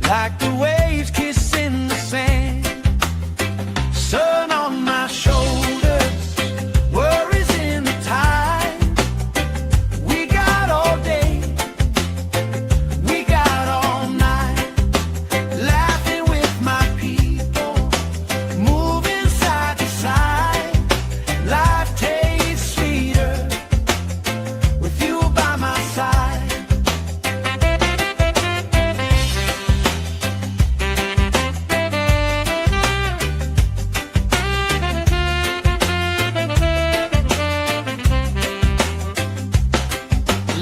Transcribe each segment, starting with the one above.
like the waves kissing the sand. Sun on my shoulders, worries in the tide. We got all day, we got all night, laughing with my people, moving side to side. Life tastes sweeter with you by my side.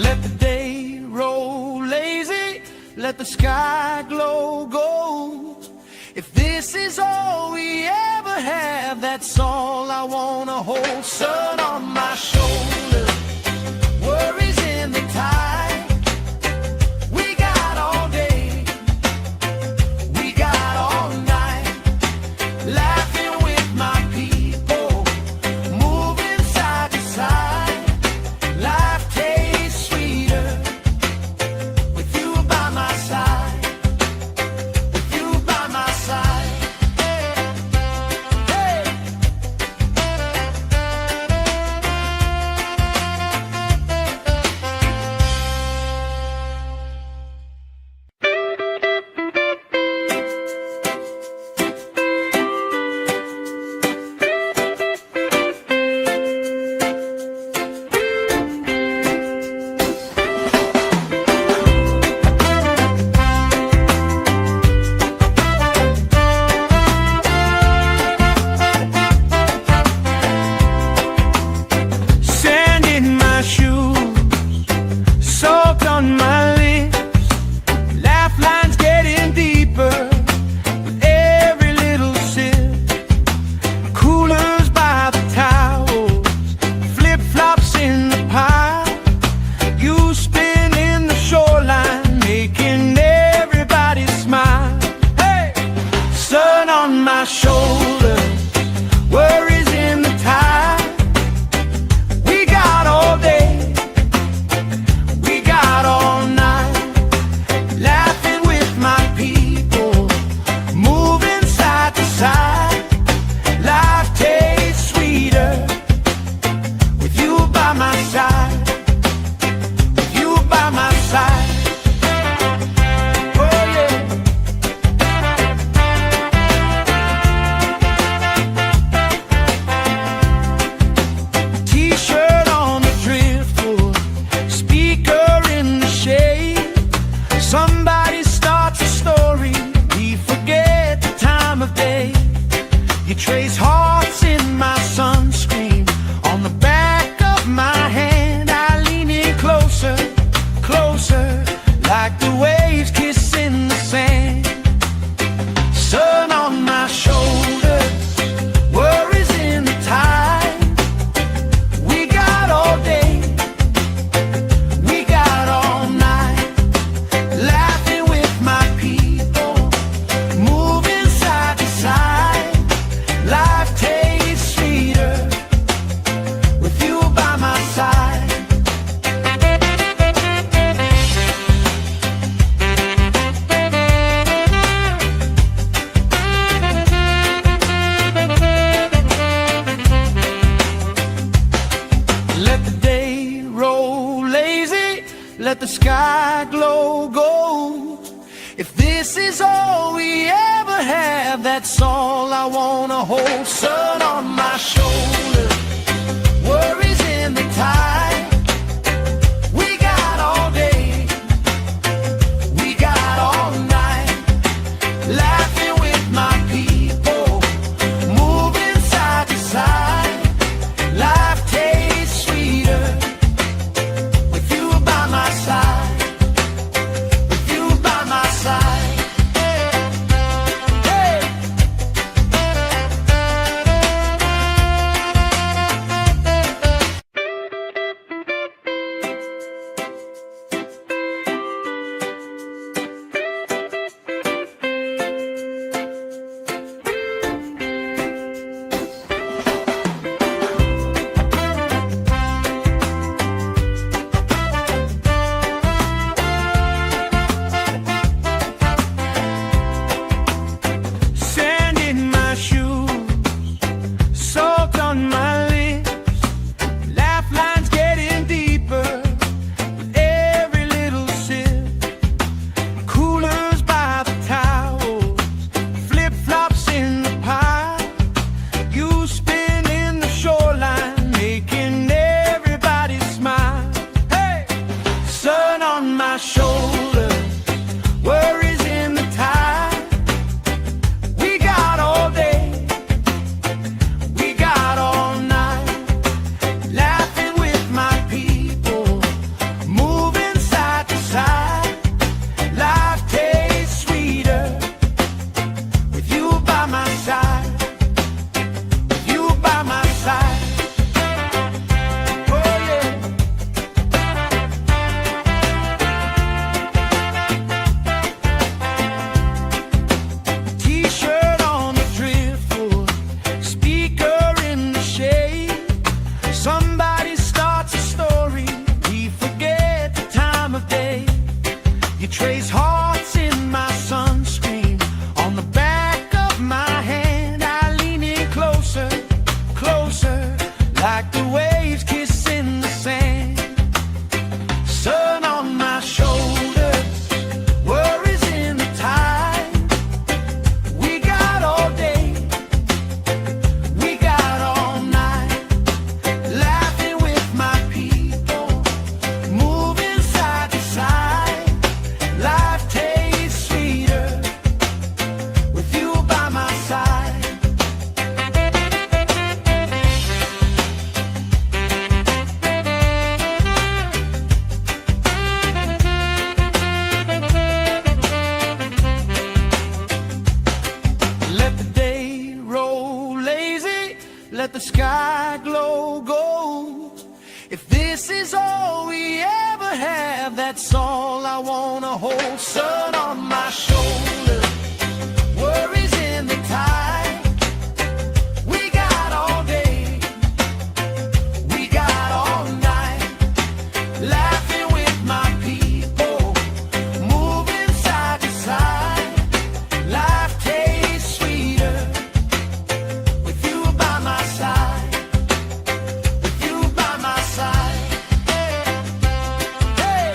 Let the day roll lazy, let the sky glow gold. If this is all we ever have, that's all I wanna hold. Sun on my shoulders, worries in the tide. We got all day, we got all night, laughing with my people, moving side to side. Life tastes sweeter with you by my side, with you by my side. Hey. Sand in my shoes, salt on my lips, laugh lines getting deeper with every little sip. Coolers by the towels, flip-flops in the pile. You spinning the shoreline, making everybody smile. Hey! Sun on my shoulders, worries in the tide. We got all day, we got all night, laughing with my people, moving side to side. Life tastes sweeter with you by my side, with you by my side. Oh yeah. T-shirt on the driftwood, speaker in the shade. Somebody starts a story, we forget the time of day. You trace hearts in my sunscreen, on the back of my hand. I lean in closer, closer, like the waves kissing the sand. Sun on my shoulders, worries in the tide. We got all day, we got all night, laughing with my people, moving side to side. Life tastes sweeter with you by my side. Let the day roll lazy, let the sky glow gold. If this is all we ever have, that's all I wanna hold. Sun on my shoulders, worries in the tide. We got all day, we got all night, laughing with my people, moving side to side. Life tastes sweeter with you by my side, with you by my side. Hey. hearts in my sunscreen. On the back of my hand, I lean in closer, closer, like the waves kissing the sand. Sun on my shoulders, worries in the tide. We got all day, we got all night, laughing with my people, moving side to side. Life tastes sweeter with you by my side. Let the day roll lazy, let the sky glow gold. If this is all we ever have, that's all I wanna hold. Sun on my shoulders, worries in the tide. We got all day, we got all night, laughing with my people, moving side to side. Life tastes sweeter with you by my side, with you by my side. Hey.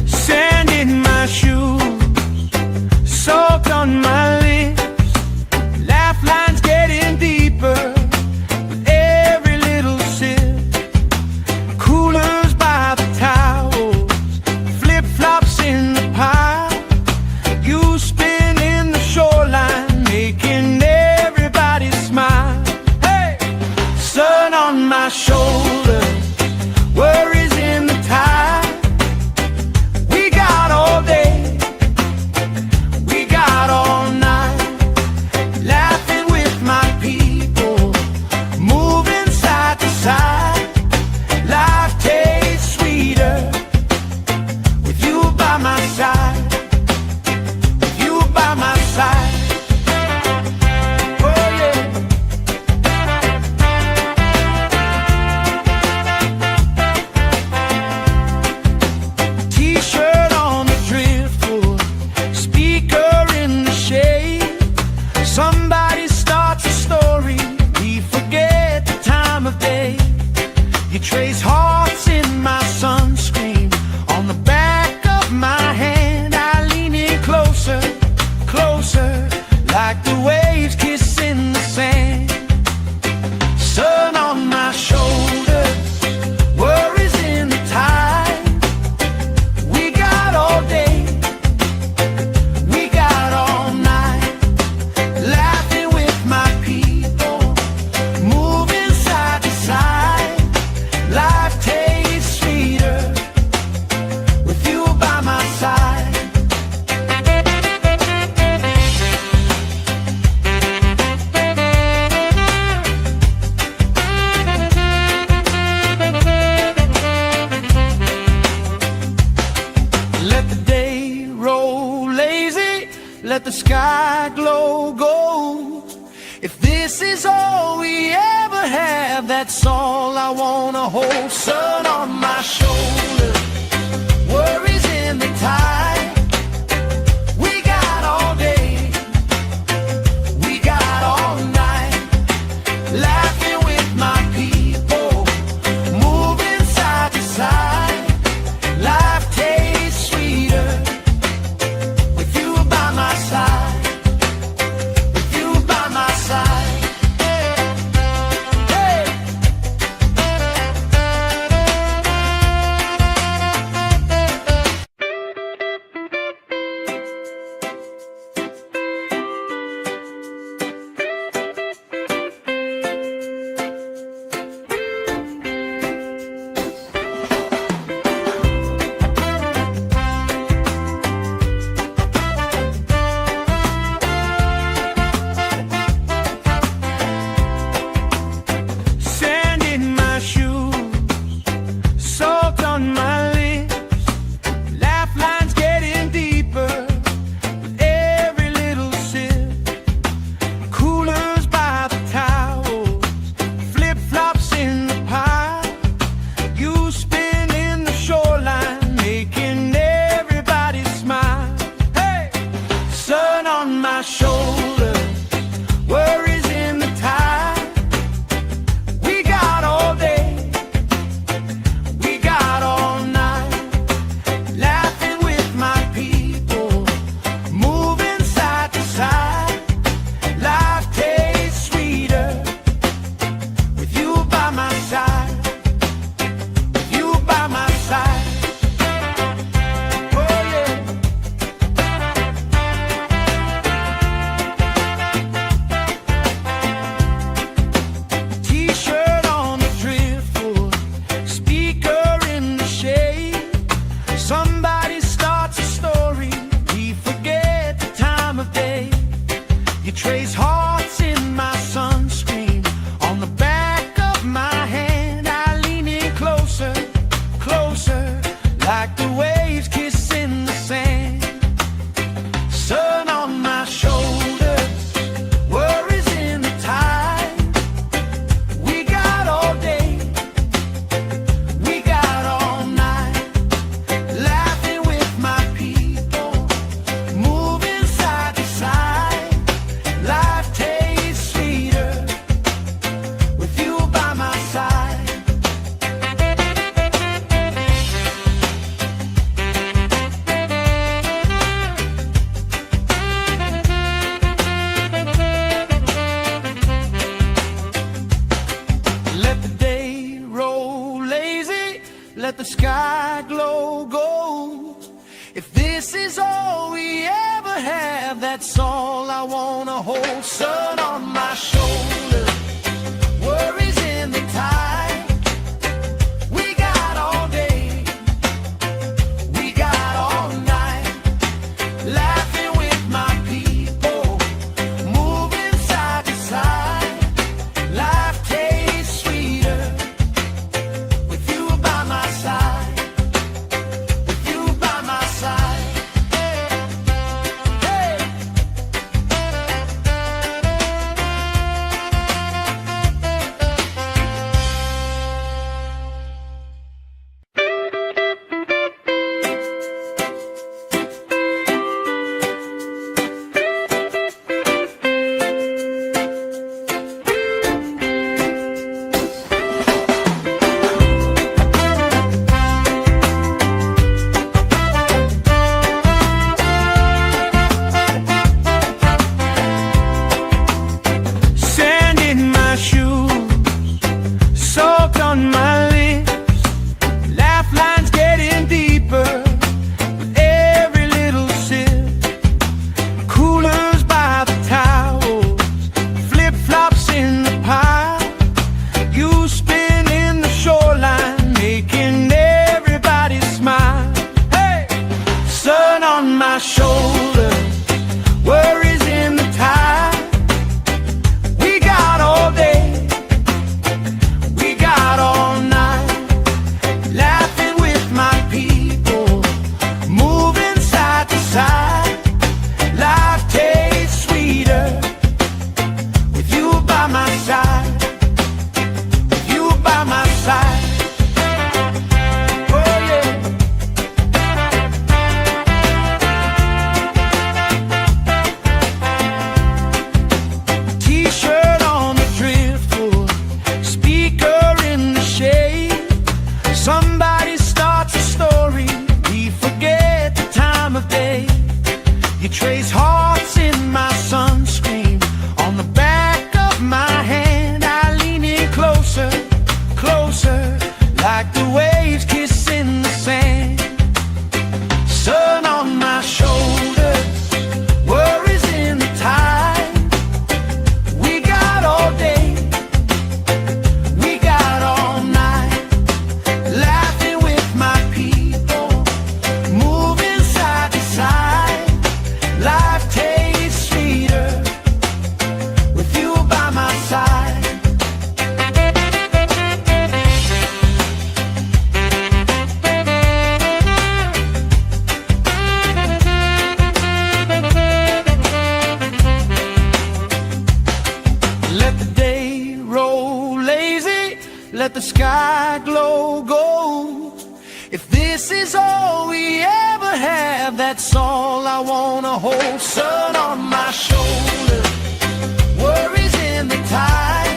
Sand in my shoes, salt on my lips, laugh lines getting deeper with every little sip. Coolers by the towels, flip-flops in the pile. You spinning the shoreline, making everybody smile. Hey! Sun on my shoulders, worries in the tide. We got all day, we got all night, laughing with my people, moving side to side. Life tastes sweeter with you by my side, with you by my side. Oh yeah. T-shirt on the driftwood, speaker in the shade. Somebody starts a story, we forget the time of day. You trace hearts in my sunscreen. On the back of my hand, I lean in closer, closer, like the waves kissing the sand. Sun on my shoulders, worries in the tide. We got all day, we got all night, laughing with my people, moving side to side. Life tastes sweeter with you by my side. Let the day roll lazy, let the sky glow gold. If this is all we ever have, that's all I wanna hold. Sun on my shoulders, worries in the tide. We got all day, we got all night, laughing with my people, moving side to side. Life tastes sweeter with you by my side, with you by my side. Hey. trace hearts in my sunscreen. On the back of my hand, I lean in closer, closer, like the waves kissing the sand. Sun on my shoulders, worries in the tide. We got all day, we got all night, laughing with my people, moving side to side. Life tastes sweeter with you by my side. Let the day roll lazy, let the sky glow gold. If this is all we ever have, that's all I wanna hold. Sun on my shoulder, worries in the tide. We got all day, we got all night, laughing with my people, moving side to side. Life tastes sweeter with you by my side, with you by my side. Hey. Sand in my shoes, salt on my lips, laugh lines getting deeper with every little sip. Coolers by the towels, flip-flops in the pile. You spinning the shoreline, making everybody smile. Hey! Sun on my shoulder, worries in the tide. We got all day, we got all night, laughing with my people, moving side to side. Life tastes sweeter with you by my side, with you by my side. Oh yeah. T-shirt on the driftwood, speaker in the shade. Somebody starts a story, we forget the time of day. You trace hearts in my sunscreen. On the back of my hand, I lean in closer, closer, like the waves kissing the sand. Sun on my shoulders, worries in the tide. We got all day, we got all night, laughing with my people, moving side to side. Life tastes sweeter with you by my side. Let the day roll lazy, let the sky glow gold. If this is all we ever have, that's all I wanna hold. Sun on my shoulder, worries in the tide.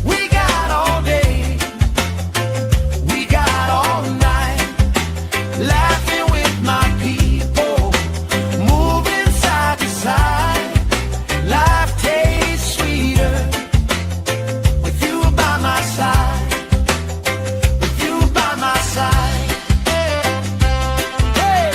We got all day, we got all night, laughing with my people, moving side to side. Life tastes sweeter with you by my side, with you by my side. Hey.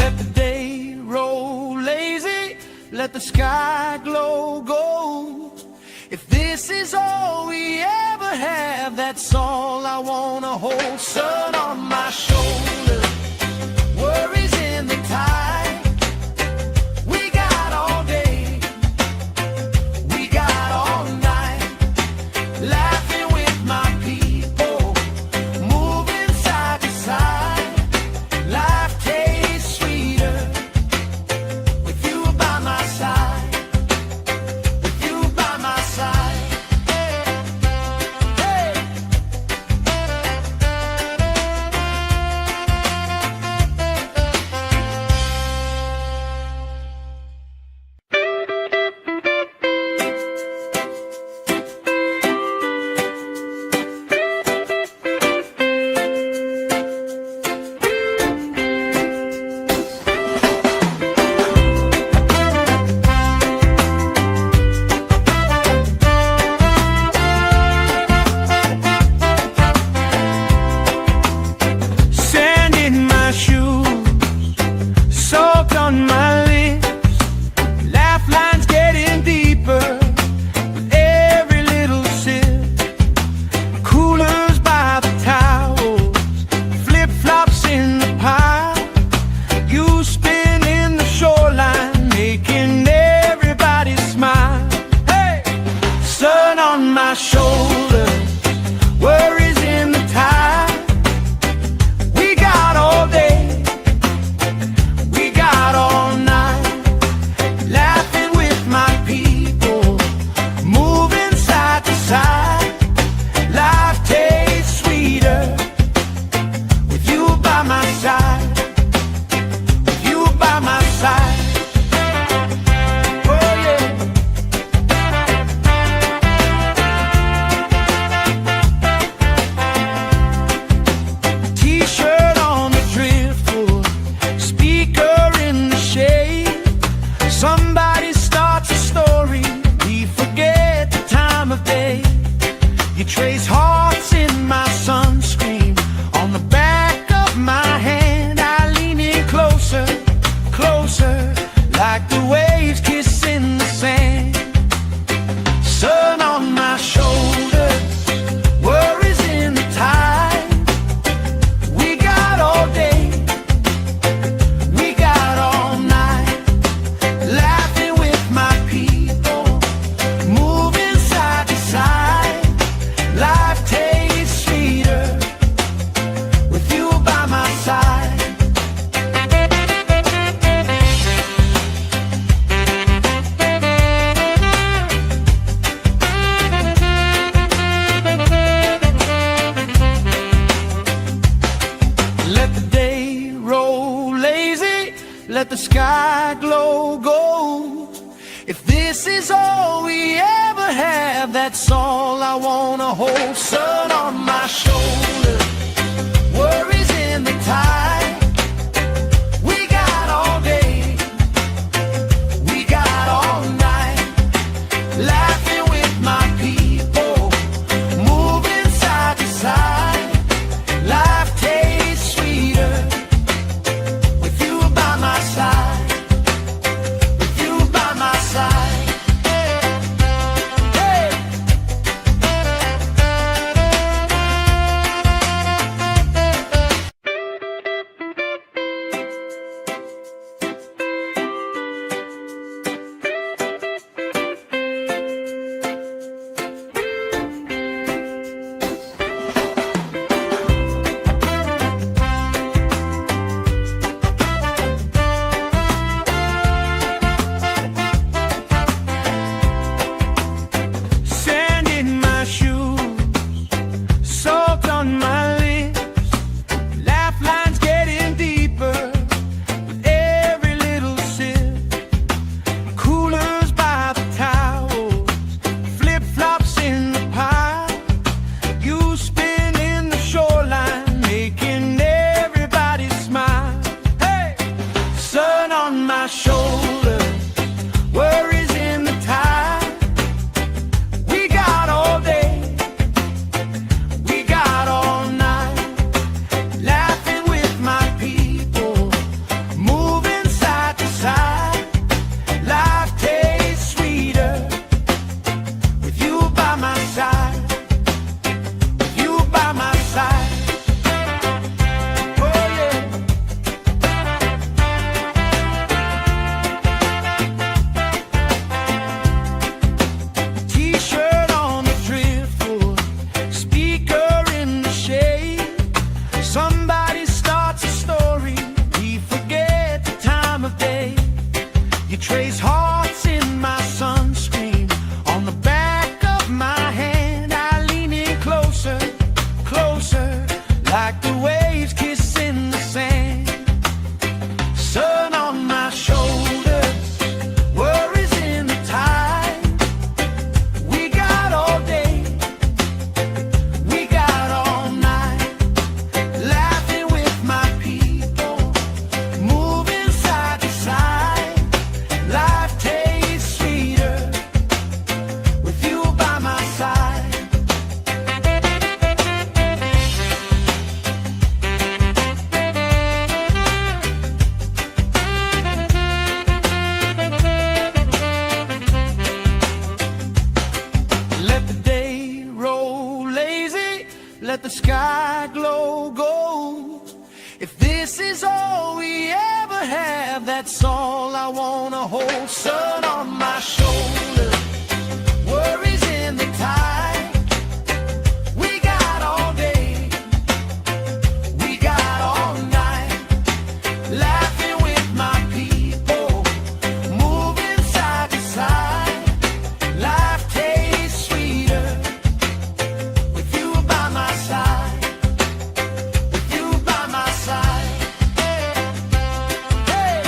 Let the day roll lazy, let the sky glow gold. If this is all we ever have, that's all I wanna hold. Sun on my shoulder, worries in the tide. We got all day, we got all night, laughing with my people, moving side to side. Life tastes sweeter with you by my side, with you by my side. Hey. Sand in my shoes, salt on my lips, laugh lines getting deeper with every little sip. Coolers by the towels, flip-flops in the pile. You spinning the shoreline, making everybody smile. Hey! Sun on my shoulder, worries in the tide. We got all day, we got all night, laughing with my people, moving side to side. Life tastes sweeter with you by my side, with you by my side. Oh yeah. T-shirt on the driftwood, speaker in the shade. Somebody starts a story, we forget the time of day. You trace hearts in my sunscreen, on the back of my hand. I lean in closer, closer, like the waves kissing the sand. Sun on my shoulders, worries in the tide. We got all day, we got all night, laughing with my people, moving side to side. Life tastes sweeter with you by my side. Let the day roll lazy, let the sky glow gold. If this is all we ever have, that's all I wanna hold. Sun on my shoulder, worries in the tide. We got all day, we got all night, laughing with my people, moving side to side. Life tastes sweeter with you by my side, with you by my side. Hey. Sand in my shoes, salt on my lips, laugh lines getting deeper with every little sip. Coolers by the towels, flip-flops in the pile. You spinning the shoreline, making everybody smile. Hey! Sun on my shoulder, worries in the tide. We got all day, we got all night, laughing with my people, moving sky glow gold. If this is all we ever have, that's all I wanna hold. Sun on my shoulder, worries in the tide. We got all day, we got all night, laughing with my people, moving side to side. Life tastes sweeter with you by my side, with you by my side. Hey.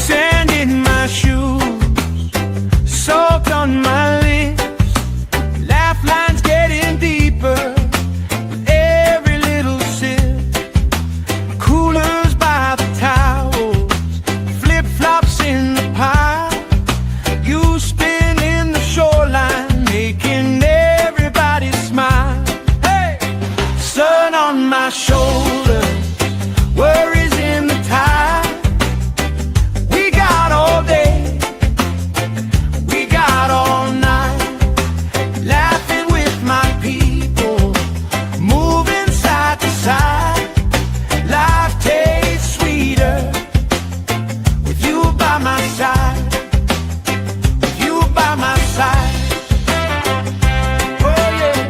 Sand in my shoes, salt on my lips, laugh lines getting deeper with every little sip. Coolers by the towels, flip-flops in the pile. You spinning the shoreline, making everybody smile. Hey! Sun on my shoulder, worries in the tide. We got all day, we got all night, laughing with my people, moving side to side. Life tastes sweeter with you by my side, with you by my side. Oh yeah.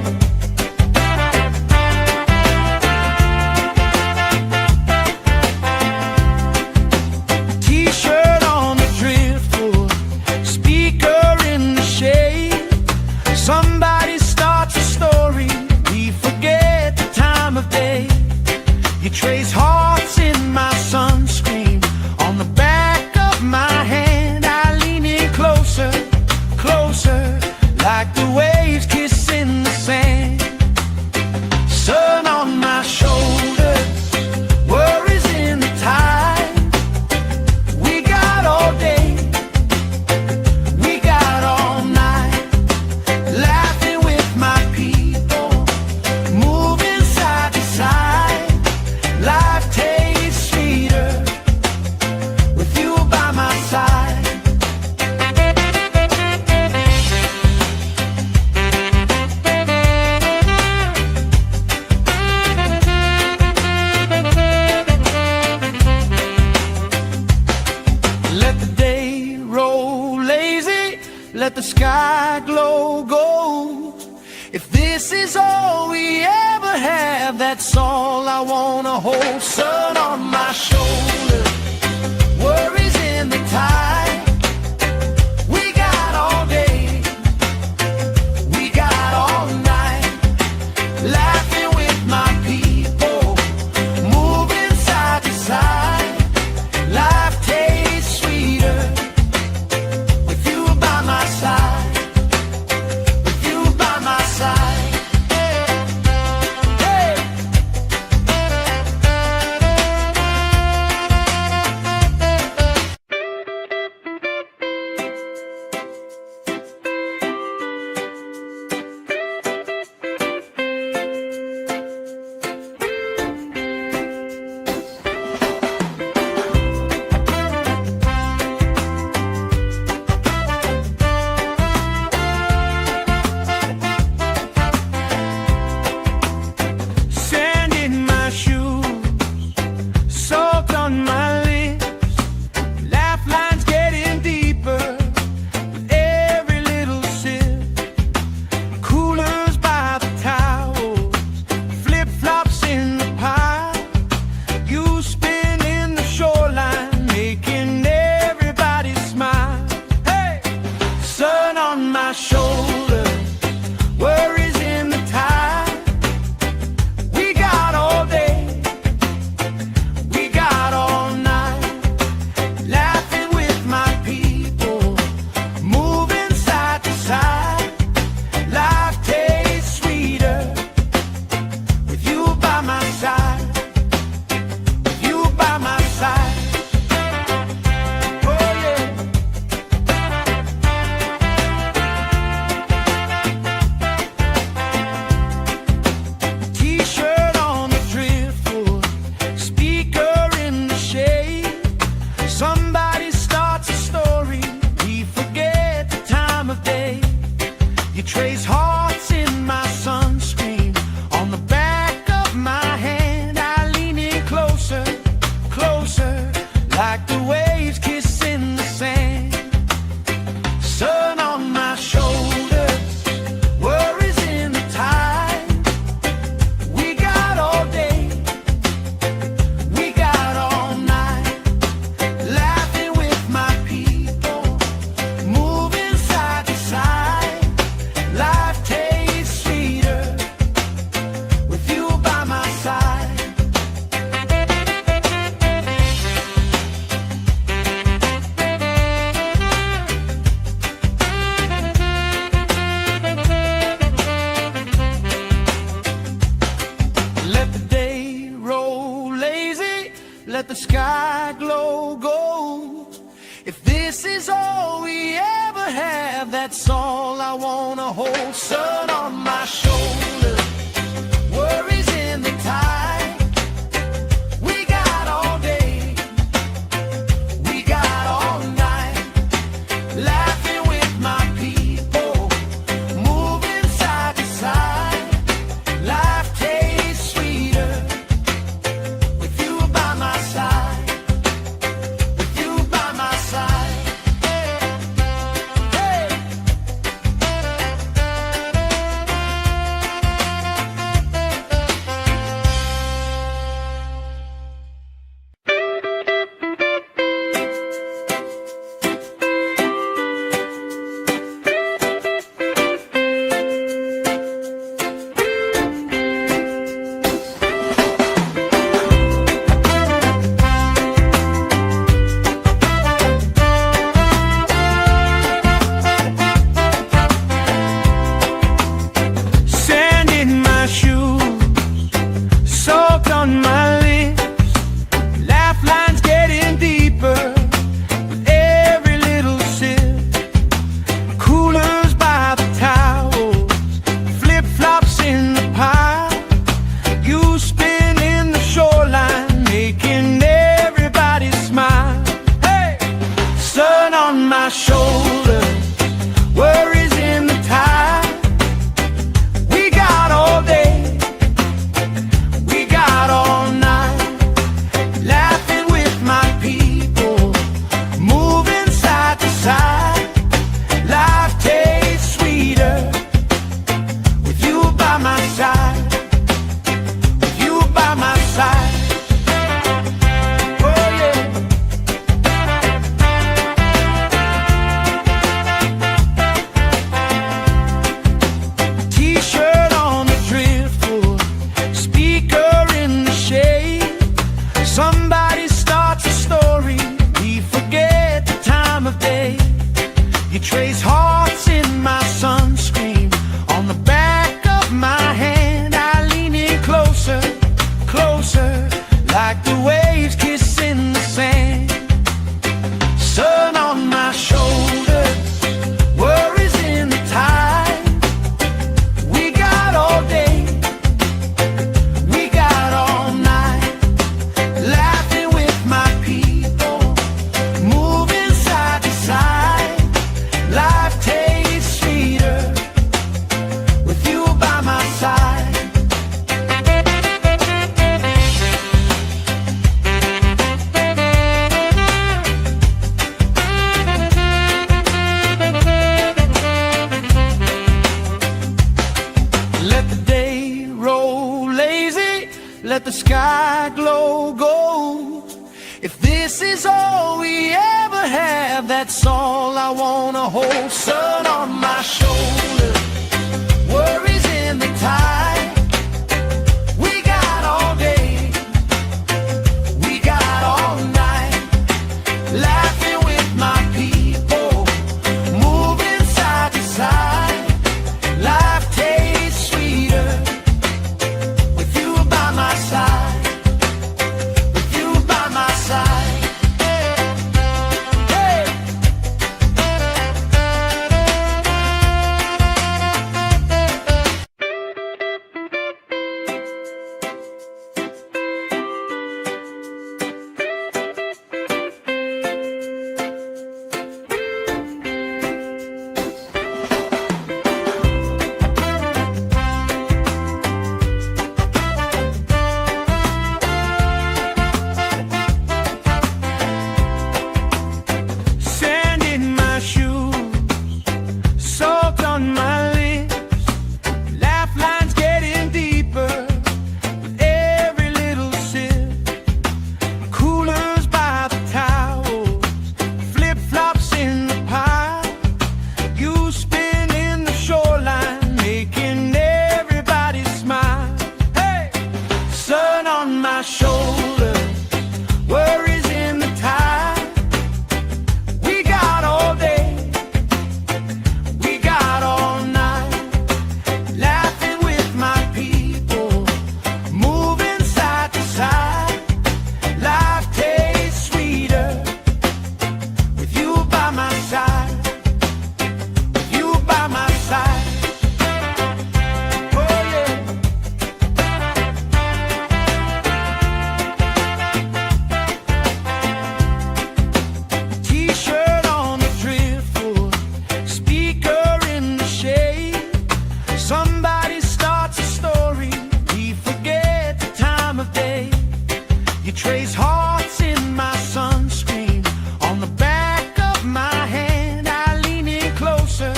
T-shirt on the driftwood, speaker in the shade. Somebody starts a story, we forget the time of day. You trace hearts in my sunscreen, on the back of my hand. I lean in closer, closer, like the waves kissing the sand. Sun on my shoulders, worries in the tide. We got all day, we got all night, laughing with my people, moving side to side. Life tastes sweeter with you by my side. Let the day roll lazy, let the sky glow gold. If this is all we ever have, that's all I wanna hold. Sun on my shoulder, worries in the tide. We got all day, we got all night, laughing with my people, moving side to side. Life tastes sweeter with you by my side, with you by my side. Hey. let the sky glow gold. If this is all we ever have, that's all I wanna hold. Sun on my shoulder, worries in the tide. We got all day, we got all night, laughing with my people, moving side to side. Life tastes sweeter with you by my side, with you by my side. Hey. Sand in my shoes, salt on my lips, laugh lines getting deeper with every little sip. Coolers by the towels, flip-flops in the pile. You spinning the shoreline, making everybody smile. Hey! Sun on my shoulder, worries in the tide. We got all day, we got all night, laughing with my people, moving side to side. Life tastes sweeter with you by my side, with you by my side. Oh yeah. T-shirt on the driftwood, speaker in the shade. Somebody starts a story, we forget the time of day. You trace hearts in my sunscreen, on the back of my hand. I lean in closer, closer, like the waves kissing the sand. Sun on my shoulders, worries in the tide. We got all day, we got all night, laughing with my people, moving side to side. Life tastes sweeter with you by my side. Let the day roll lazy, let the sky glow gold. If this is all we ever have, that's all I wanna hold. Sun on my shoulder, worries in the tide. We got all day, we got all night, laughing with my people, moving side to side. Life tastes sweeter with you by my side, with you by my side. Hey. Sand in my shoes, salt on my lips, laugh lines getting deeper with every little sip. Coolers by the towels, flip-flops in the pile. You spinning the shoreline, making everybody smile. Hey! Sun on my shoulder, worries in the tide. We got all day, we got all night, laughing with my people, moving side to side. Life You trace hearts in my sunscreen on the back of my hand. I lean in closer,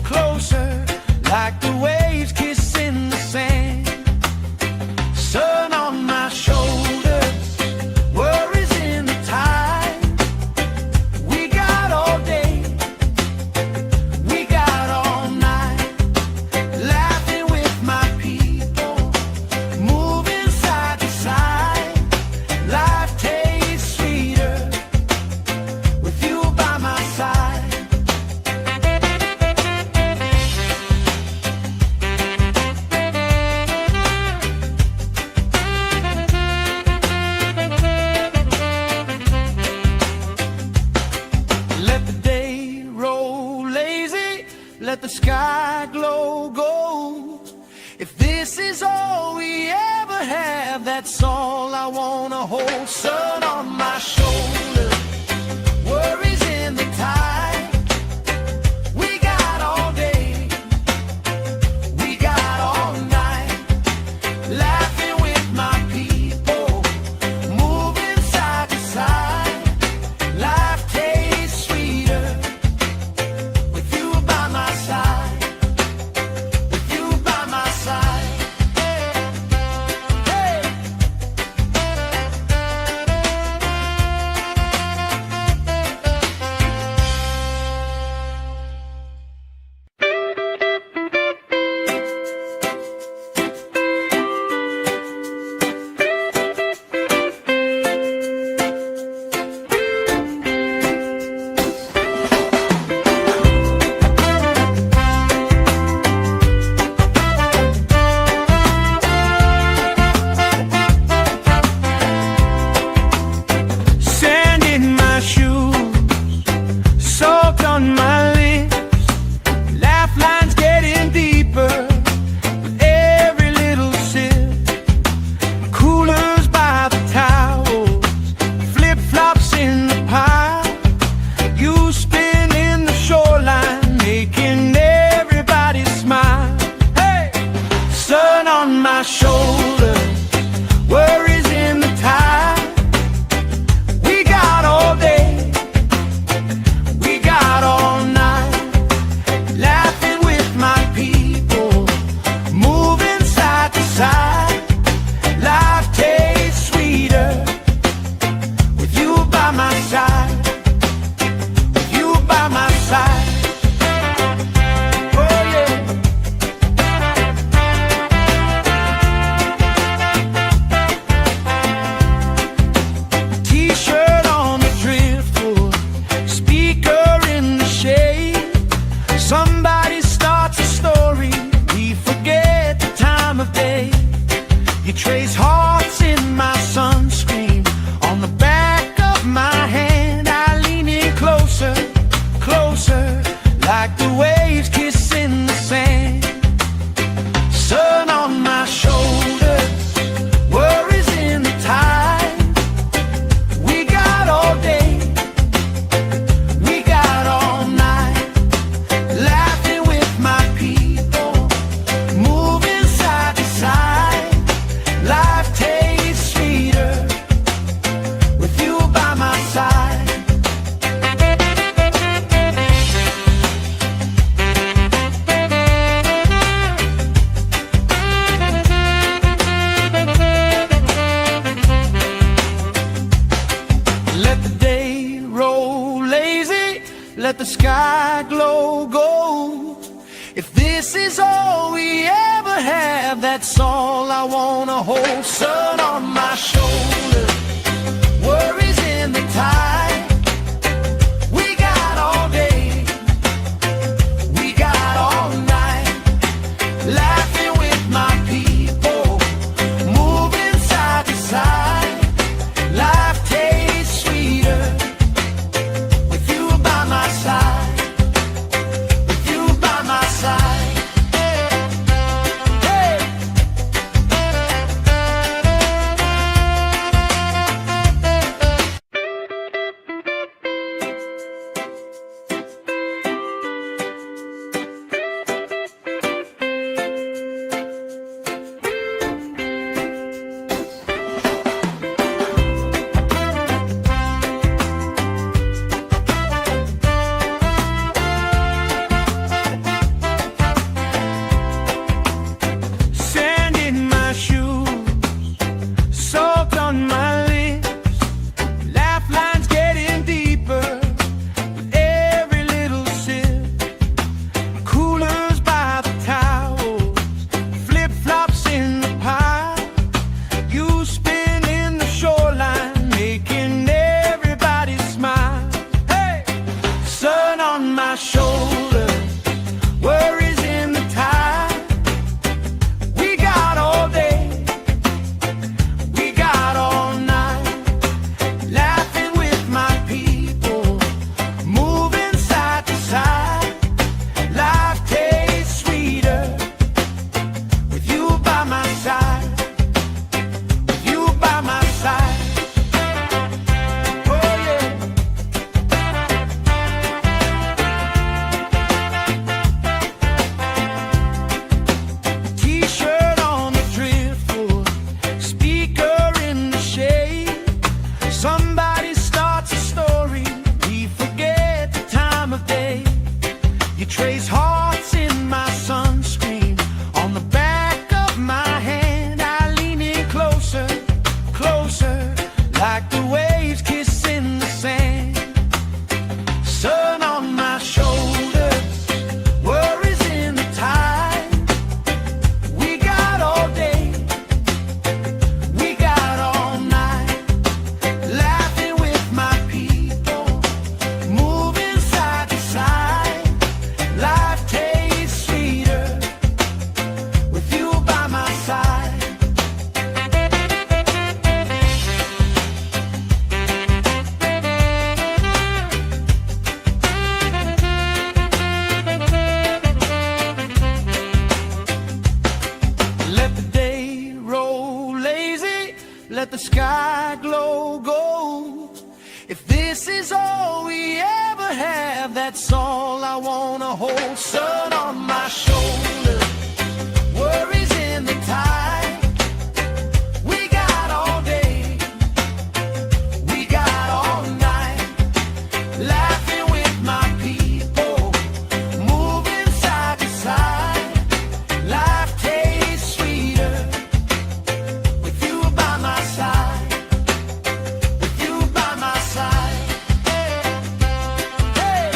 closer, like the waves kissing the sand. Sun on my shoulders, worries in the tide. We got all day, we got all night, laughing with my people, moving side to side. Life tastes sweeter with you by my side. Let the day roll lazy, let the sky glow gold. If this is all we ever have, that's all I wanna hold. Sun on my shoulder, worries in the tide. We got all day, we got all night, laughing with my people, moving side to side. Life tastes sweeter with you by my side, with you by my side. Hey. Sand in my shoes, salt on my lips, laugh lines getting deeper with every little sip. Coolers by the towels, flip flops in the pile. You spinning the shoreline, making everybody smile. Hey, sun on my shoulder, worries in the tide. We got all day, we got all night, laughing with my people, moving side to side. Life tastes sweeter with you by my side, with you by my side. Oh yeah. T-shirt on the driftwood, speaker in the shade. Somebody starts a story, we forget the time of day. You trace hearts in my sunscreen on the back of my hand. I lean in closer, closer, like the waves kissing the sand. Sun on my shoulders, worries in the tide. We got all day, we got all night, laughing with my people, moving side to side. Life tastes sweeter with you by my side. Let the day roll lazy, let the sky glow gold. If this is all we ever have, that's all I wanna hold. Sun on my shoulder, worries in the tide. We got all day, we got all night, laughing with my people, moving side to side. Life tastes sweeter with you by my side, with you by my side. Hey. like the waves kissing the sand. Sun on my shoulders, worries in the tide. We got all day, we got all night, laughing with my people, moving side to side. Life tastes sweeter with you by my side. Let the day roll lazy, let the sky glow gold. If this is all we ever have, that's all I wanna hold. Sun on my shoulder, worries in the tide. We got all day, we got all night, laughing with my people, moving side to side. Life tastes sweeter with you by my side, with you by my side. Hey.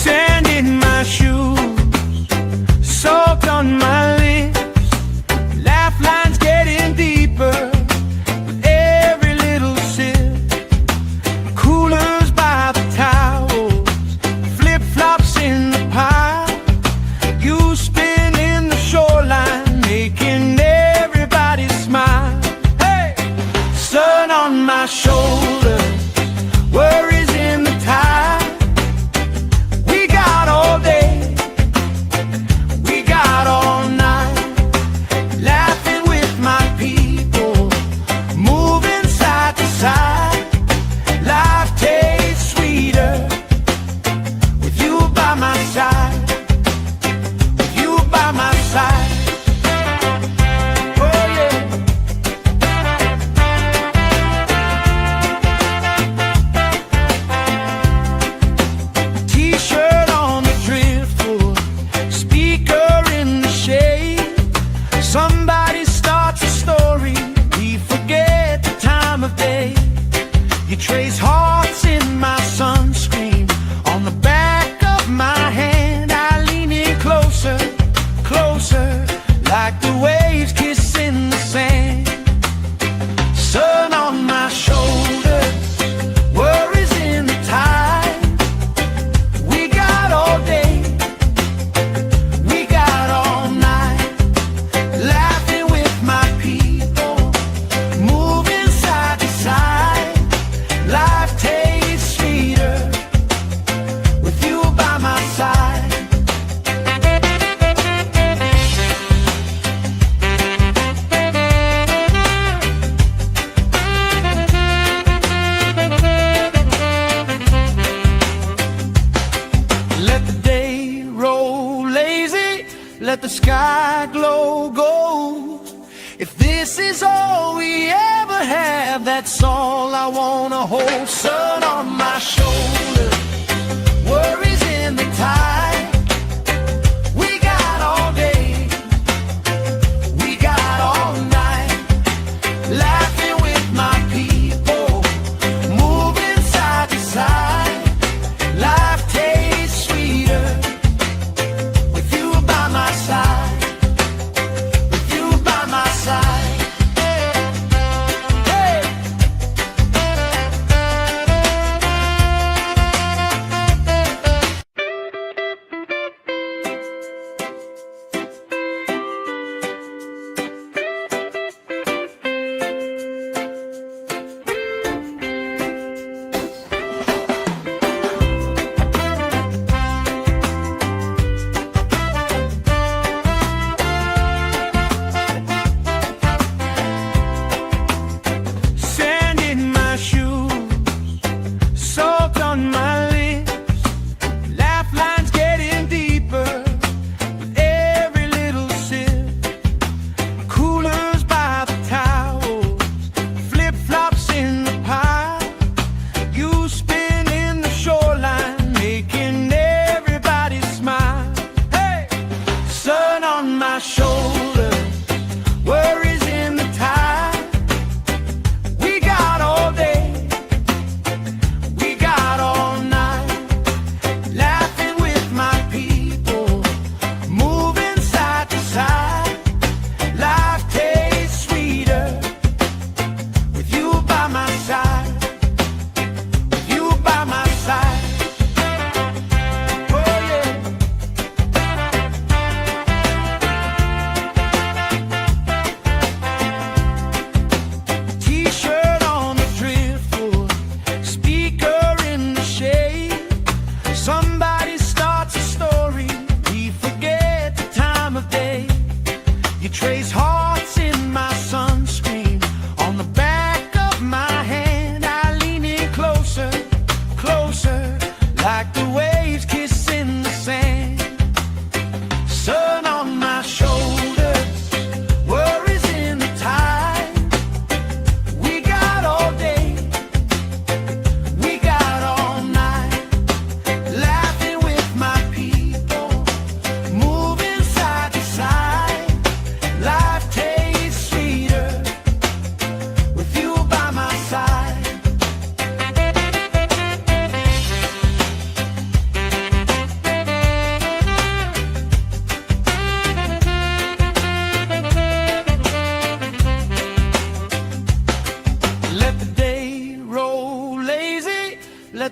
Sand in my shoes, salt on my lips, laugh lines getting deeper with every little sip. Coolers by the towels, flip-flops in the pile. You spinning the shoreline, making everybody smile. Hey! Sun on my shoulders, worries in the tide. We got all day, we got all night, laughing with my people, moving side to side. Life tastes sweeter with you by my side, with you by my side. Oh yeah. T-shirt on the driftwood, speaker in the shade. Somebody starts a story, we forget the time of day. You trace hearts in my sunscreen, on the back of my hand. I lean in closer, closer, like the waves kissing the sand. Sun on my shoulders, worries in the tide. We got all day, we got all night, laughing with my people, moving side to side. Life tastes sweeter with you by my side. Let the day roll lazy, let the sky glow gold. If this is all we ever have, that's all I wanna hold. Sun on my shoulder, worries in the tide. We got all day, we got all night, laughing with my people, moving side to side. Life tastes sweeter with you by my side, with you by my side. Hey.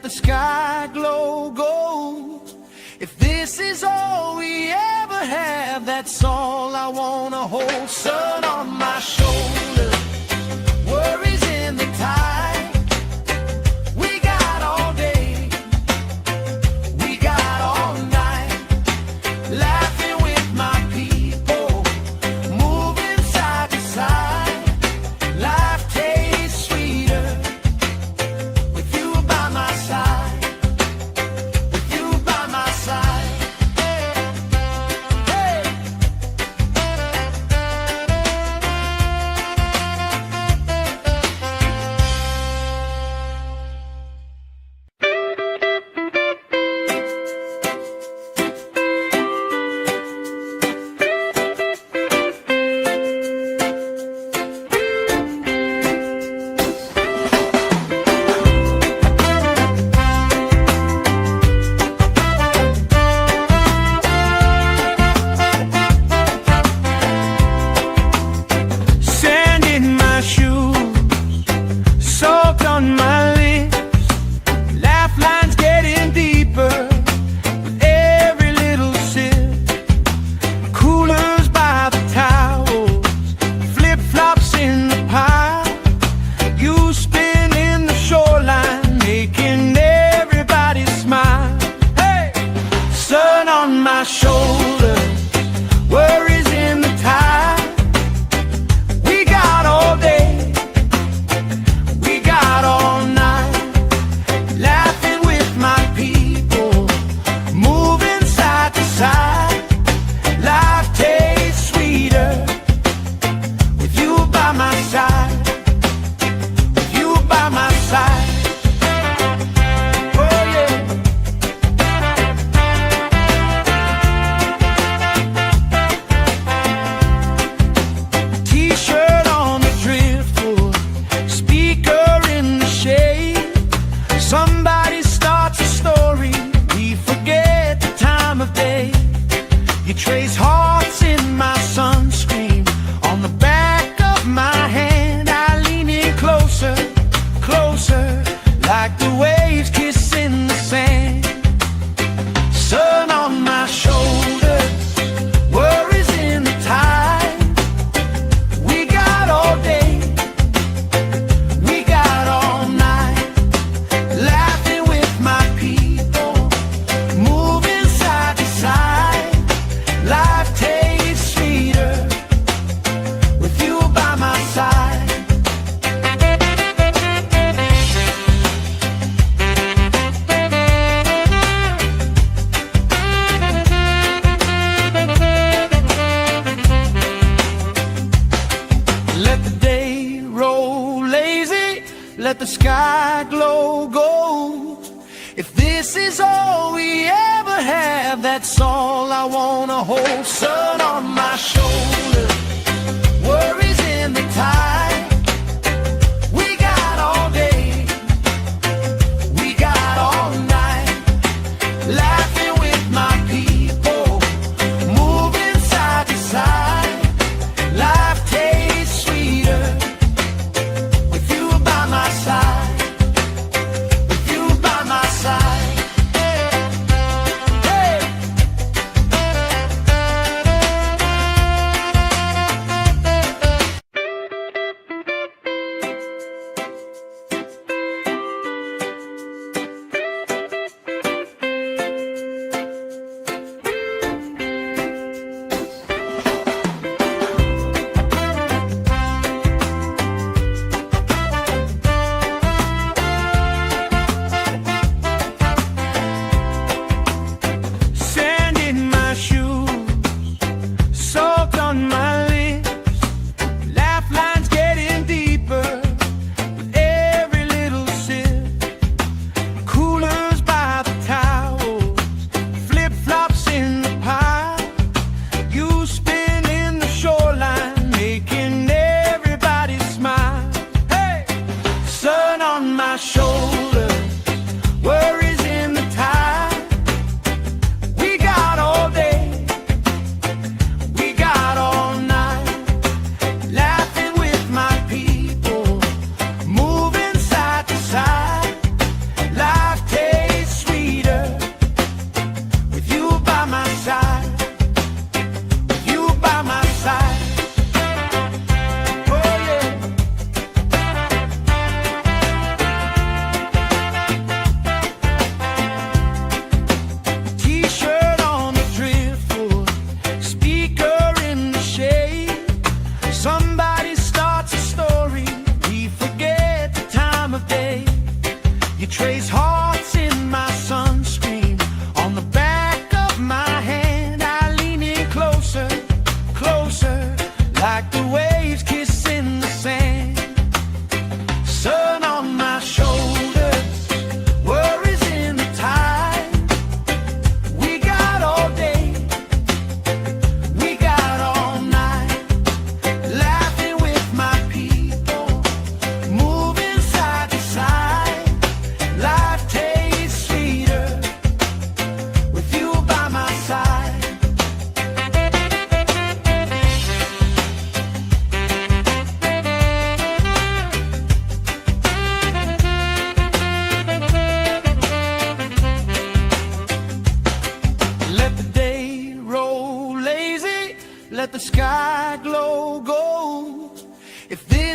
the sky glow gold. If this is all we ever have, that's all I wanna hold. Sun on my shoulder, worries in the tide. We got all day, we got all night, laughing with my people, moving side to side. Life tastes sweeter with you by my side, with you by my side. Hey. Sand in my shoes, salt on my lips, laugh lines getting deeper with every little sip. Coolers by the towels, flip-flops in the pile. You spin in the shoreline, making everybody smile. Hey! Sun on my shoulder, worries in the tide. We got all day, we got all night, laughing with my people, moving side to side. Life tastes sweeter with you by my side, with you by my side. Oh yeah. T-shirt on the driftwood, speaker in the shade. Somebody starts a story, we forget the time of day. You trace hearts in my sunscreen, on the back of my hand. I lean in closer, closer, like the waves kissing the sand. Sun on my shoulder, worries in the tide. We got all day, we got all night, laughing with my people, moving side to side. Life tastes sweeter with you by my side. Let the day roll lazy, let the sky glow gold. If this is all we ever have, that's all I wanna hold. Sun on my shoulder, worries in the tide. We got all day, we got all night, laughing with my people, moving side to side. Life tastes sweeter with you by my side, with you by my side. Hey.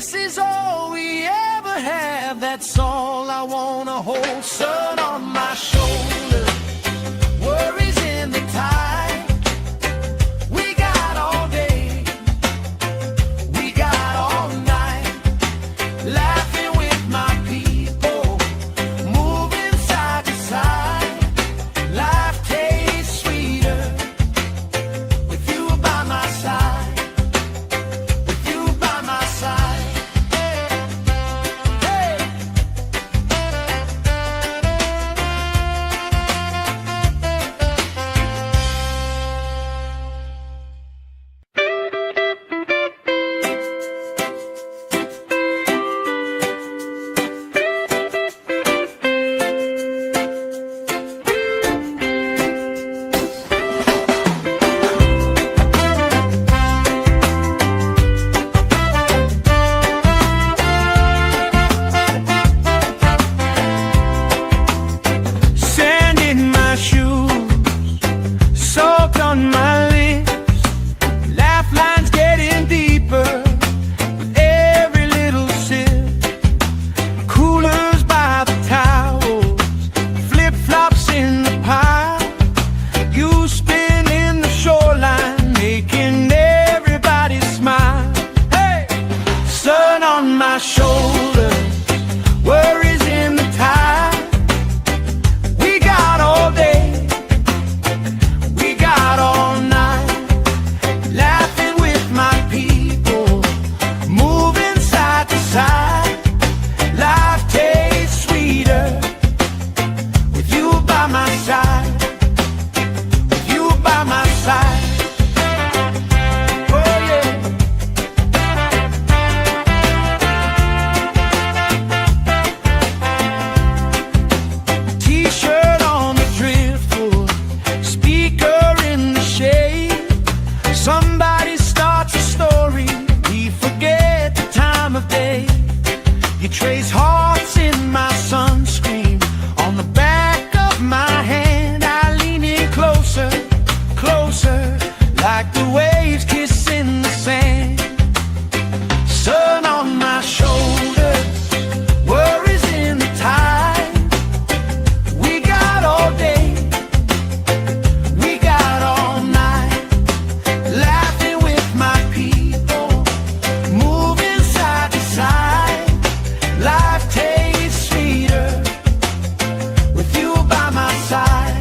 this is all we ever have, that's all I wanna hold. Sun on my shoulder, worries in the tide. We got all day, we got all night, laughing with my people, moving side to side. Life tastes sweeter with you by my side, with you by my side. Hey. Sand in my shoes, salt on my lips, laugh lines getting deeper with every little sip. Coolers by the towels, flip-flops in the pile. You spin in the shoreline, making everybody smile. Hey! Sun on my shoulder, worries in the tide. We got all day, we got all night, laughing with my people, moving side to side. Life tastes sweeter with you by my side, with you by my side. Oh yeah. T-shirt on the driftwood, speaker in the shade. Somebody starts a story, we forget the time of day. You trace hearts in my sunscreen, on the back of my hand. I lean in closer, closer, like the waves kissing the sand. Sun on my shoulder, worries in the tide. We got all day, we got all night, laughing with my people, moving side to side. Life tastes sweeter with you by my side.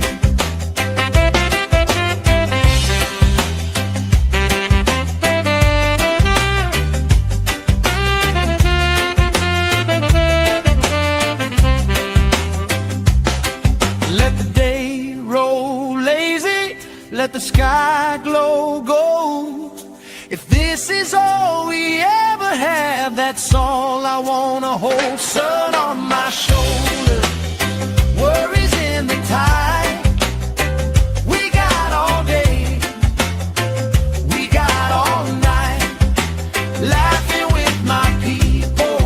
Let the day roll lazy, let the sky glow gold. If this is all we ever have, that's all I wanna hold. Sun on my shoulder, worries in the tide. We got all day, we got all night, laughing with my people,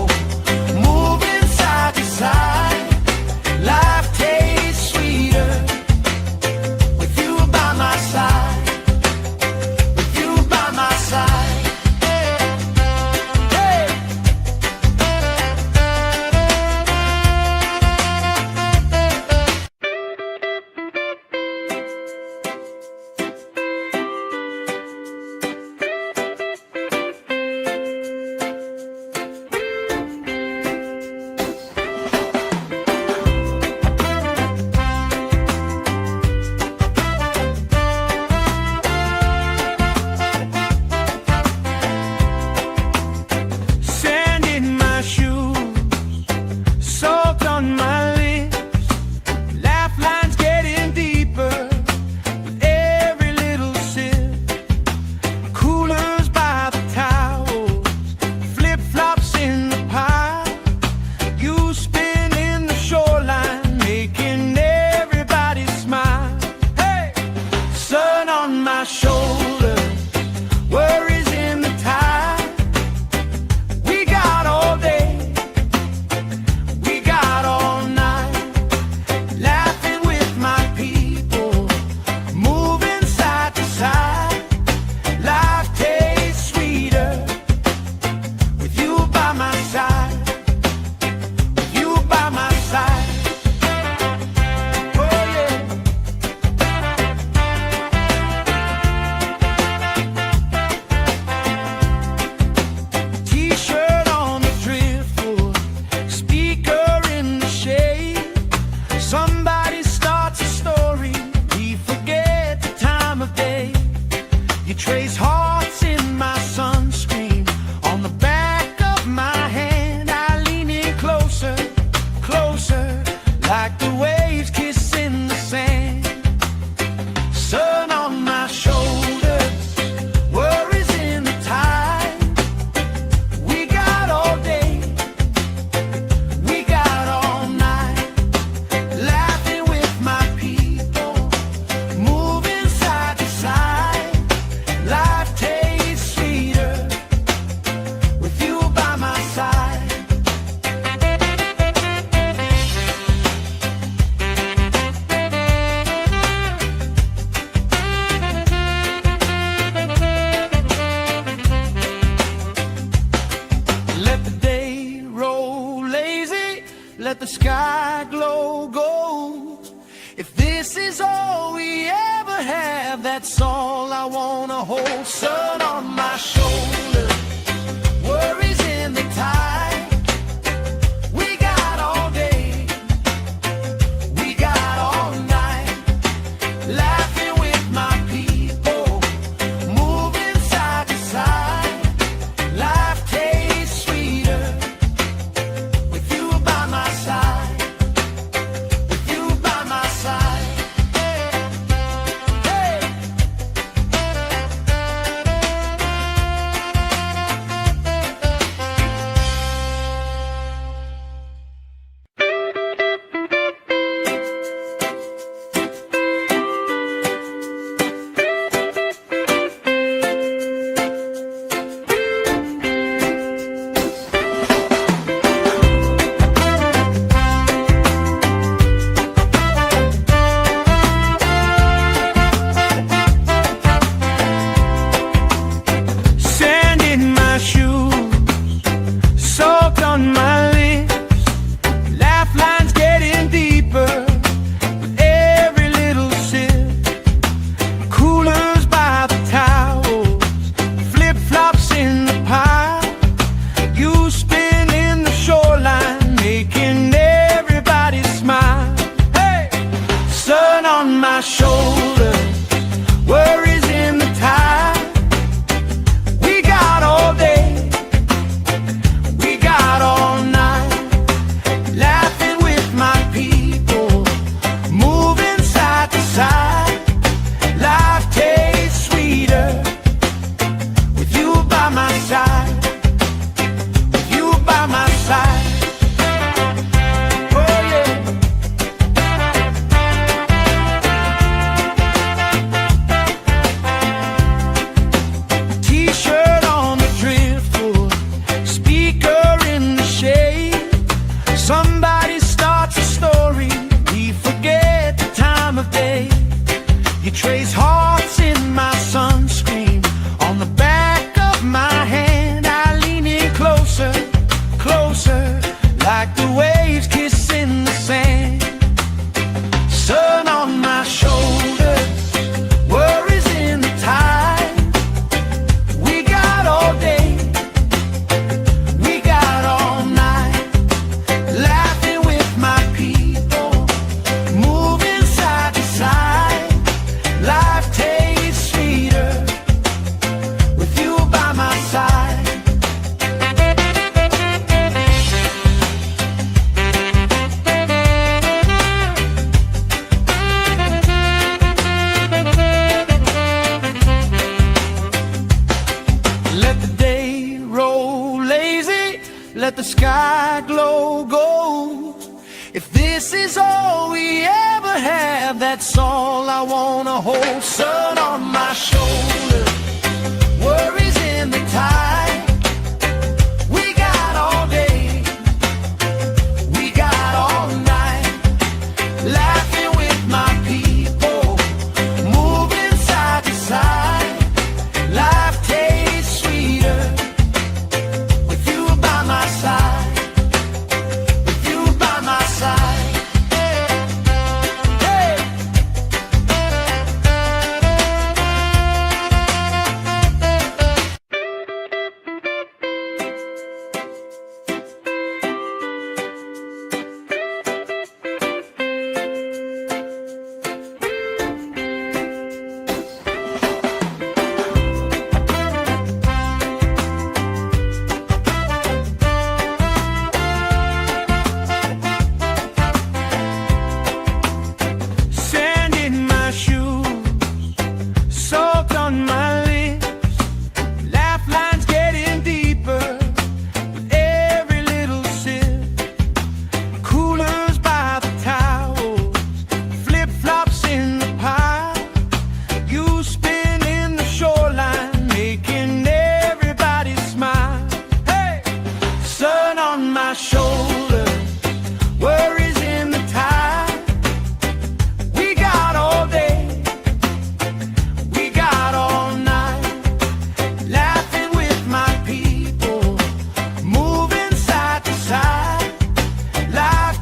moving side to side. Life tastes sweeter with you by my side, with you by my side. Hey. let the sky glow gold. If this is all we ever have, that's all I wanna hold. Sun on my shoulder, worries in the tide. We got all day, we got all night, laughing with my people, moving side to side. Life tastes sweeter with you by my side, with you by my side. Hey. Sand in my shoes, salt on my lips, laugh lines getting deeper with every little sip. Coolers by the towels, flip-flops in the pile. You spin in the shoreline, making everybody smile. Hey! Sun on my shoulder, worries in the tide. We got all day, we got all night, laughing with my people, moving side to side. Life tastes sweeter with you by my side, with you by my side. Oh yeah. T-shirt on the driftwood, speaker in the shade. Somebody starts a story, we forget the time of day. You trace hearts in my sunscreen, on the back of my hand. I lean in closer, closer, like the waves kissing the sand. Sun on my shoulder, worries in the tide. We got all day, we got all night, laughing with my people, moving side to side. Life tastes sweeter with you by my side. Let the day roll lazy, let the sky glow gold. If this is all we ever have, that's all I wanna hold. Sun on my shoulder, worries in the tide. We got all day, we got all night, laughing with my people, moving side to side. Life tastes sweeter with you by my side, with you by my side. Hey. Sand in my shoes, salt on my lips, laugh lines getting deeper with every little sip. Coolers by the towels, flip-flops in the pile. You spin in the shoreline, making everybody smile. Hey! Sun on my shoulder, worries in the tide. We got all day, we got all night, laughing with my people, moving side to side. Life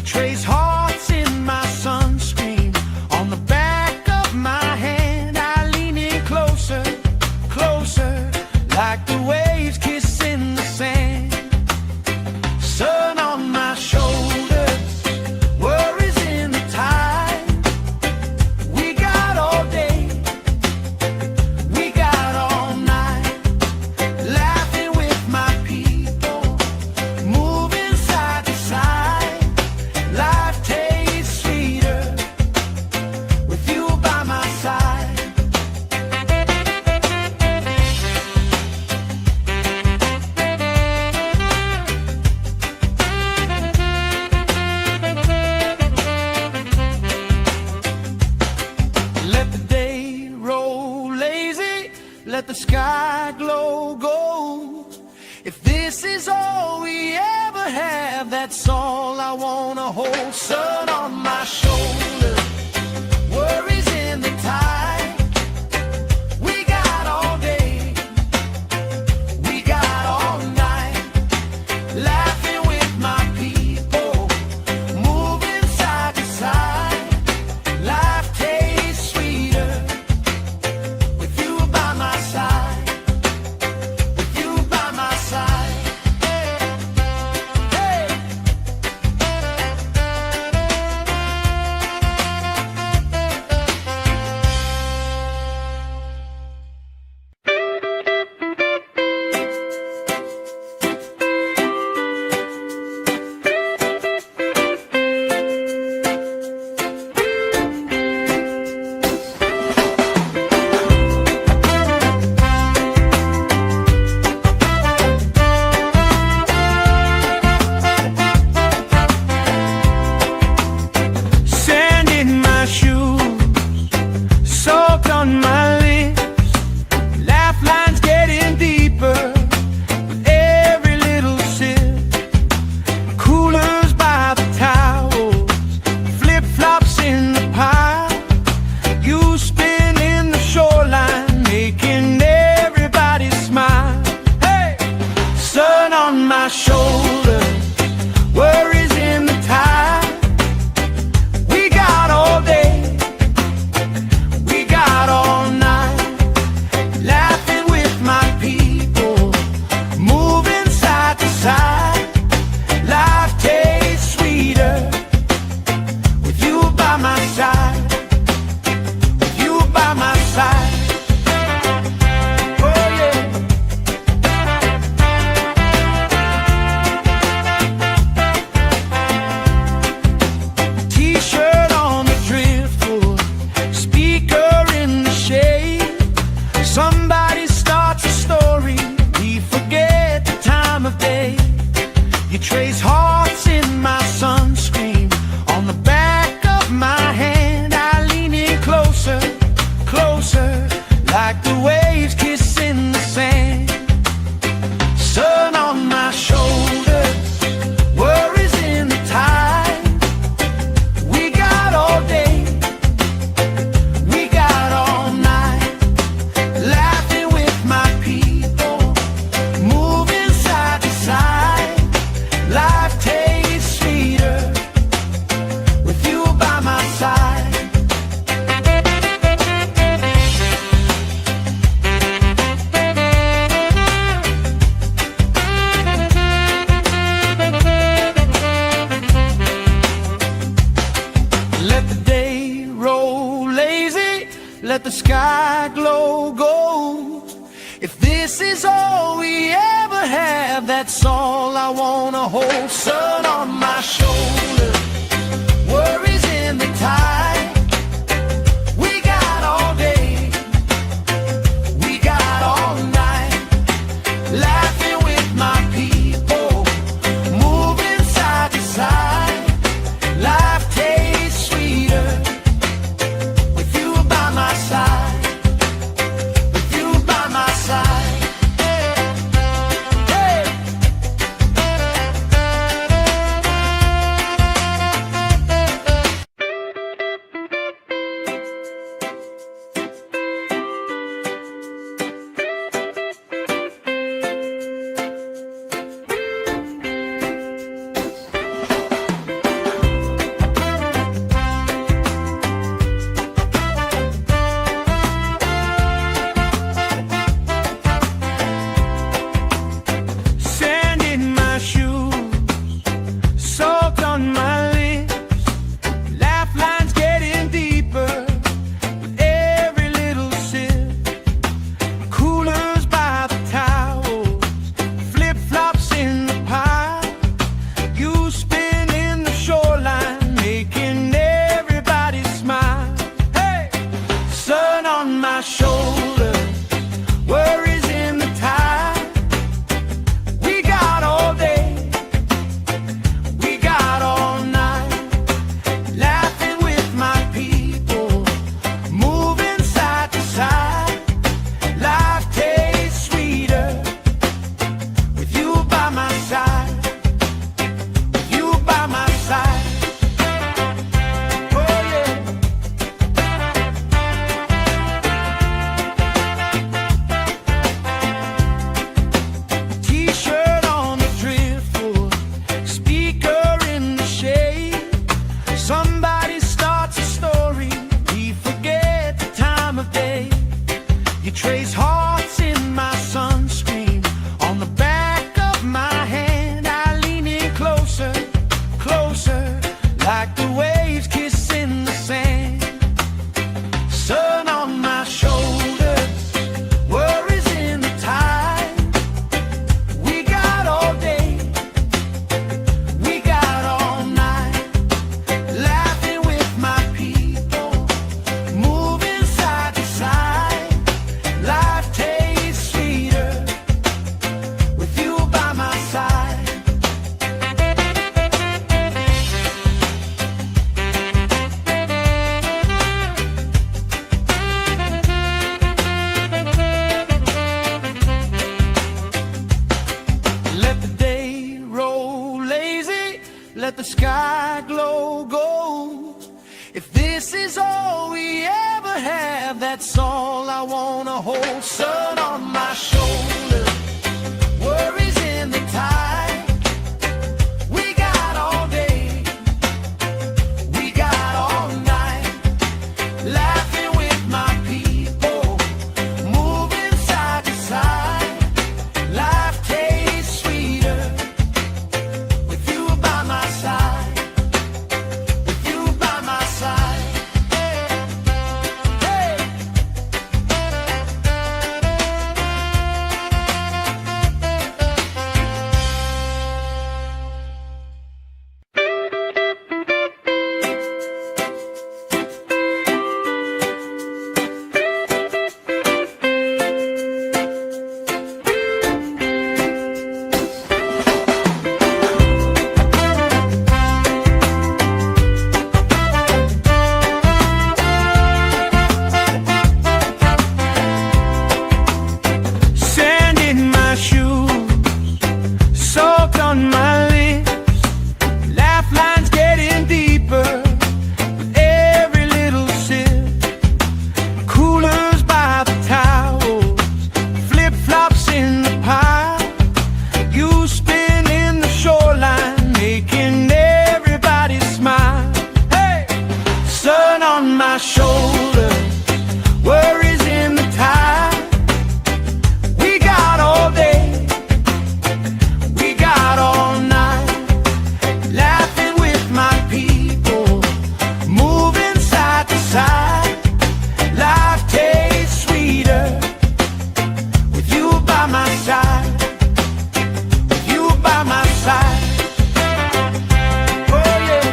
You trace hearts in my sunscreen. On the back of my hand, I lean in closer, closer, like the waves kissing the sand. Sun on my shoulders, worries in the tide. We got all day, we got all night, laughing with my people, moving side to side. Life tastes sweeter with you by my side. Let the day roll lazy, let the sky glow gold. If this is all we ever have, that's all I wanna hold. Sun on my shoulder, worries in the tide. We got all day, we got all night, laughing with my people, moving side to side. Life tastes sweeter with you by my side, with you by my side. Hey. Sand in my shoes, salt on my lips, laugh lines getting deeper with every little sip. Coolers by the towels, flip-flops in the pile. You spin in the shoreline, making everybody smile. Hey! Sun on my shoulders, worries in the tide. We got all day, we got all night, laughing with my people, moving side to side. Life tastes sweeter with you by my side, with you by my side. Oh yeah. T-shirt on the driftwood, speaker in the shade. Somebody starts a story, we forget the time of day. You trace hearts in my sunscreen. On the back of my hand, I lean in closer, closer, like the waves kissing the sand. Sun on my shoulders, worries in the tide. We got all day, we got all night, laughing with my people, moving side to side. Life tastes sweeter with you by my side. Let the day roll lazy, let the sky glow gold. If this is all we ever have, that's all I wanna hold. Sun on my shoulder, worries in the tide. We got all day, we got all night, laughing with my people, moving side to side. Life tastes sweeter with you by my side, with you by my side. Hey. let the sky glow gold. If this is all we ever have, that's all I wanna hold. Sun on my shoulder, worries in the tide. We got all day, we got all night, laughing with my people, moving side to side. Life tastes sweeter with you by my side, with you by my side. Hey. Sand in my shoes, salt on my lips, laugh lines getting deeper with every little sip. Coolers by the towels, flip-flops in the pile, you spinning the shoreline, making everybody smile. Hey! Sun on my shoulder, worries in the tide. We got all day, we got all night, laughing with my people, moving side to side. Life tastes sweeter with you by my side, with you by my side. Oh yeah.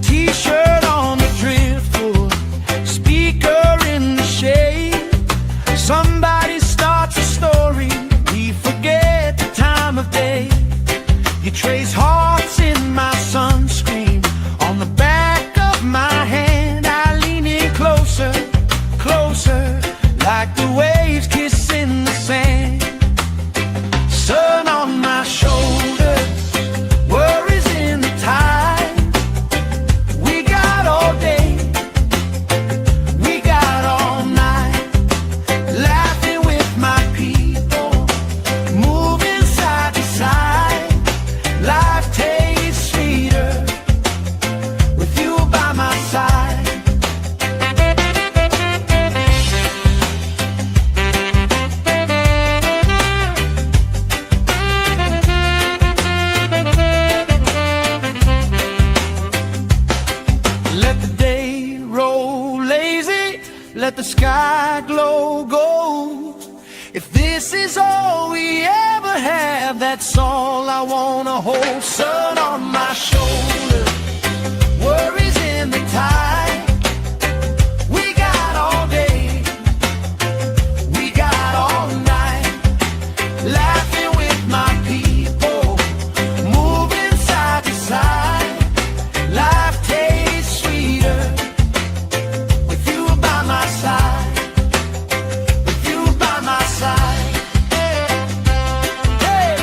T-shirt on the driftwood, speaker in the shade. Somebody starts a story, we forget the time of day. You trace hearts in my sunscreen, on the back of my hand. I lean in closer, closer, like the waves kissing the sand. Sun on my shoulder, worries in the tide. We got all day, we got all night, laughing with my people, moving side to side. Life tastes sweeter with you by my side. Let the day roll lazy, let the sky glow gold. If this is all we ever have, that's all I wanna hold. Sun on my shoulder, worries in the tide. We got all day, we got all night, laughing with my people, moving side to side. Life tastes sweeter with you by my side, with you by my side. Hey.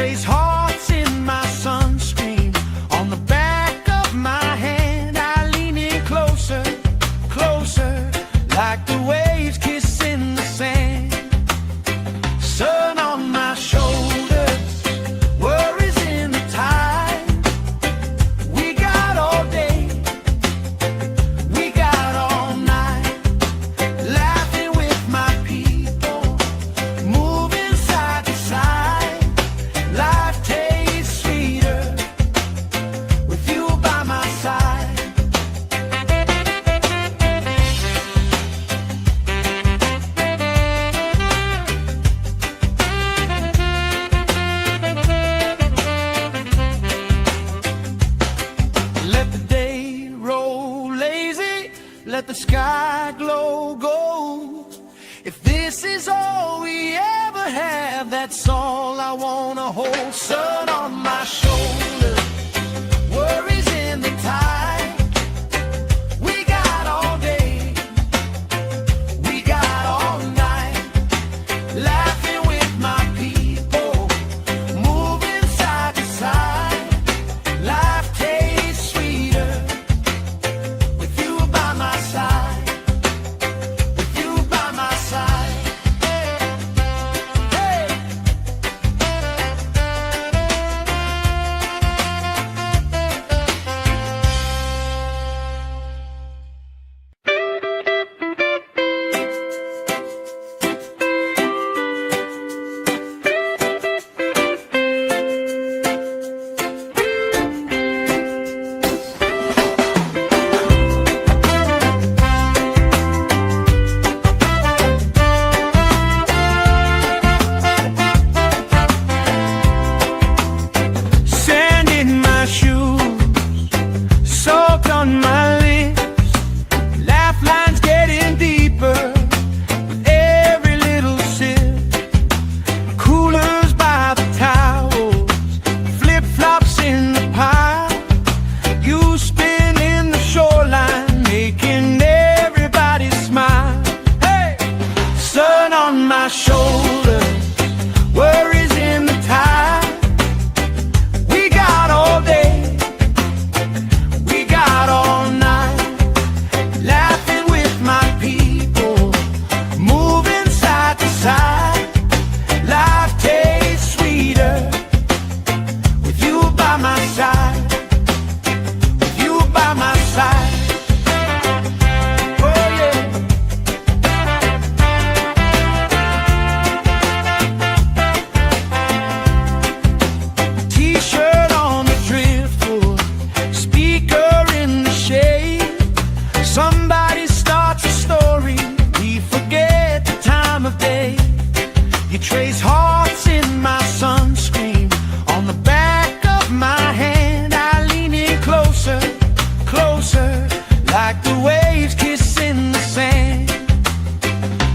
trace hearts in my sunscreen. On the back of my hand, I lean in closer, closer, like the waves kissing the sand. Sun on my shoulders, worries in the tide. We got all day, we got all night, laughing with my people, moving side to side. Life tastes sweeter with you by my side. Let the day roll lazy, let the sky glow gold. If this is all we ever have, that's all I wanna hold. Sun on my shoulders, worries in the tide. We got all day, we got all night, laughing with my people, moving side to side. Life tastes sweeter with you by my side, with you by my side. Hey. Sand in my shoes, salt on my lips, laugh lines getting deeper with every little sip. Coolers by the towels, flip-flops in the pile. You spin in the shoreline, making everybody smile. Hey! Sun on my shoulders, worries in the tide. We got all day, we got all night, laughing with my people, moving side to side. Life tastes sweeter with you by my side, with you by my side. Oh yeah. T-shirt on the driftwood, speaker in the shade. Somebody starts a story, we forget the time of day. You trace hearts in my sunscreen. On the back of my hand, I lean in closer, closer, like the waves kissing the sand.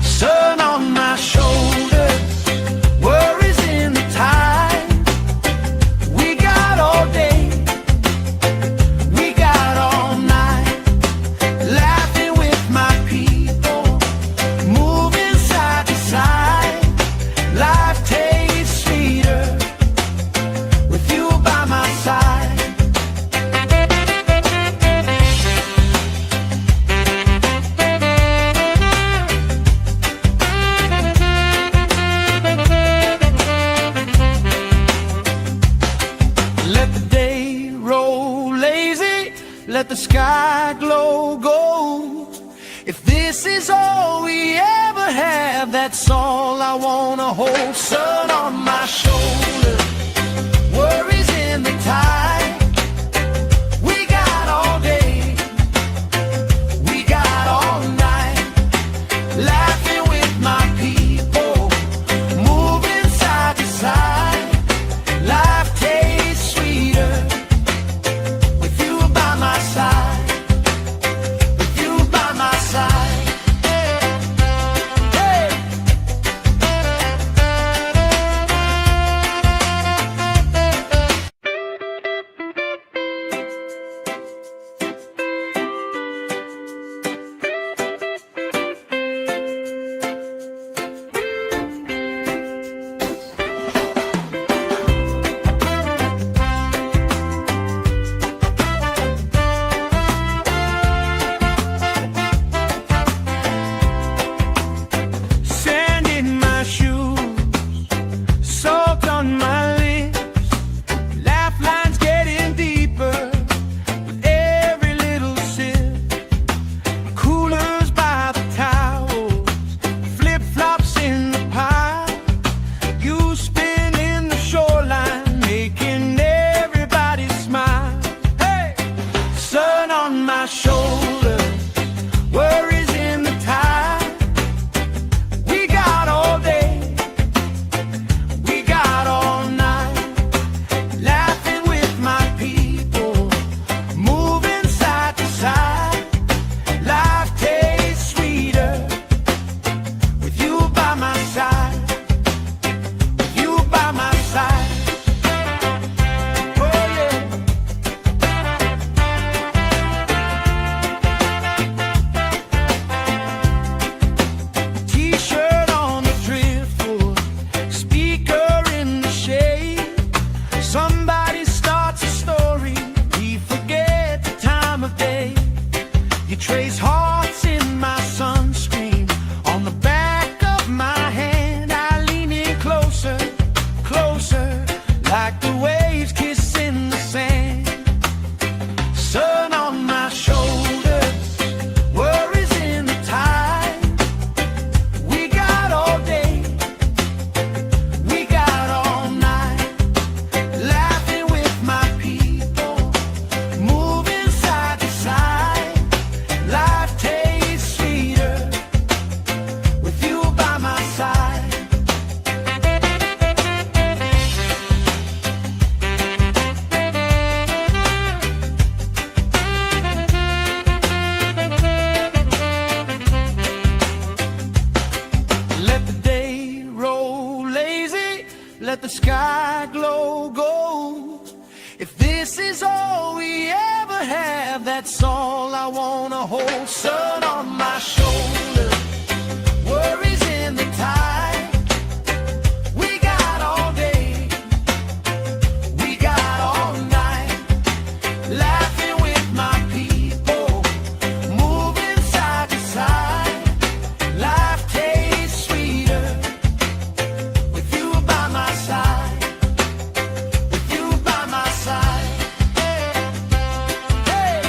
Sun on my shoulders, worries in the tide. We got all day, we got all night, laughing with my people, moving side to side. Life tastes sweeter with you by my side. Let the day roll lazy, let the sky glow gold. If this is all we ever have, that's all I wanna hold. Sun on my shoulders, worries in the tide. We got all day, we got all night, laughing with my people, moving side to side. Life tastes sweeter with you by my side, with you by my side. Hey. this is all we ever have, that's all I wanna hold. Sun on my shoulder, worries in the tide. We got all day, we got all night, laughing with my people, moving side to side. Life tastes sweeter with you by my side, with you by my side. Hey.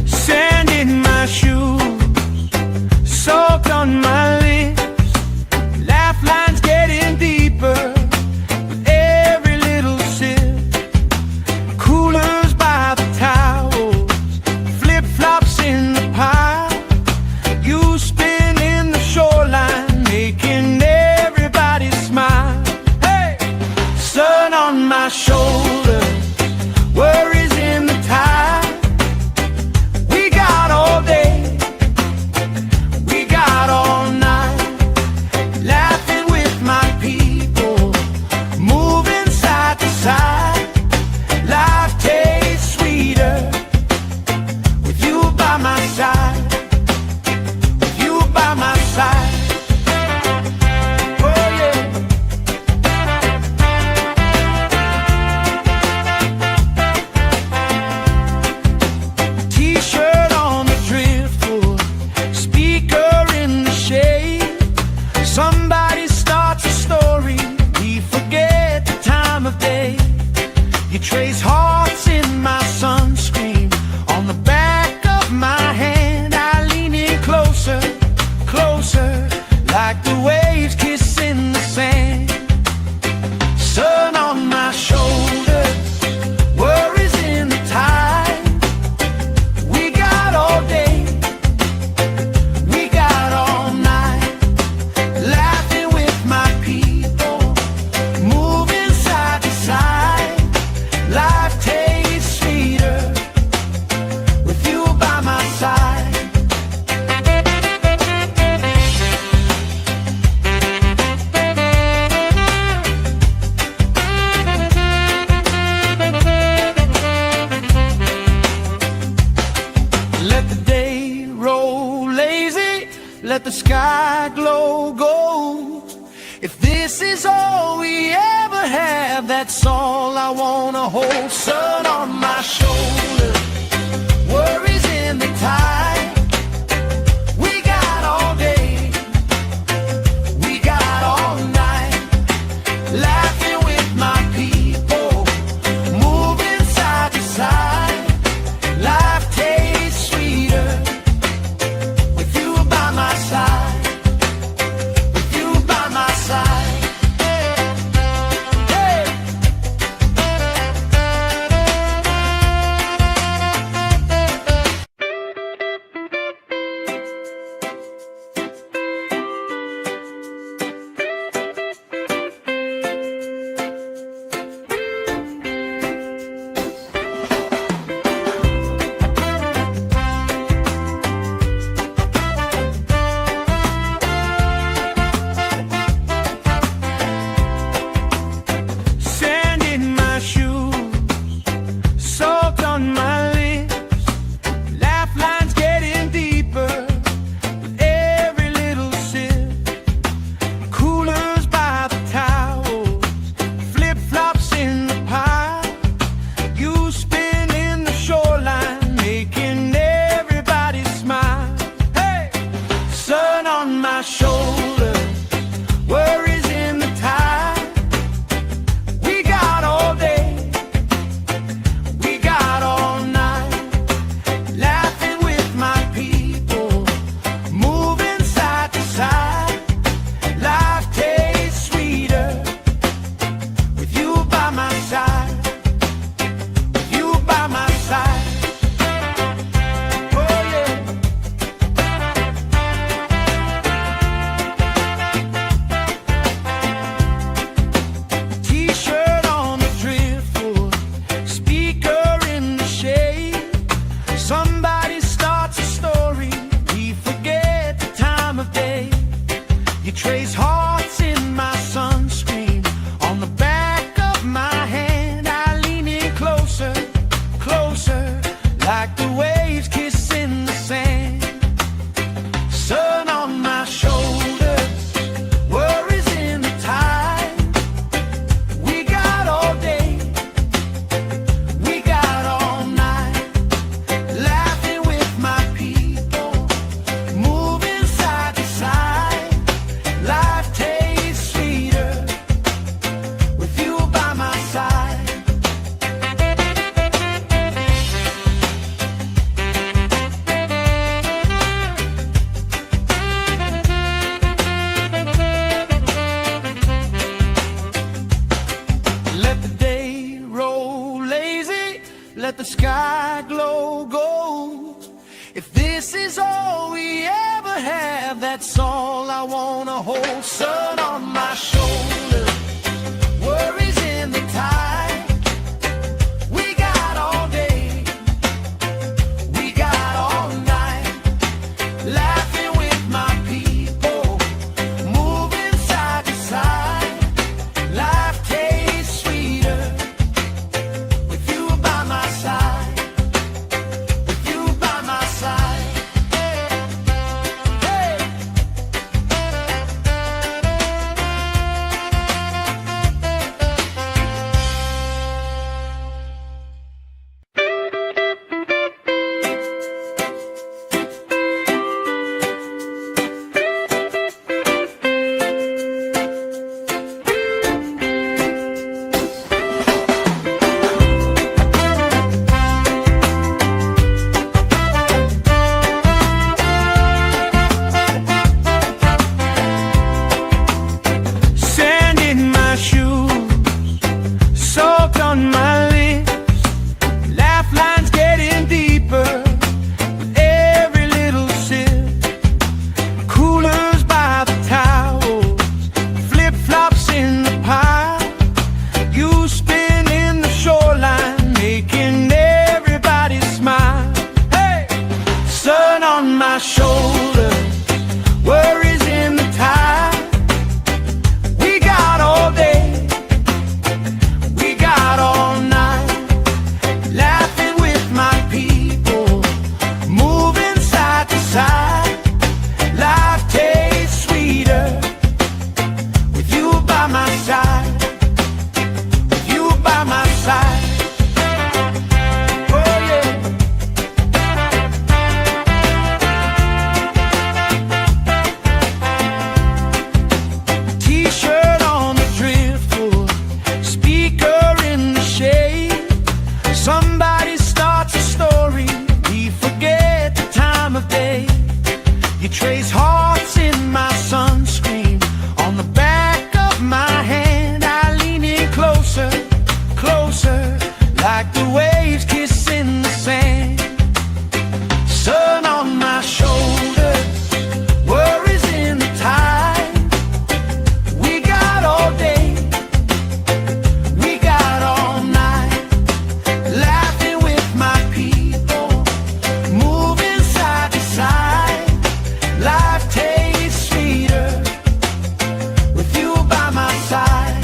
Sand in my shoes, salt on my lips, laugh lines getting deeper with every little sip. Coolers by the towels, flip-flops in the pile, you spin in the shoreline, making everybody smile. Hey! Sun on my shoulder, worries in the tide. We got all day, we got all night, laughing with my people, moving side to side. Life tastes sweeter with you by my side, with you by my side. Oh yeah. T-shirt on the driftwood, speaker in the shade. Somebody starts a story, we forget the time of day. You trace hearts in my sunscreen, on the back of my hand. I lean in closer, closer, like the waves kissing the sand. Sun on my shoulder, worries in the tide. We got all day, we got all night, laughing with my people, moving side to side. Life tastes sweeter with you by my side. Let the day roll lazy, let the sky glow gold. If this is all we ever have, that's all I wanna hold. Sun on my shoulder, worries in the tide. We got all day, we got all night, laughing with my people, moving side to side. Life tastes sweeter with you by my side, with you by my side. Hey. let the sky glow gold. If this is all we ever have, that's all I wanna hold. Sun on my shoulder, worries in the tide. We got all day, we got all night, laughing with my people, moving side to side. Life tastes sweeter with you by my side, with you by my side. Hey. Sand in my shoes, salt on my lips, laugh lines getting deeper with every little sip. Coolers by the towels, flip-flops in the pile. You spin in the shoreline, making everybody smile. Hey! Sun on my shoulder, worries in the tide. We got all day, we got all night, laughing with my people, moving side to side. Life tastes sweeter with you by my side, with you by my side. Oh yeah. T-shirt on the driftwood, speaker in the shade. Somebody starts a story, we forget the time of day. You trace hearts in my sunscreen, on the back of my hand. I lean in closer, closer, like the waves kissing the sand. Sun on my shoulders, worries in the tide. We got all day, we got all night, laughing with my people, moving side to side. Life tastes sweeter with you by my side.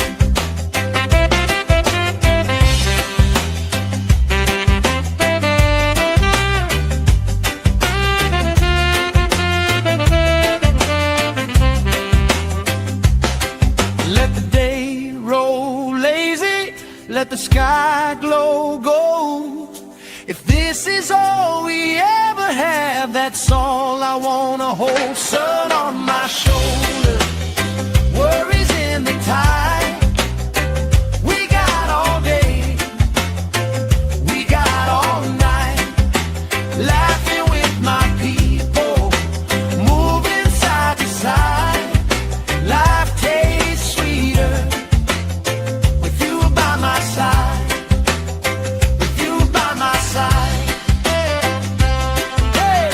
Let the day roll lazy, let the sky glow gold. If this is all we ever have, that's all I wanna hold. Sun on my shoulder, worries in the tide. We got all day, we got all night, laughing with my people, moving side to side. Life tastes sweeter with you by my side, with you by my side. Hey.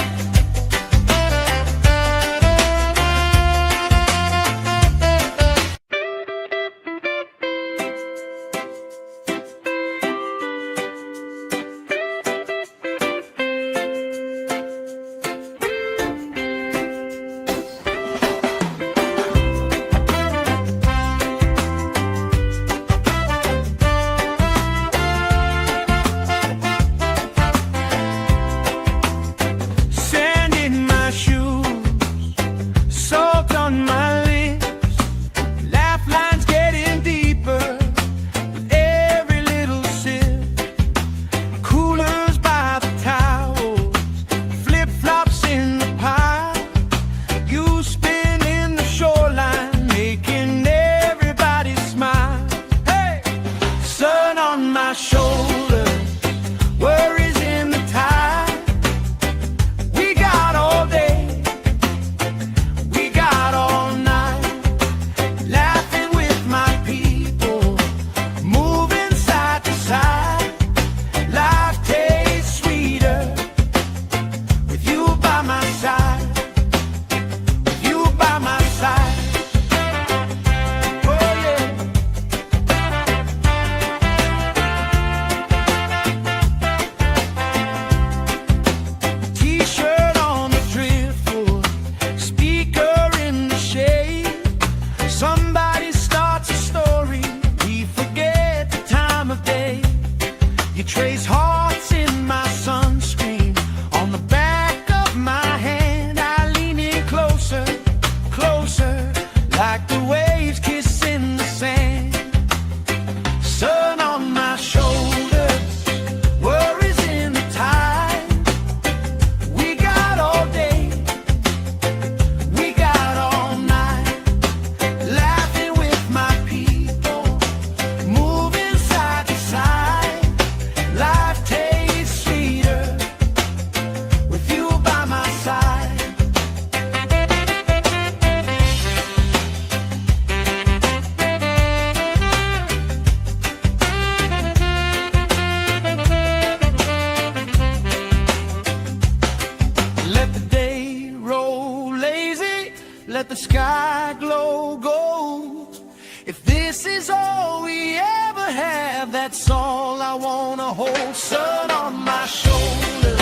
all we ever have, that's all I wanna hold. Sun on my shoulder,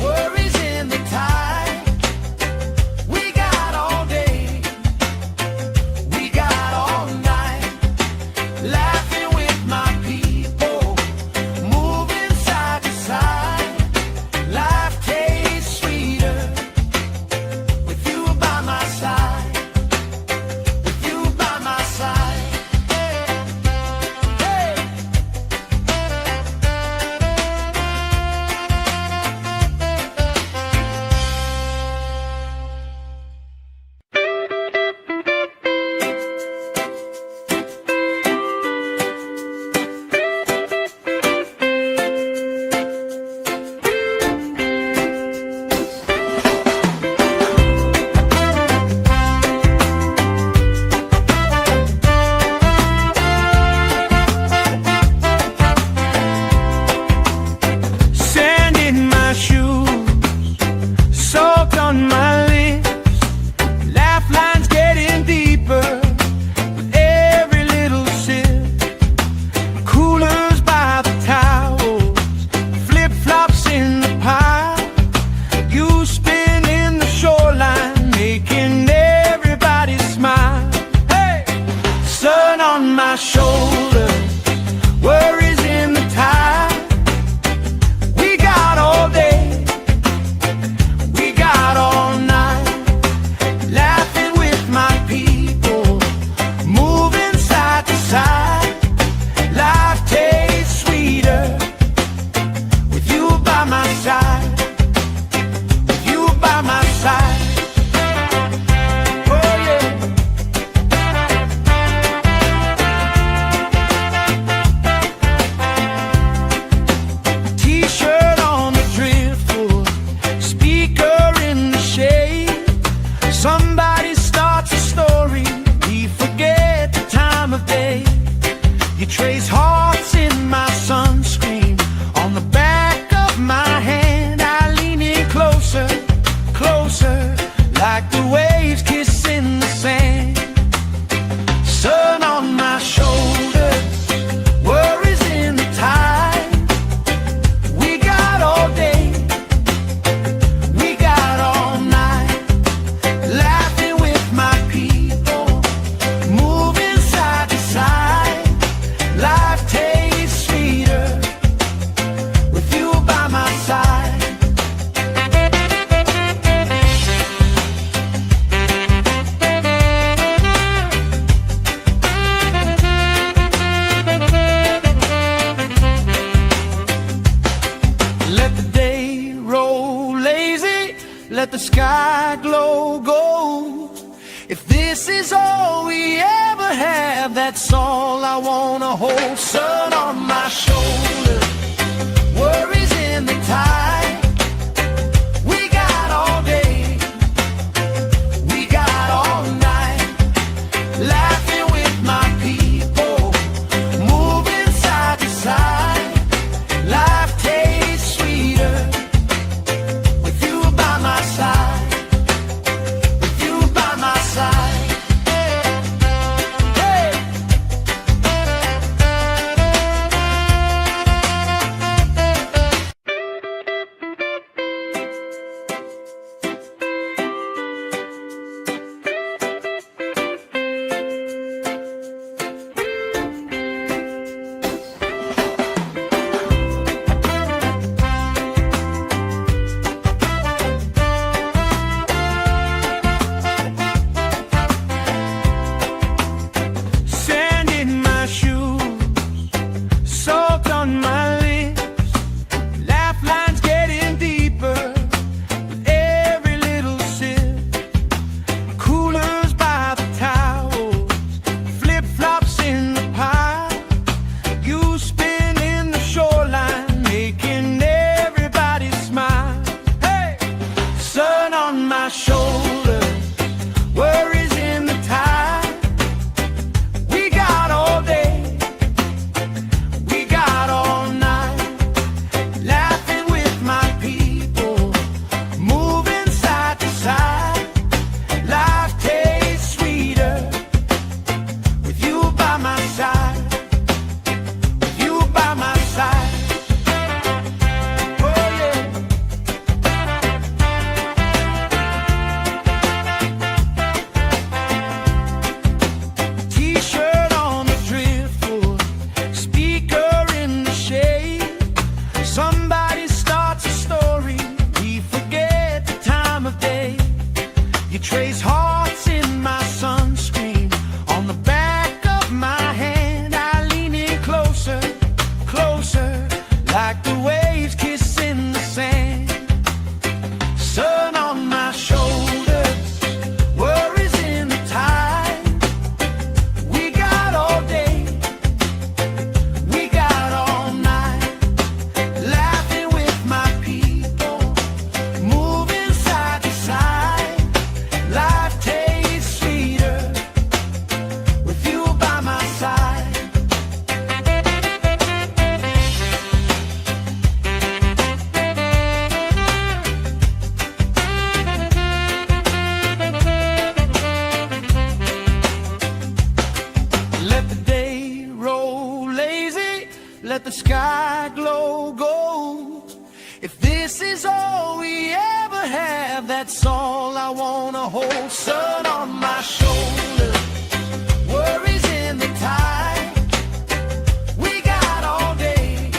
worries in the tide. We got all day, we got all night, laughing with my people, moving side to side. Life tastes sweeter with you by my side, with you by my side. Hey. Sand in my shoes, salt on my lips, laugh lines getting deeper with every little sip. Coolers by the towels, flip-flops in the pile. You spin in the shoreline, making everybody smile. Hey! Sun on my shoulder, worries in the tide. We got all day, we got all night, laughing with my people, moving side to side. Life tastes sweeter with you by my side, with you by my side. Oh yeah. T-shirt on the driftwood, speaker in the shade. Somebody starts a story, we forget the time of day. You trace hearts in my sunscreen, on the back of my hand. I lean in closer, closer, like the waves kissing the sand. Sun on my shoulders, worries in the tide. We got all day, we got all night, laughing with my people, moving side to side. Life tastes sweeter with you by my side. Let the day roll lazy, let the sky glow gold. If this is all we ever have, that's all I wanna hold. Sun on my shoulder, worries in the tide. We got all day, we got all night, laughing with my people, moving side to side. Life tastes sweeter with you by my side, with you by my side. Hey! let the sky glow gold. If this is all we ever have, that's all I wanna hold. Sun on my shoulder, worries in the tide. We got all day,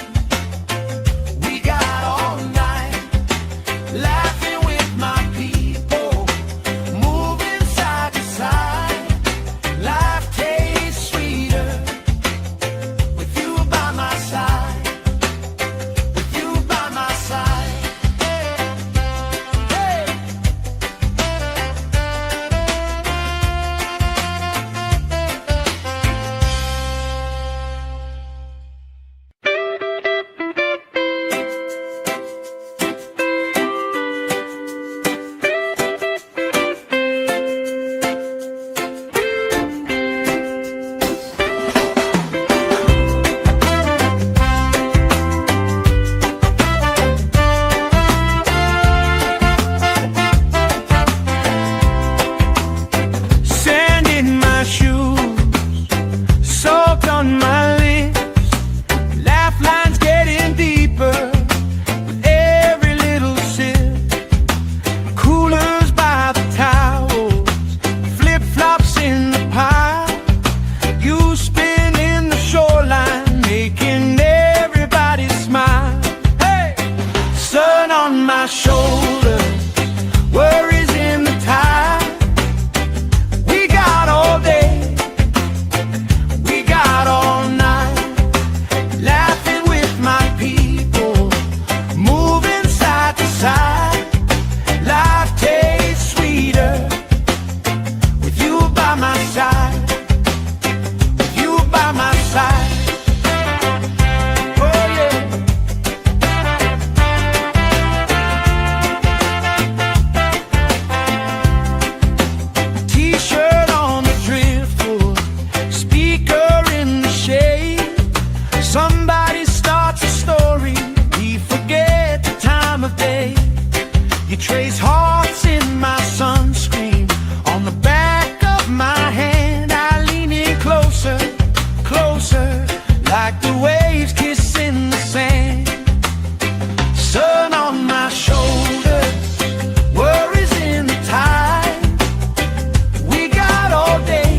we got all night, laughing with my people, moving side to side. Life tastes sweeter with you by my side, with you by my side. Hey. Sand in my shoes, salt on my lips, laugh lines getting deeper with every little sip. Coolers by the towels, flip-flops in the pile. You spin in the shoreline, making everybody smile. Hey! Sun on my shoulder, worries in the tide. We got all day, we got all night, laughing with my people, moving side to side. Life tastes sweeter with you by my side, with you by my side. Oh yeah. T-shirt on the driftwood, speaker in the shade. Somebody starts a story, we forget the time of day. You trace hearts in my sunscreen, on the back of my hand. I lean in closer, closer, like the waves kissing the sand. Sun on my shoulders, worries in the tide. We got all day,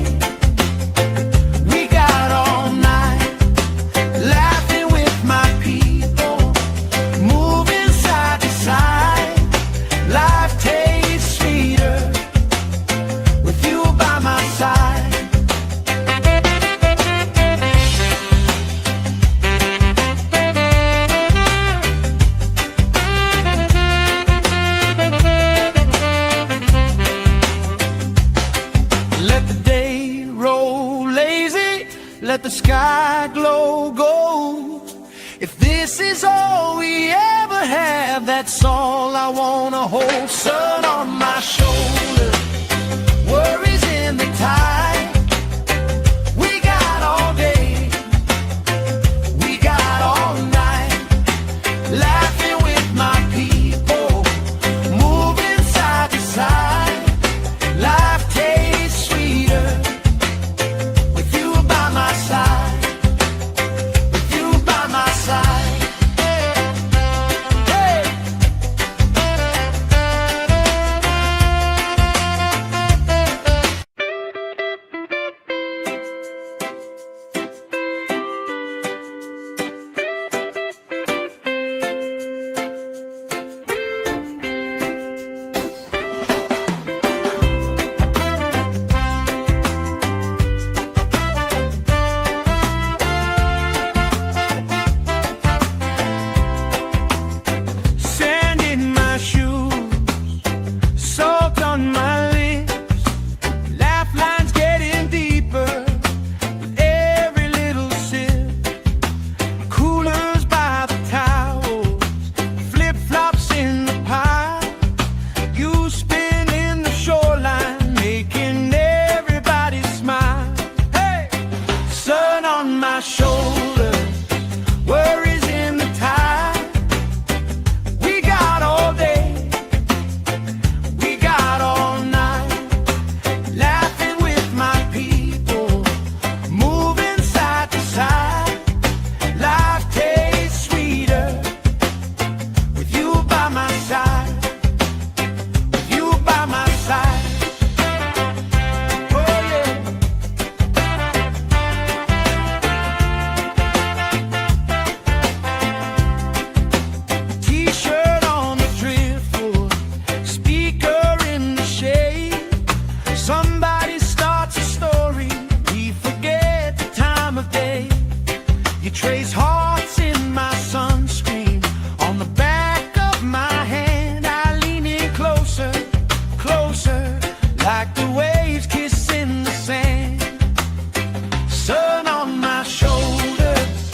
we got all night, laughing with my people, moving side to side. Life tastes sweeter with you by my side. Let the day roll lazy, let the sky glow gold. If this is all we ever have, that's all I wanna hold. Sun on my shoulder, worries in the tide. We got all day, we got all night, laughing with my people, moving side to side. Life tastes sweeter with you by my side, with you by my side. Hey. Sand in my shoes, salt on my lips, laugh lines getting deeper with every little sip. Coolers by the towels, flip-flops in the pile. You spin in the shoreline, making everybody smile. Hey! Sun on my shoulder, worries in the tide. We got all day, we got all night, laughing with my people, moving side to side. Life trace hearts in my sunscreen. On the back of my hand, I lean in closer, closer, like the waves kissing the sand. Sun on my shoulders,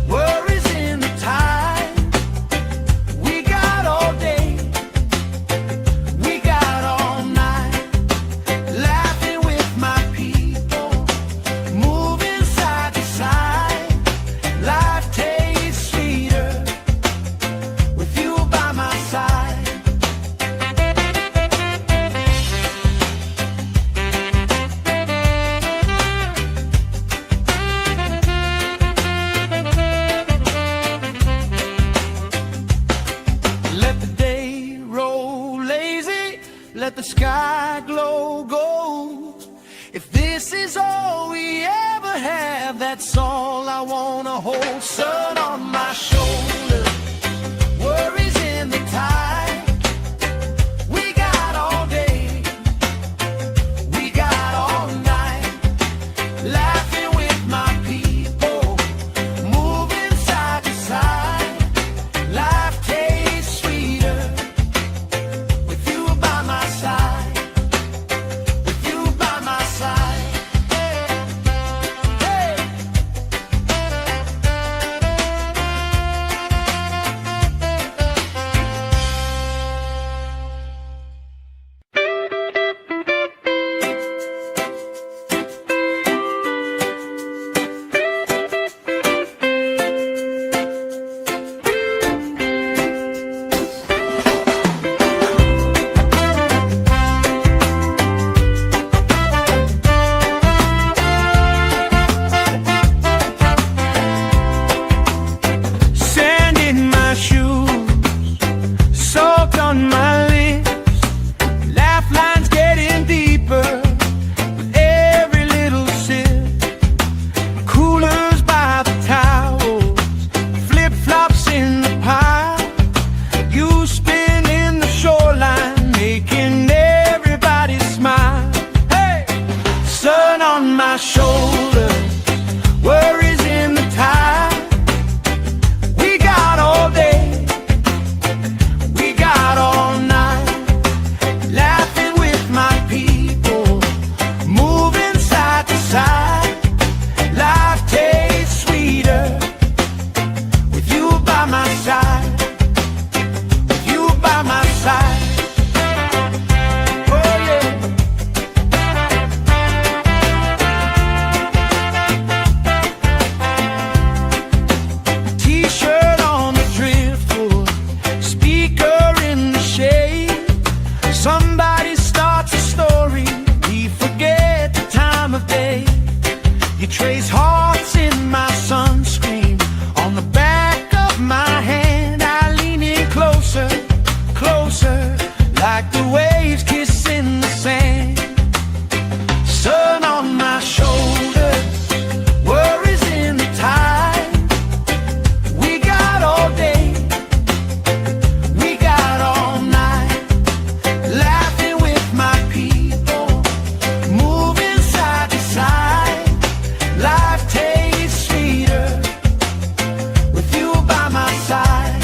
worries in the tide. We got all day, we got all night, laughing with my people, moving side to side. Life tastes sweeter with you by my side. Let the day roll lazy, let the sky glow gold. If this is all we ever have, that's all I wanna hold. Sun on my shoulders, worries in the tide. We got all day, we got all night, laughing with my people, moving side to side. Life tastes sweeter with you by my side, with you by my side. Hey! Sand in my shoes, salt on my lips, laugh lines getting deeper with every little sip. Coolers by the towels, flip-flops in the pile. You spin in the shoreline, making everybody smile. Hey! Sun on my shoulders, worries in the tide. We got all day, we got all night, laughing with my people, moving side to side. Life tastes sweeter with you by my side, with you by my side. Oh yeah. T-shirt on the driftwood, speaker in the shade. Somebody starts a story, we forget the time of day. You trace hearts in my sunscreen. On the back of my hand, I lean in closer, closer, like the waves kissing the sand. Sun on my shoulders, worries in the tide. We got all day, we got all night, laughing with my people, moving side to side. Life tastes sweeter with you by my side.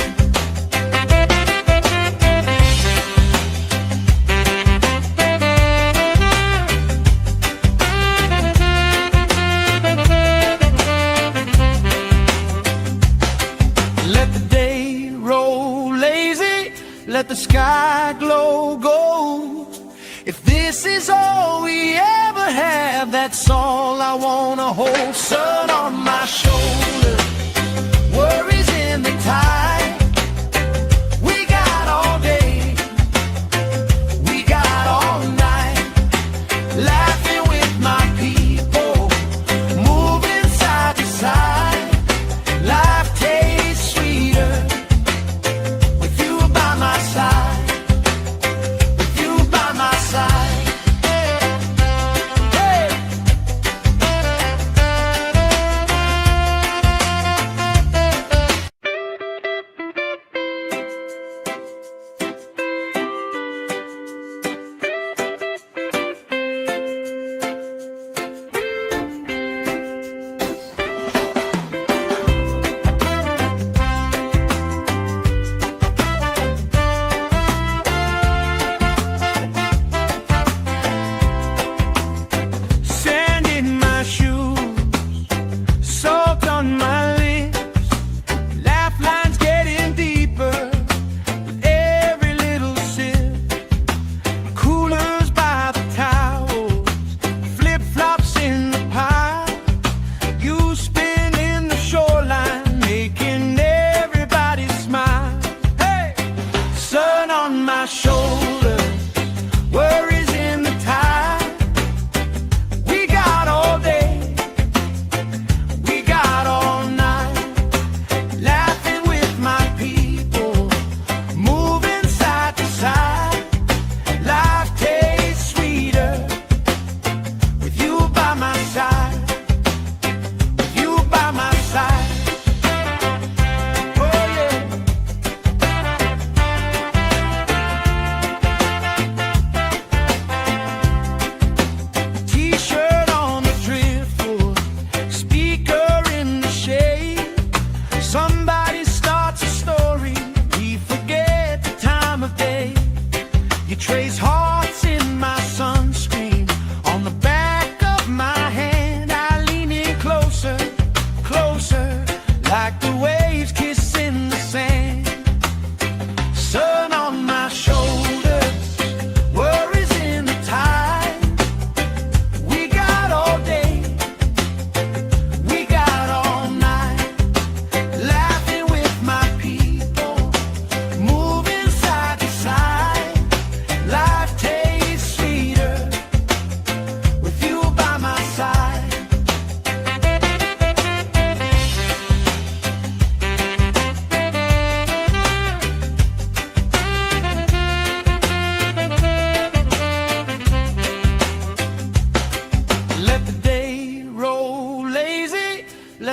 Let the day roll lazy, let the sky glow gold. If this is all we ever have, that's all I wanna hold. Sun on my shoulders, worries in the tide. We got all day, we got all night, laughing with my people, moving side to side. Life tastes sweeter with you by my side, with you by my side. Hey!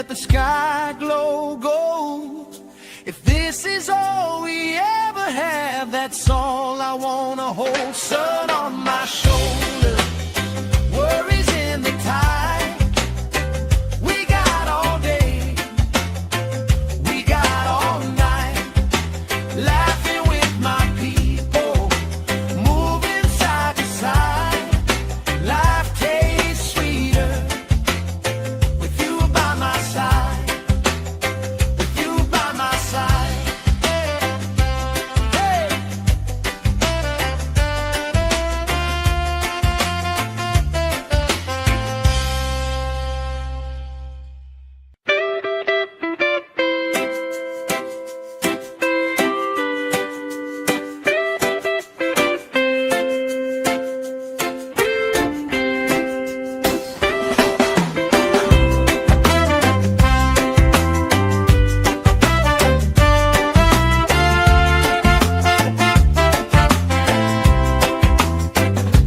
let the sky glow gold. If this is all we ever have, that's all I wanna hold. Sun on my shoulder, worries in the tide. We got all day, we got all night, laughing with my people, moving side to side. Life tastes sweeter with you by my side, with you by my side. Hey.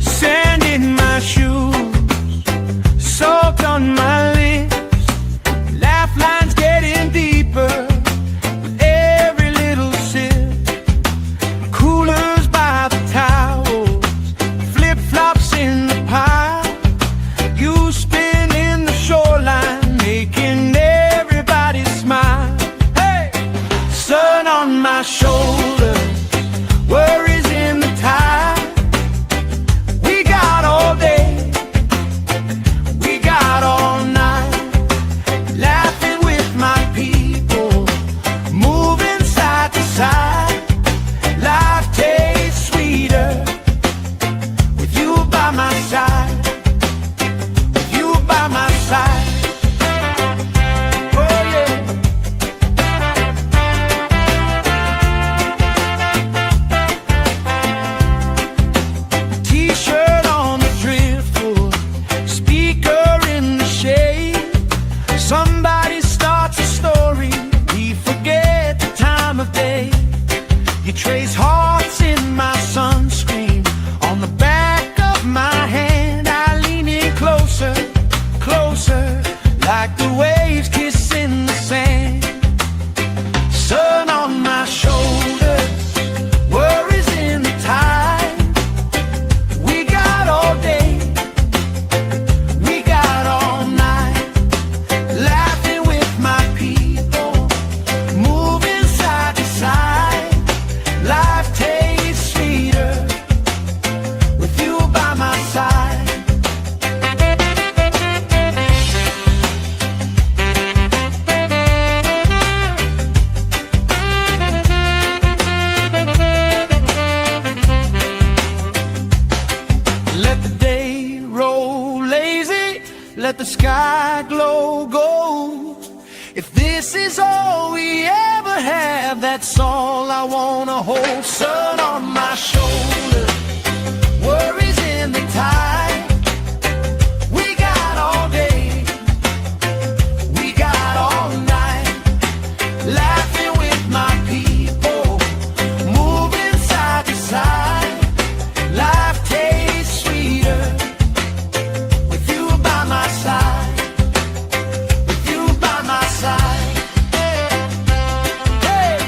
Sand in my shoes, salt on my lips, laugh lines getting deeper with every little sip. Coolers by the towels, flip-flops in the pile. You spin in the shoreline, making everybody smile. Hey! Sun on my shoulders, worries in the tide. We got all day, we got all night, laughing with my people, moving side to side. Life tastes sweeter with you by my side, with you by my side. Oh yeah. T-shirt on the driftwood, speaker in the shade. Somebody starts a story, we forget the time of day. You trace hearts in my sunscreen, on the back of my hand. I lean in closer, closer, like the waves kissing the sand. Sun on my shoulders, worries in the tide. We got all day, we got all night, laughing with my people, moving side to side. Life tastes sweeter with you by my side. Let the day roll lazy, let the sky glow gold. If this is all we ever have, that's all I wanna hold. Sun on my shoulder, worries in the tide. We got all day, we got all night, laughing with my people, moving side to side. Life tastes sweeter with you by my side, with you by my side. Hey.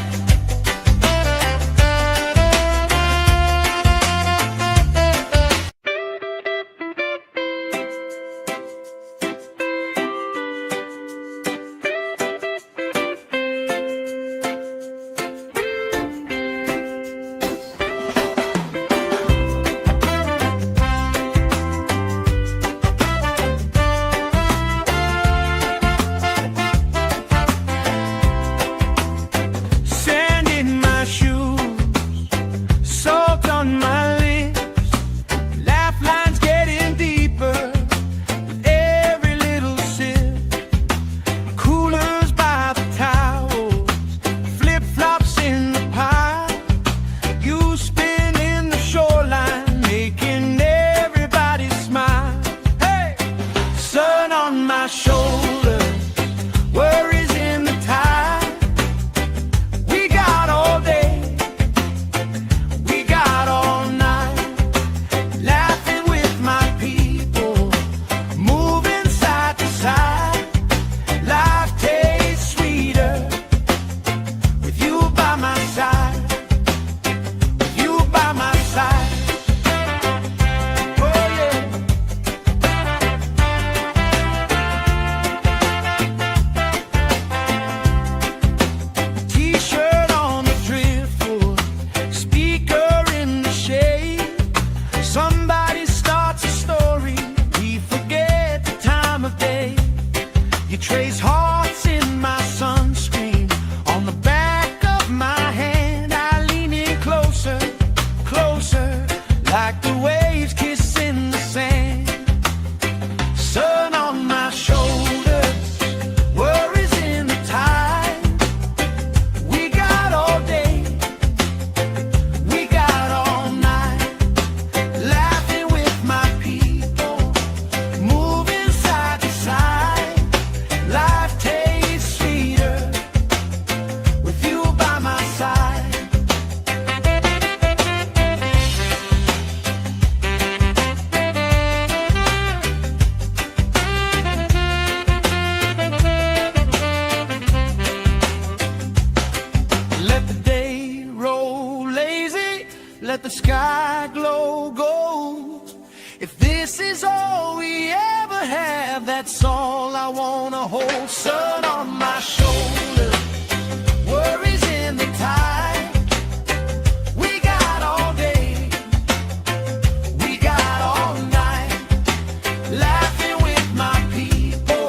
sky glow gold. If this is all we ever have, that's all I wanna hold. Sun on my shoulder, worries in the tide. We got all day, we got all night, laughing with my people,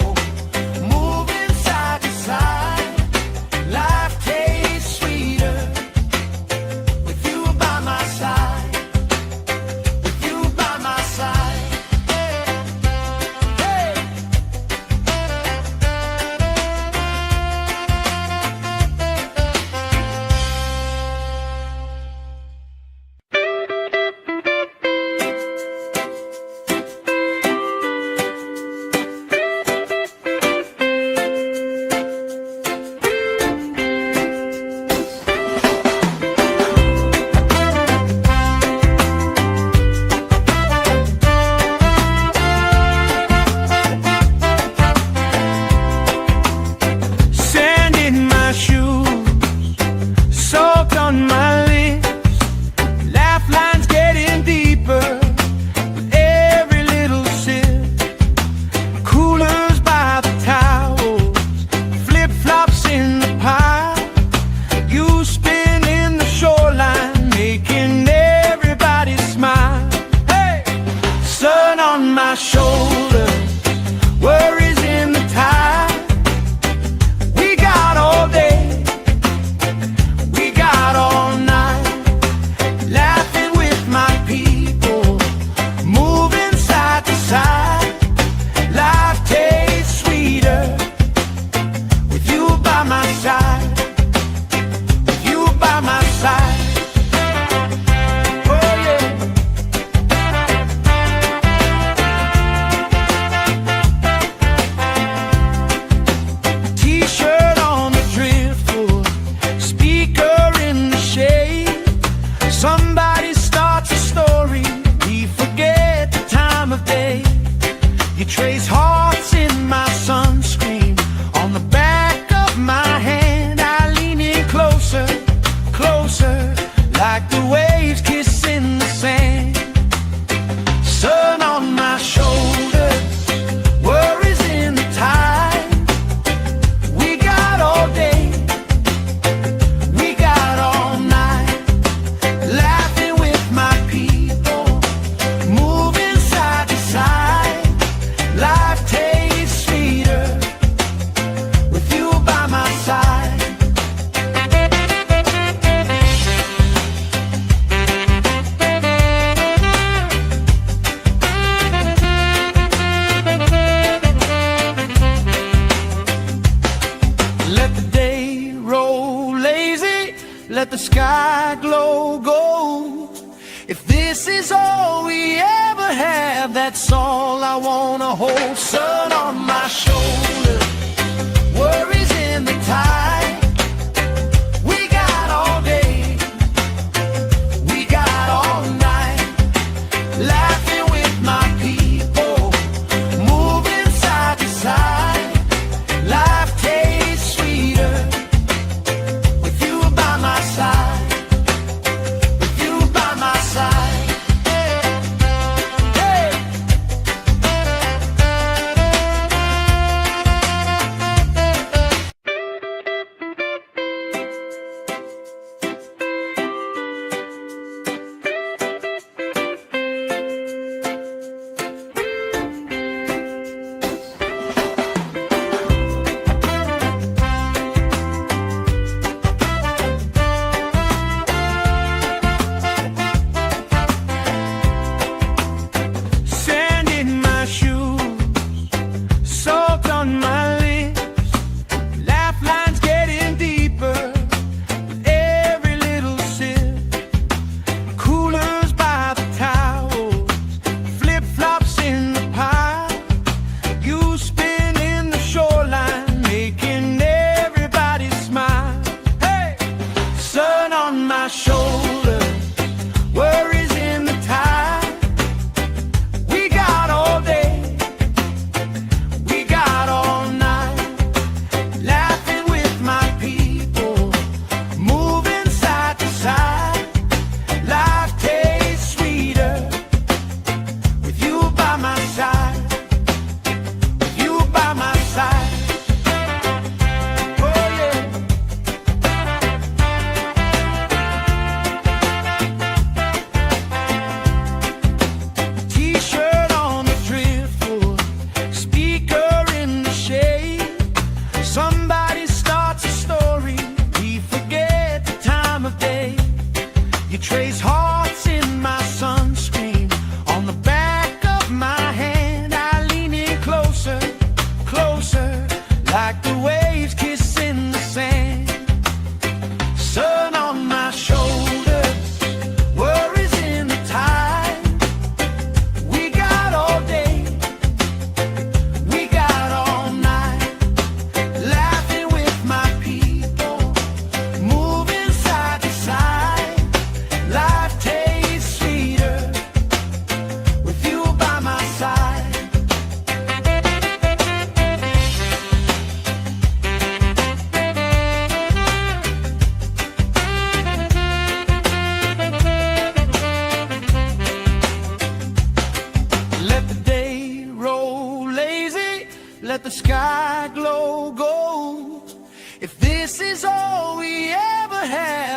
moving side to side. Life tastes sweeter with you by my side, with you by my side. Hey. Sand in my shoes, salt on my lips, laugh lines getting deeper with every little sip. Coolers by the towels, flip-flops in the pile. You spinning the shoreline, making everybody smile. Hey! Sun on my shoulders, worries in the tide. We got all day, we got all night, laughing with my people, moving side to side. Life tastes sweeter with you by my side, with you by my side. Oh yeah. T-shirt on the driftwood, speaker in the shade. Somebody starts a story, we forget the time of day. You trace hearts in my sunscreen, on the back of my hand. I lean in closer, closer, like the waves kissing the sand. Sun on my shoulders, worries in the tide. We got all day, we got all night, laughing with my people, moving side to side. Life tastes sweeter with you by my side. Let the day roll lazy, let the sky glow gold. If this is all we ever have, that's all I wanna hold. Sun on my shoulder, worries in the tide. We got all day, we got all night, laughing with my people, moving side to side. Life tastes sweeter with you by my side, with you by my side. Hey.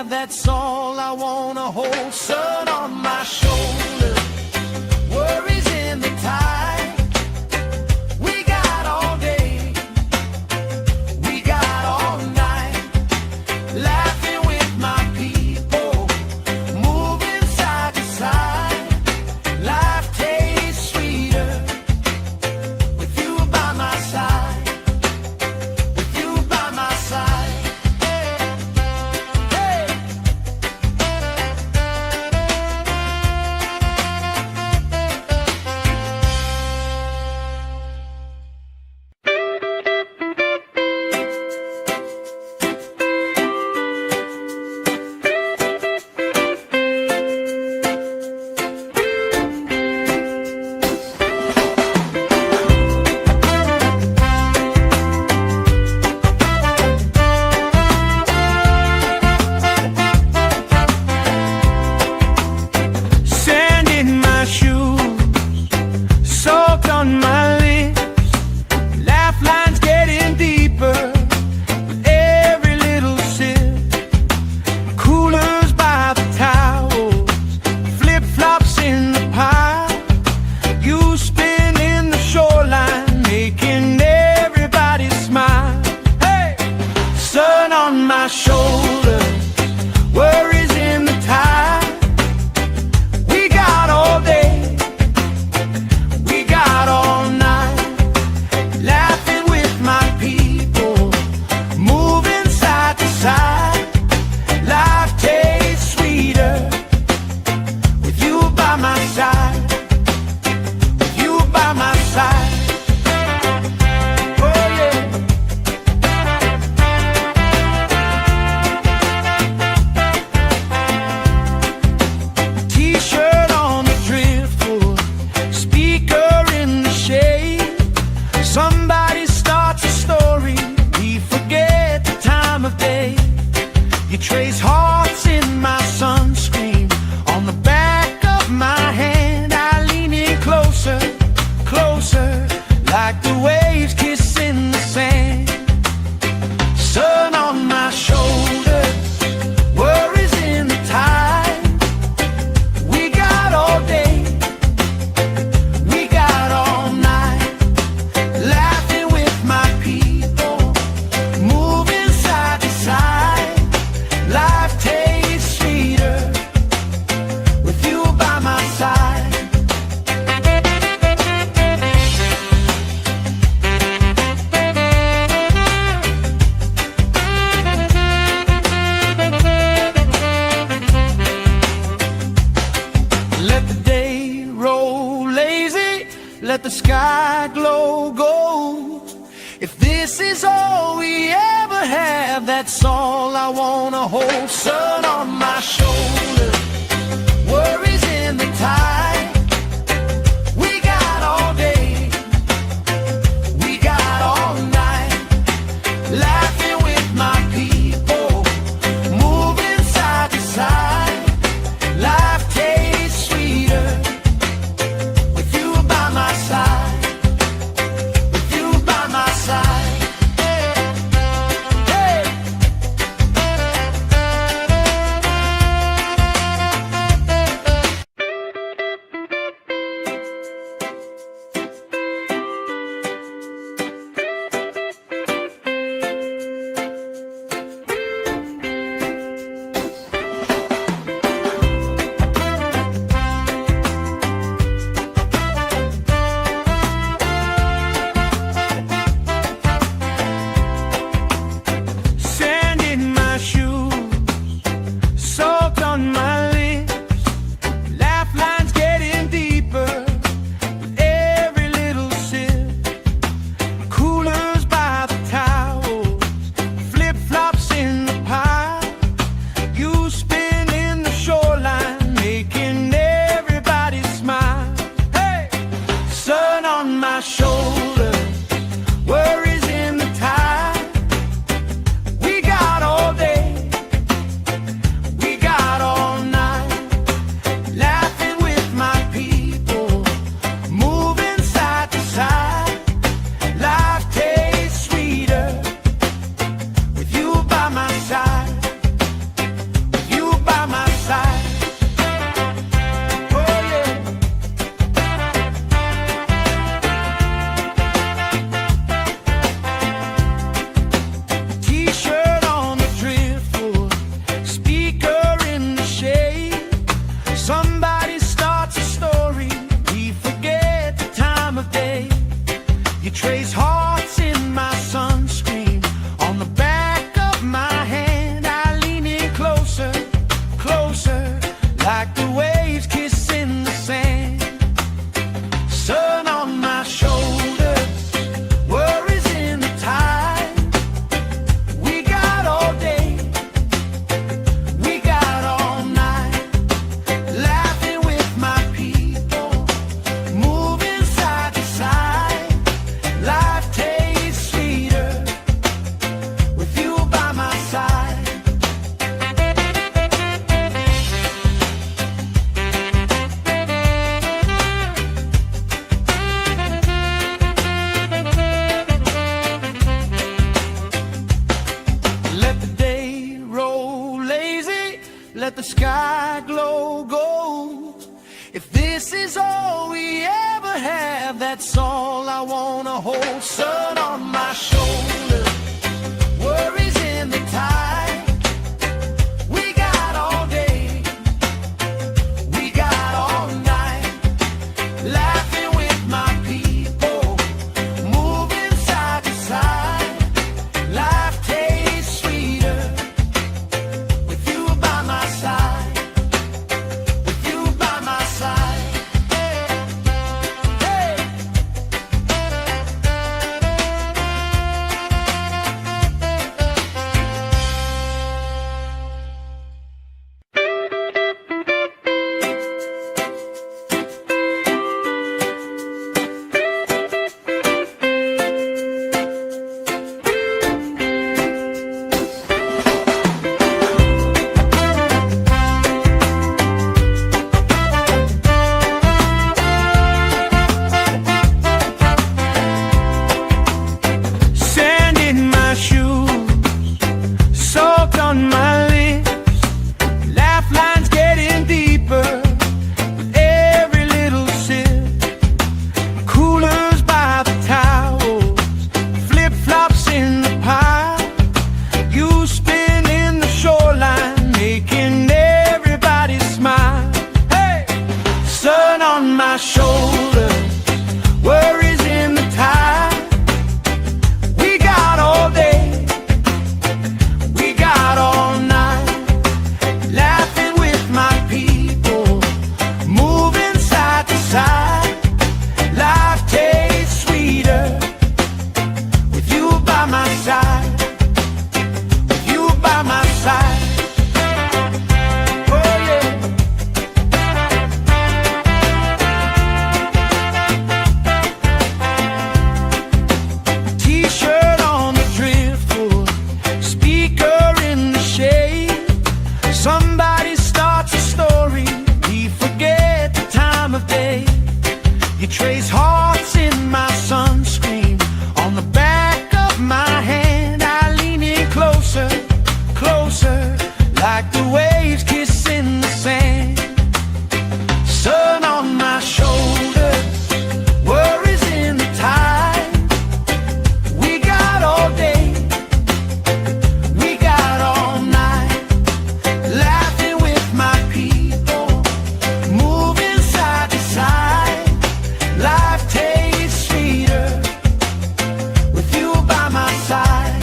have, that's all I wanna hold. Sun on my shoulder, worries in the tide. We got all day, we got all night, laughing with my people, moving side to side. Life tastes sweeter with you by my side, with you by my side. Sand in my shoes, salt on my lips, laugh lines getting deeper with every little sip. Coolers by the towels, flip-flops in the pile. You spin in the shoreline, making everybody smile. Hey! Sun on my shoulders, worries in the tide. We got all day, we got all night, laughing with my people, moving side to side. Life tastes sweeter with you by my side, with you by my side. Oh yeah. T-shirt on the driftwood, speaker in the shade. Somebody starts a story, we forget the time of day. You trace hearts in my sunscreen, on the back of my hand. I lean in closer, closer, like the waves kissing the sand. Sun on my shoulders, worries in the tide. We got all day, we got all night, laughing with my people, moving side to side. Life tastes sweeter with you by my side. Let the day roll lazy, let the sky glow gold. If this is all we ever have, that's all I wanna hold. Sun on my shoulder, worries in the tide. We got all day, we got all night, laughing with my people, moving side to side. Life tastes sweeter with you by my side, with you by my side. Hey! Let the day roll lazy, let the sky glow gold. If this is all we ever have, that's all I wanna hold. Sun on my shoulder, worries in the tide. We got all day, we got all night, laughing with my people, moving side to side. Life tastes sweeter with you by my side, with you by my side. Hey. Sand in my shoes, salt on my lips, laugh lines getting deeper with every little sip. Coolers by the towels, flip-flops in the pile. You spin in the shoreline, making everybody smile. Hey! Sun on my shoulders, worries in the tide. We got all day, we got all night, laughing with my people, moving side to side. Life tastes sweeter with you by my side, with you by my side. Oh yeah. T-shirt on the driftwood, speaker in the shade. Somebody starts a story, we forget the time of day. You trace hearts in my sunscreen, on the back of my hand. I lean in closer, closer, like the waves kissing the sand. Sun on my shoulders, worries in the tide. We got all day, we got all night, laughing with my people, moving side to side. Life tastes sweeter with you by my side.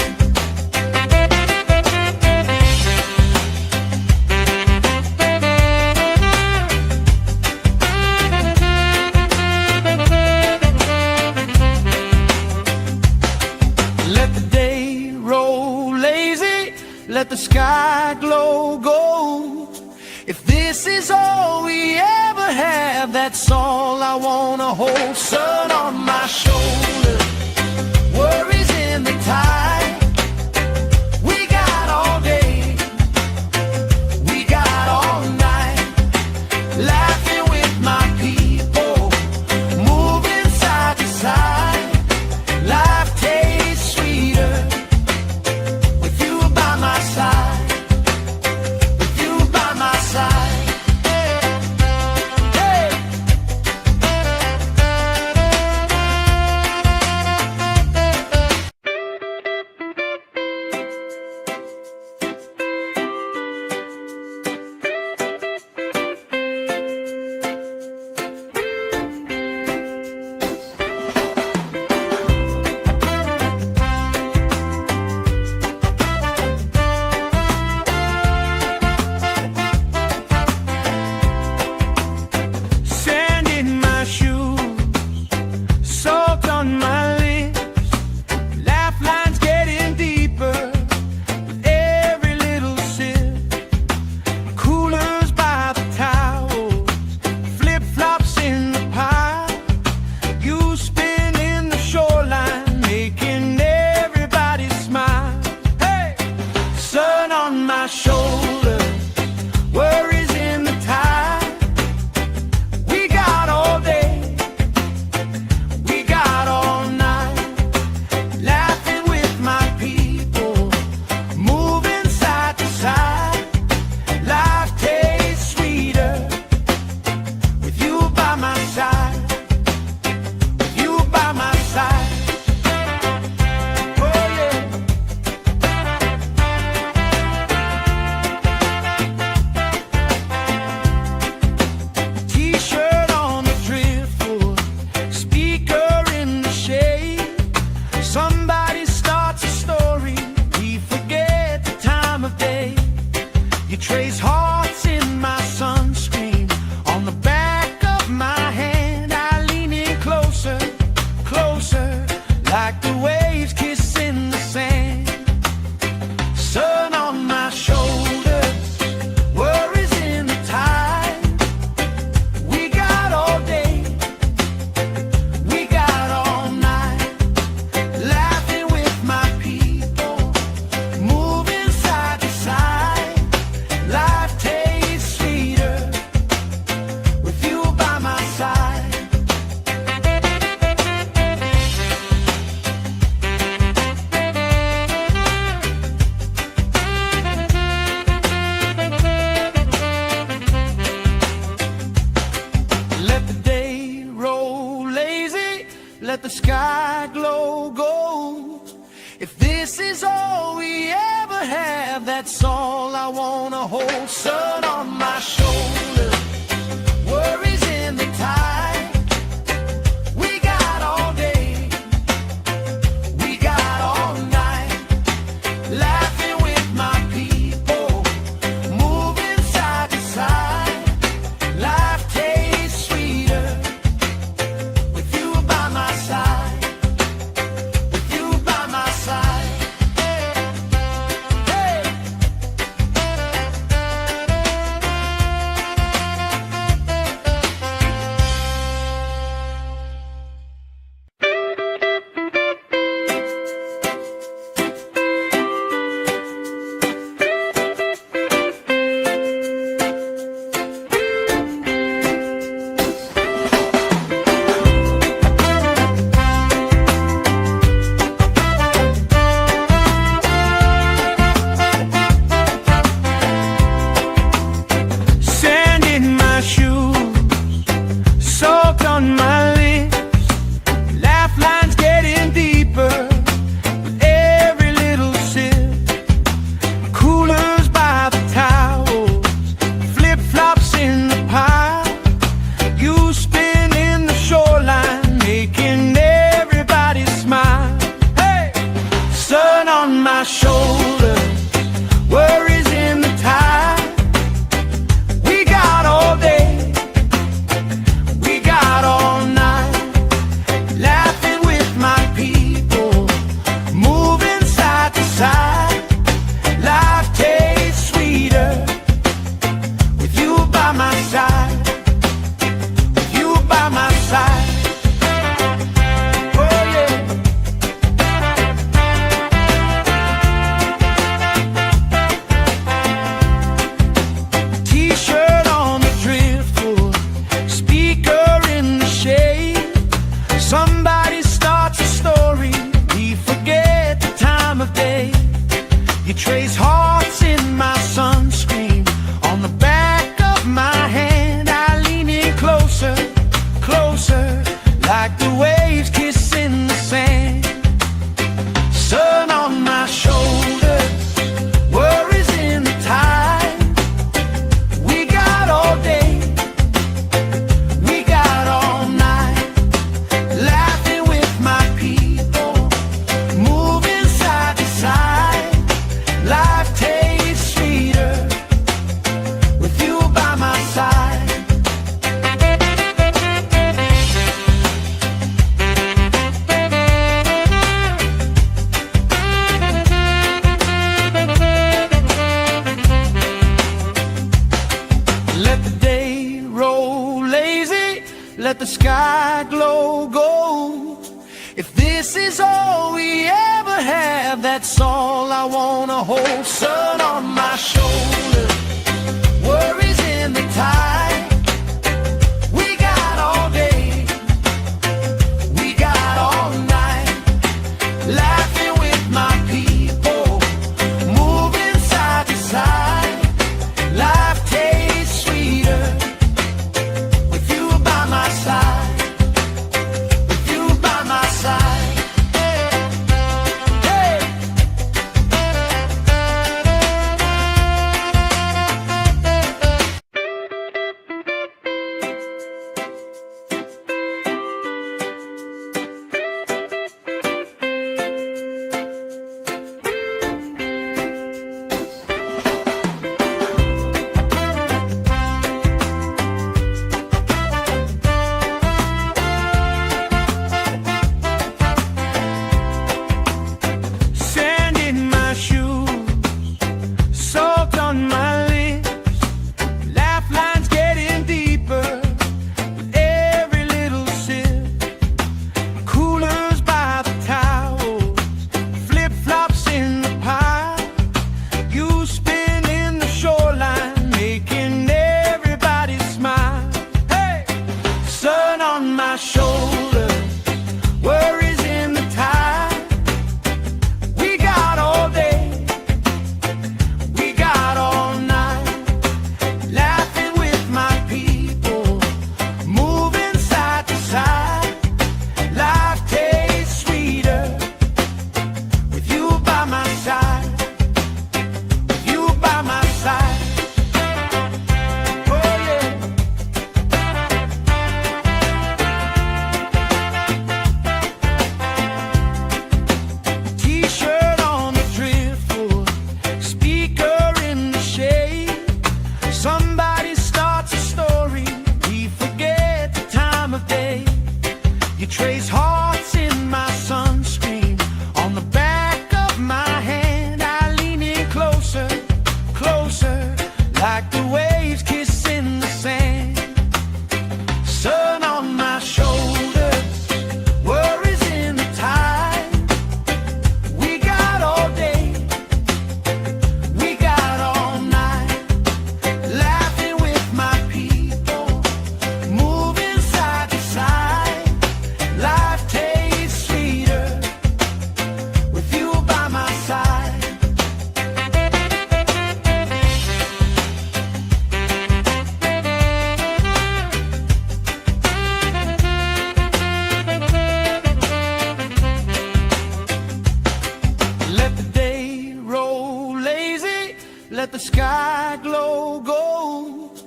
Let the day roll lazy, let the sky glow gold. If this is all we ever have, that's all I wanna hold. Sun on my shoulder, worries in the tide. We got all day, we got all night, laughing with my people, moving side to side. Life tastes sweeter with you by my side, with you by my side. Hey. Sand in my shoes, salt on my lips, laugh lines getting deeper with every little sip. Coolers by the towels, flip-flops in the pile. You spin in the shoreline, making everybody smile. Hey! Sun on my shoulders, worries in the tide. We got all day, we got all night, laughing with my people, moving trace hearts in my sunscreen. On the back of my hand, I lean in closer, closer, like the waves kissing the sand. Sun on my shoulders, worries in the tide. We got all day, we got all night, laughing with my people, moving side to side. Life tastes sweeter with you by my side. Let the day roll lazy, let the sky glow gold. If this is all we ever have, that's all I wanna hold. Sun on my shoulders, worries in the tide. We got all day, we got all night, laughing with my people, moving side to side. Life tastes sweeter with you by my side, with you by my side. Hey! Sand in my shoes, salt on my lips, laugh lines getting deeper with every little sip. Coolers by the towels, flip-flops in the pile. You spinning the shoreline, making everybody smile. Hey! Sun on my shoulders, worries in the tide. We got all day, we got all night, laughing with my people, moving side to side. Life tastes sweeter with you by my side, with you by my side. Oh yeah. T-shirt on the driftwood, speaker in the shade. Somebody starts a story, we forget the time of day. You trace hearts in my sunscreen. On the back of my hand, I lean in closer, closer, like the waves kissing the sand. Sun on my shoulders, worries in the tide. We got all day, we got all night, laughing with my people, moving side to side. Life tastes sweeter with you by my side. Let the day roll lazy, let the sky glow gold. If this is all we ever have, that's all I wanna hold. Sun on my shoulders, worries in the tide. We got all day, we got all night, laughing with my people, moving side to side. Life tastes sweeter with you by my side, with you by my side. Hey! let the sky glow gold.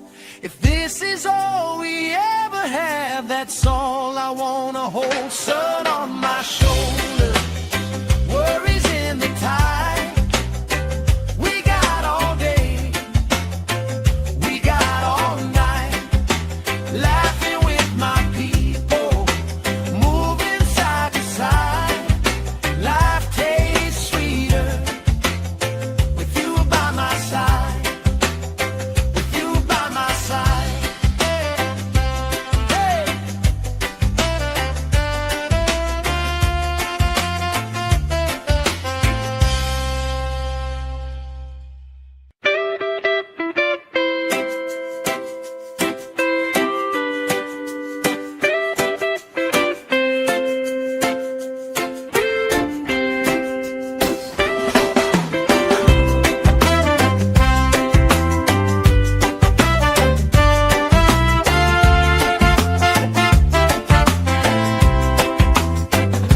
If this is all we ever have, that's all I wanna hold. Sun on my shoulder, worries in the tide. We got all day, we got all night, laughing with my people, moving side to side. Life tastes sweeter with you by my side, with you by my side. Hey.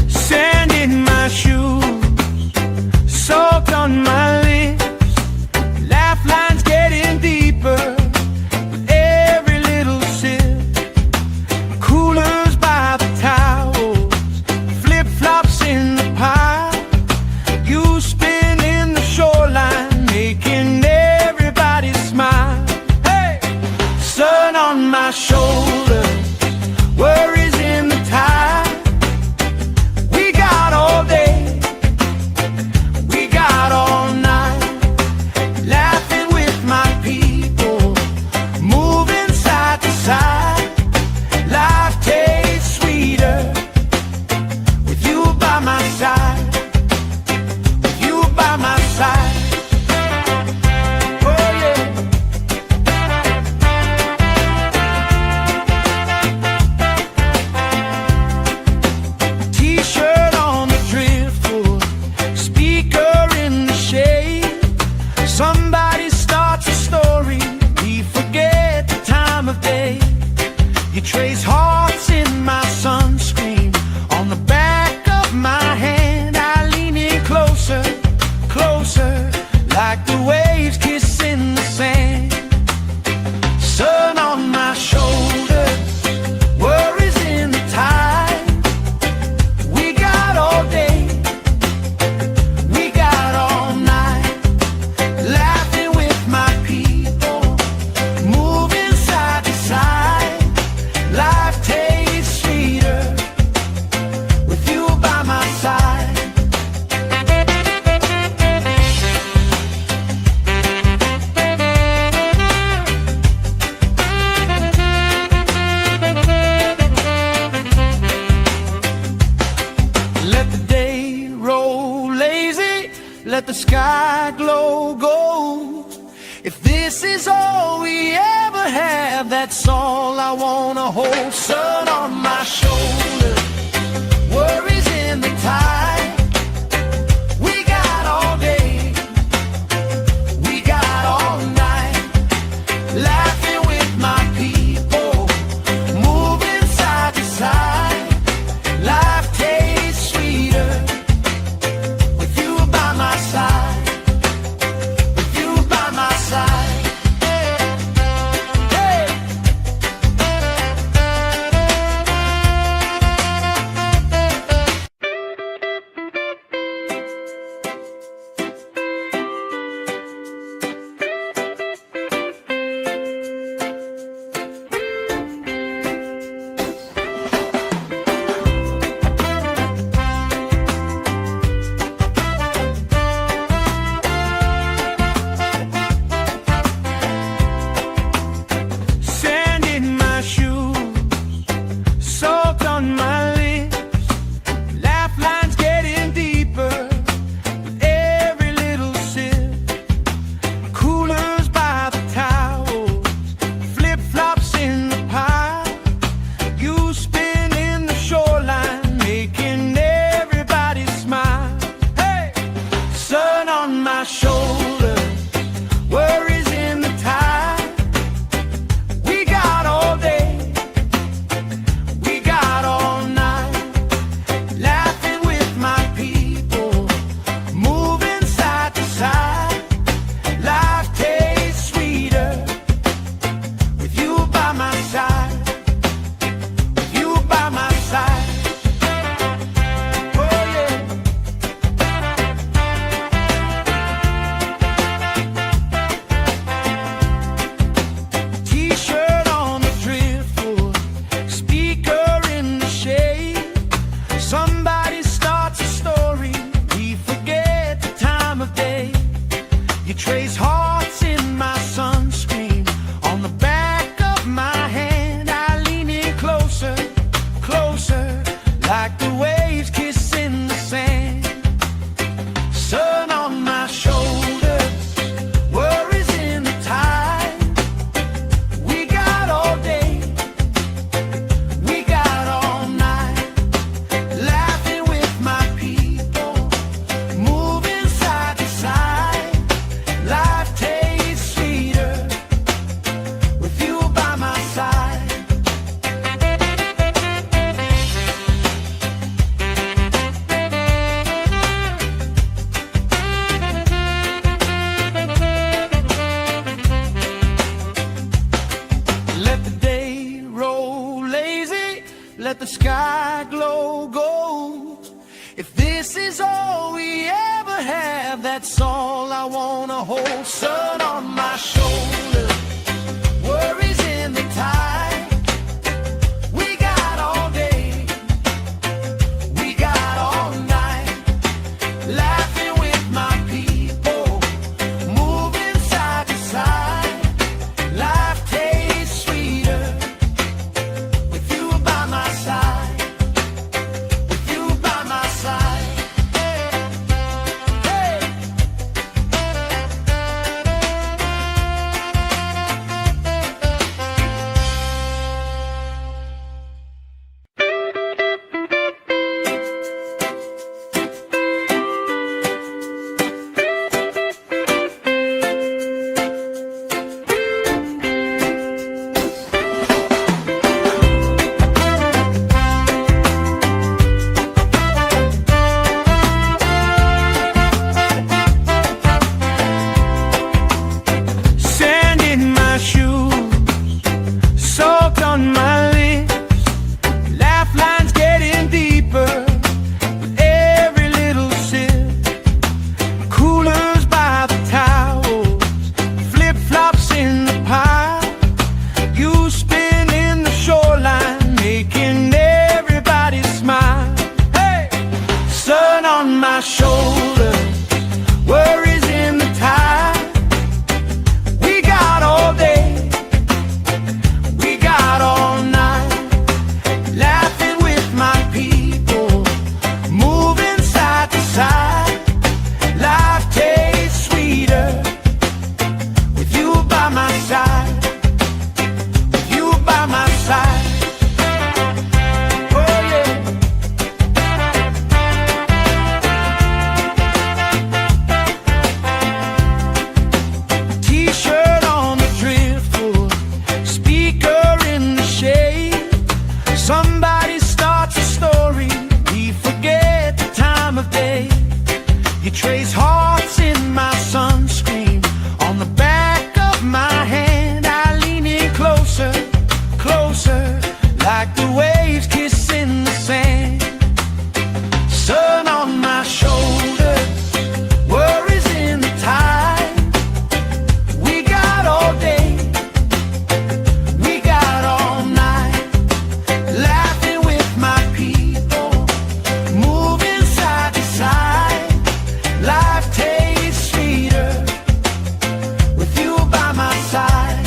Sand in my shoes, salt on my lips, laugh lines getting deeper with every little sip. Coolers by the towels, flip-flops in the pile, you spinning the shoreline, making everybody smile. Hey! Sun on my shoulders, worries in the tide. We got all day, we got all night, laughing with my people, moving side to side. Life tastes sweeter with you by my side, with you by my side. Oh yeah. T-shirt on the driftwood, speaker in the shade. Somebody starts a story, we forget the time of day. You trace hearts in my sunscreen, on the back of my hand. I lean in closer, closer, like the waves kissing the sand. Sun on my shoulders, worries in the tide. We got all day, we got all night, laughing with my people, moving side to side. Life tastes sweeter with you by my side. Let the day roll lazy, let the sky glow gold. If this is all we ever have, that's all I wanna hold. Sun on my shoulder, worries in the tide. We got all day, we got all night, laughing with my people, moving side to side. Life tastes sweeter with you by my side, with you by my side. Hey. You trace hearts in my sunscreen on the back of my hand. I lean in closer, closer, like the waves kissing the sand. Sun on my shoulders, worries in the tide. We got all day, we got all night, laughing with my people, moving side to side. Life tastes sweeter with you by my side. Let the day roll lazy, let the sky glow gold. If this is all we ever have, that's all I wanna hold. Sun on my shoulder, worries in the tide. We got all day, we got all night, laughing with my people, moving side to side. Life tastes sweeter with you by my side, with you by my side. Hey. Sand in my shoes, salt on my lips, laugh lines getting deeper with every little sip. Coolers by the towels, flip flops in the pile. You spinning the shoreline, making everybody smile. Hey, sun on my shoulder, worries in the tide. We got all day, we got all night, laughing with my people, moving side to side. Life tastes sweeter with you by my side, with you by my side. Oh yeah. T-shirt on the driftwood, speaker in the shade. Somebody starts a story, we forget the time of day. You trace hearts in my sunscreen on the back of my hand. I lean in closer, closer, like the waves kissing the sand. Sun on my shoulders, worries in the tide. We got all day, we got all night, laughing with my people, moving side to side. Life tastes sweeter with you by my side.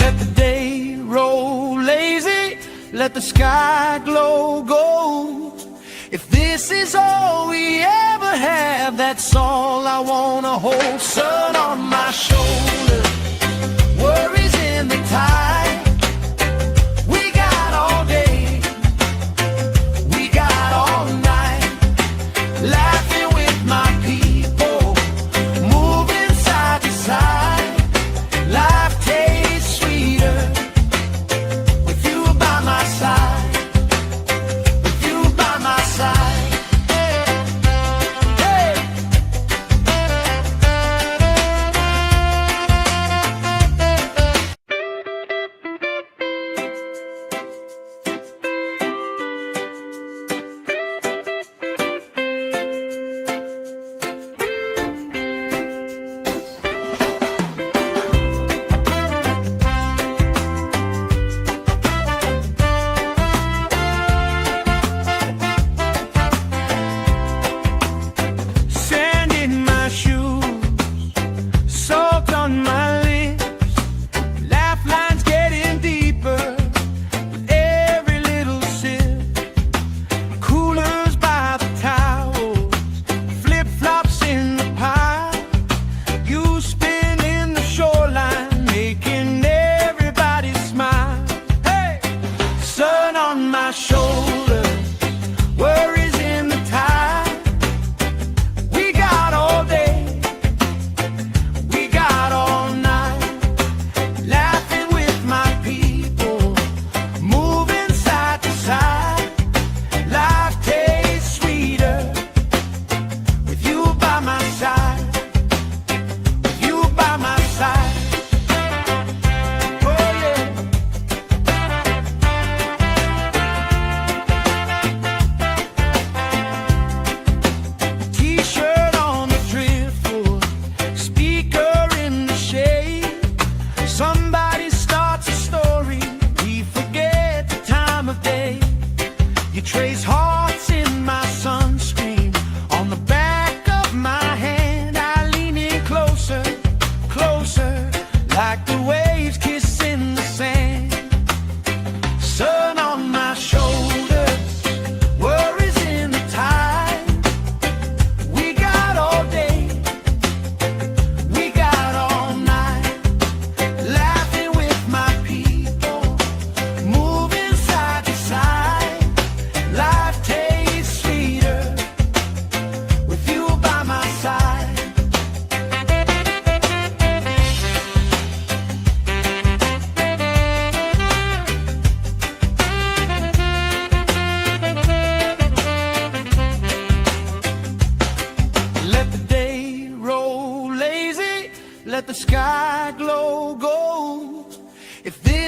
Let the day roll lazy, let the sky glow gold. If this is all we ever have, that's all I wanna hold. Sun on my shoulder, worries in the tide. We got all day, we got all night, laughing with my people, moving side to side. Life tastes sweeter with you by my side, with you by my side. Hey.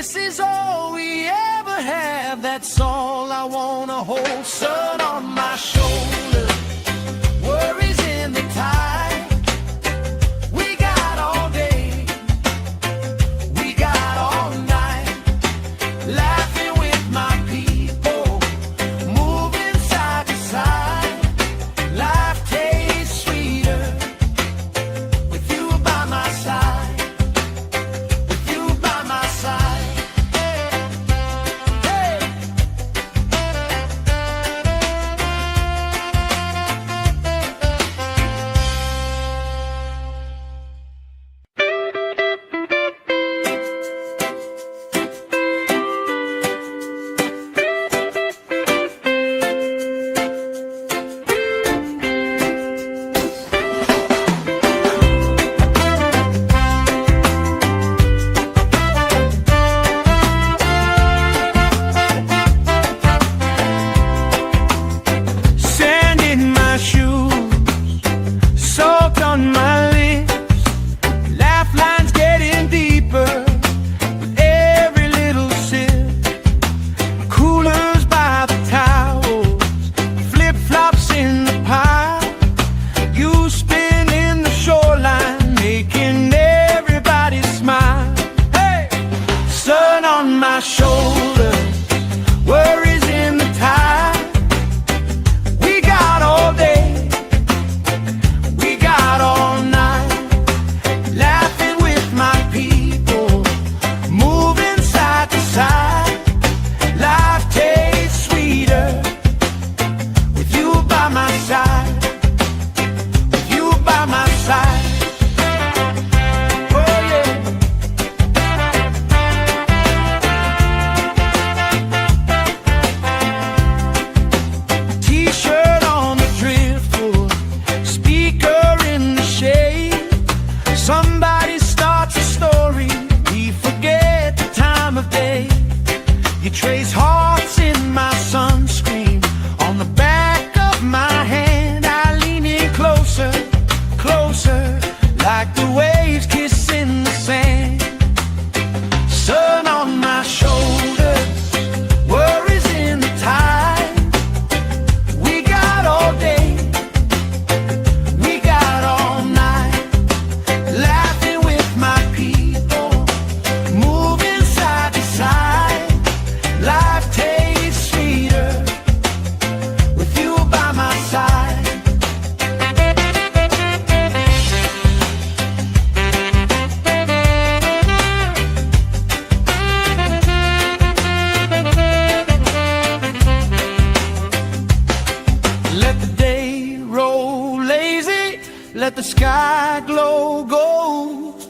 this is all we ever have, that's all I wanna hold. Sun on my shoulder, worries in the tide. We got all day, we got all night, laughing with my people, moving side to side. Life tastes sweeter with you by my side, with you by my side. Hey. Sand in my shoes, salt on my lips, laugh lines getting deeper with every little sip. Coolers by the towels, flip-flops in the pile, you spinning the shoreline, making everybody smile. Hey! Sun on my shoulder, worries in the tide. We got all day, we got all night, laughing with my people, moving side to side. Life tastes sweeter with you by my side, with you by my side. Oh yeah. T-shirt on the driftwood, speaker in the shade. Somebody starts a story, we forget the time of day. You trace hearts in my sunscreen, on the back of my hand. I lean in closer, closer, like the waves kissing the sand. Sun on my shoulders, worries in the tide. We got all day, we got all night, laughing with my people, moving side to side. Life tastes sweeter with you by my side. Let the day roll lazy, let the sky glow gold.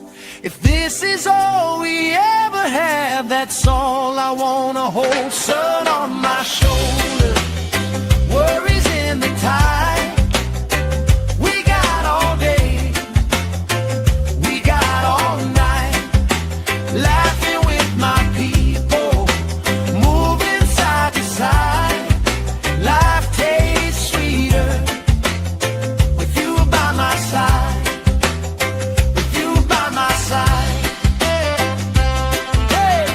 If this is all we ever have, that's all I wanna hold. Sun on my shoulder, worries in the tide. We got all day, we got all night, laughing with my people, moving side to side. Life tastes sweeter with you by my side, with you by my side. Hey.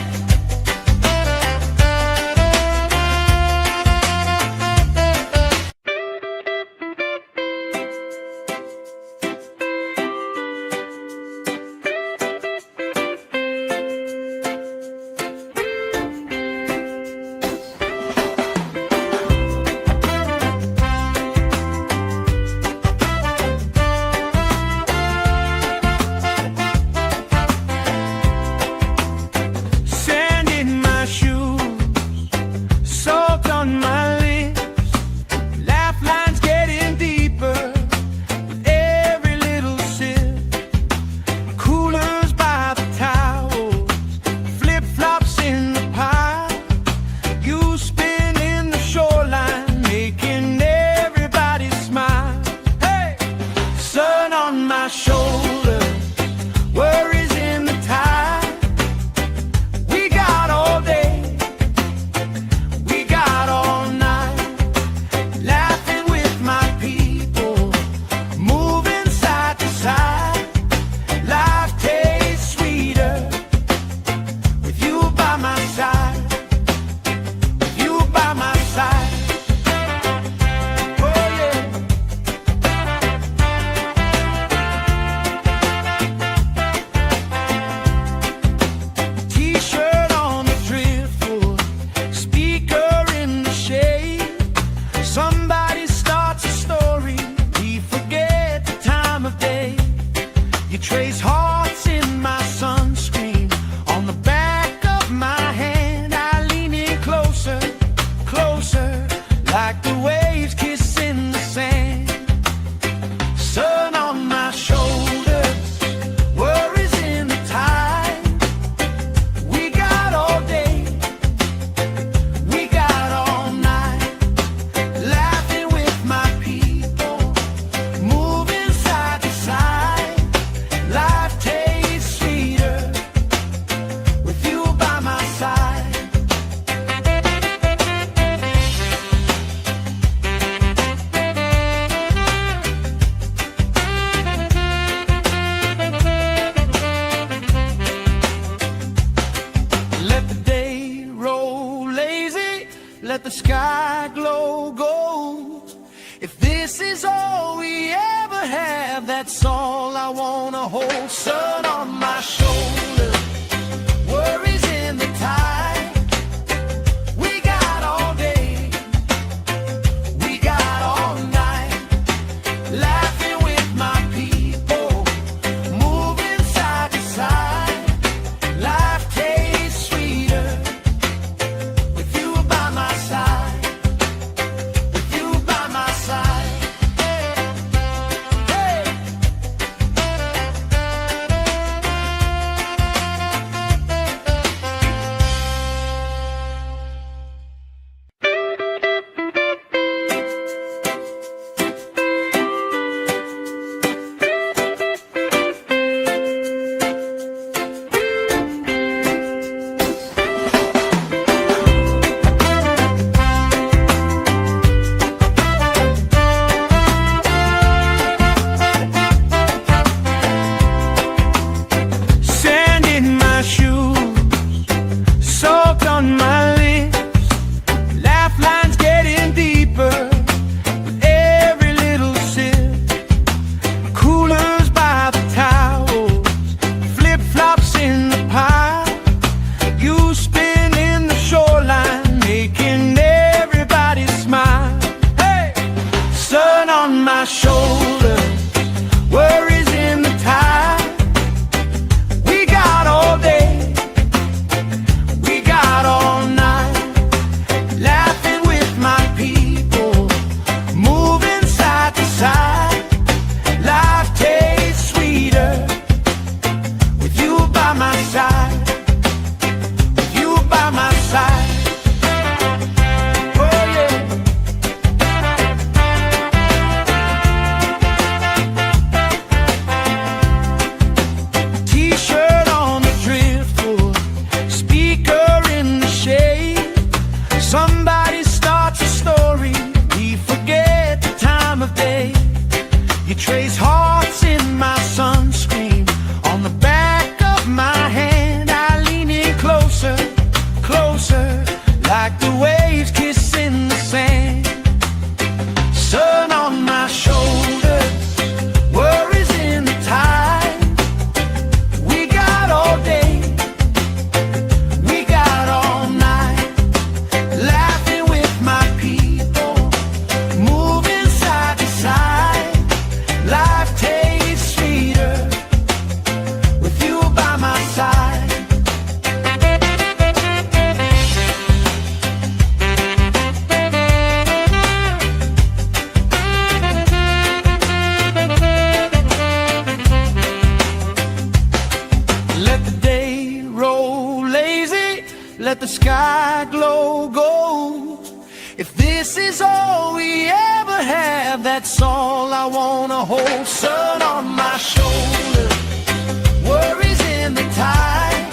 the sky glow gold. If this is all we ever have, that's all I wanna hold. Sun on my shoulder, worries in the tide. We got all day, we got all night, laughing with my people, moving side to side. Life tastes sweeter with you by my side, with you by my side. Hey. Sand in my shoes, salt on my lips, laugh lines getting deeper with every little sip. Coolers by the towels, flip-flops in the pile, you spinning the shoreline, making everybody smile. Hey! Sun on my shoulder, worries in the tide. We got all day, we got all night, laughing with my people, moving side to side. Life tastes sweeter with you by my side, with you by my side. Oh yeah. T-shirt on the driftwood, speaker in the shade. Somebody starts a story, we forget the time of day. You trace hearts in my sunscreen, on the back of my hand. I lean in closer, closer, like the waves kissing the sand. Sun on my shoulders, worries in the tide. We got all day, we got all night, laughing with my people, moving side to side. Life tastes sweeter with you by my side. Let the day roll lazy, let the sky glow gold. If this is all we ever have, that's all I wanna hold. Sun on my shoulder, worries in the tide.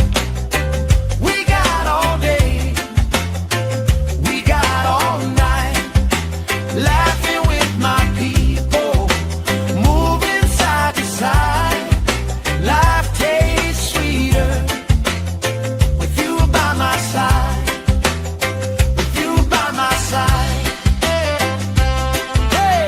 We got all day, we got all night, laughing with my people, moving side to side. Life tastes sweeter with you by my side, with you by my side. Hey.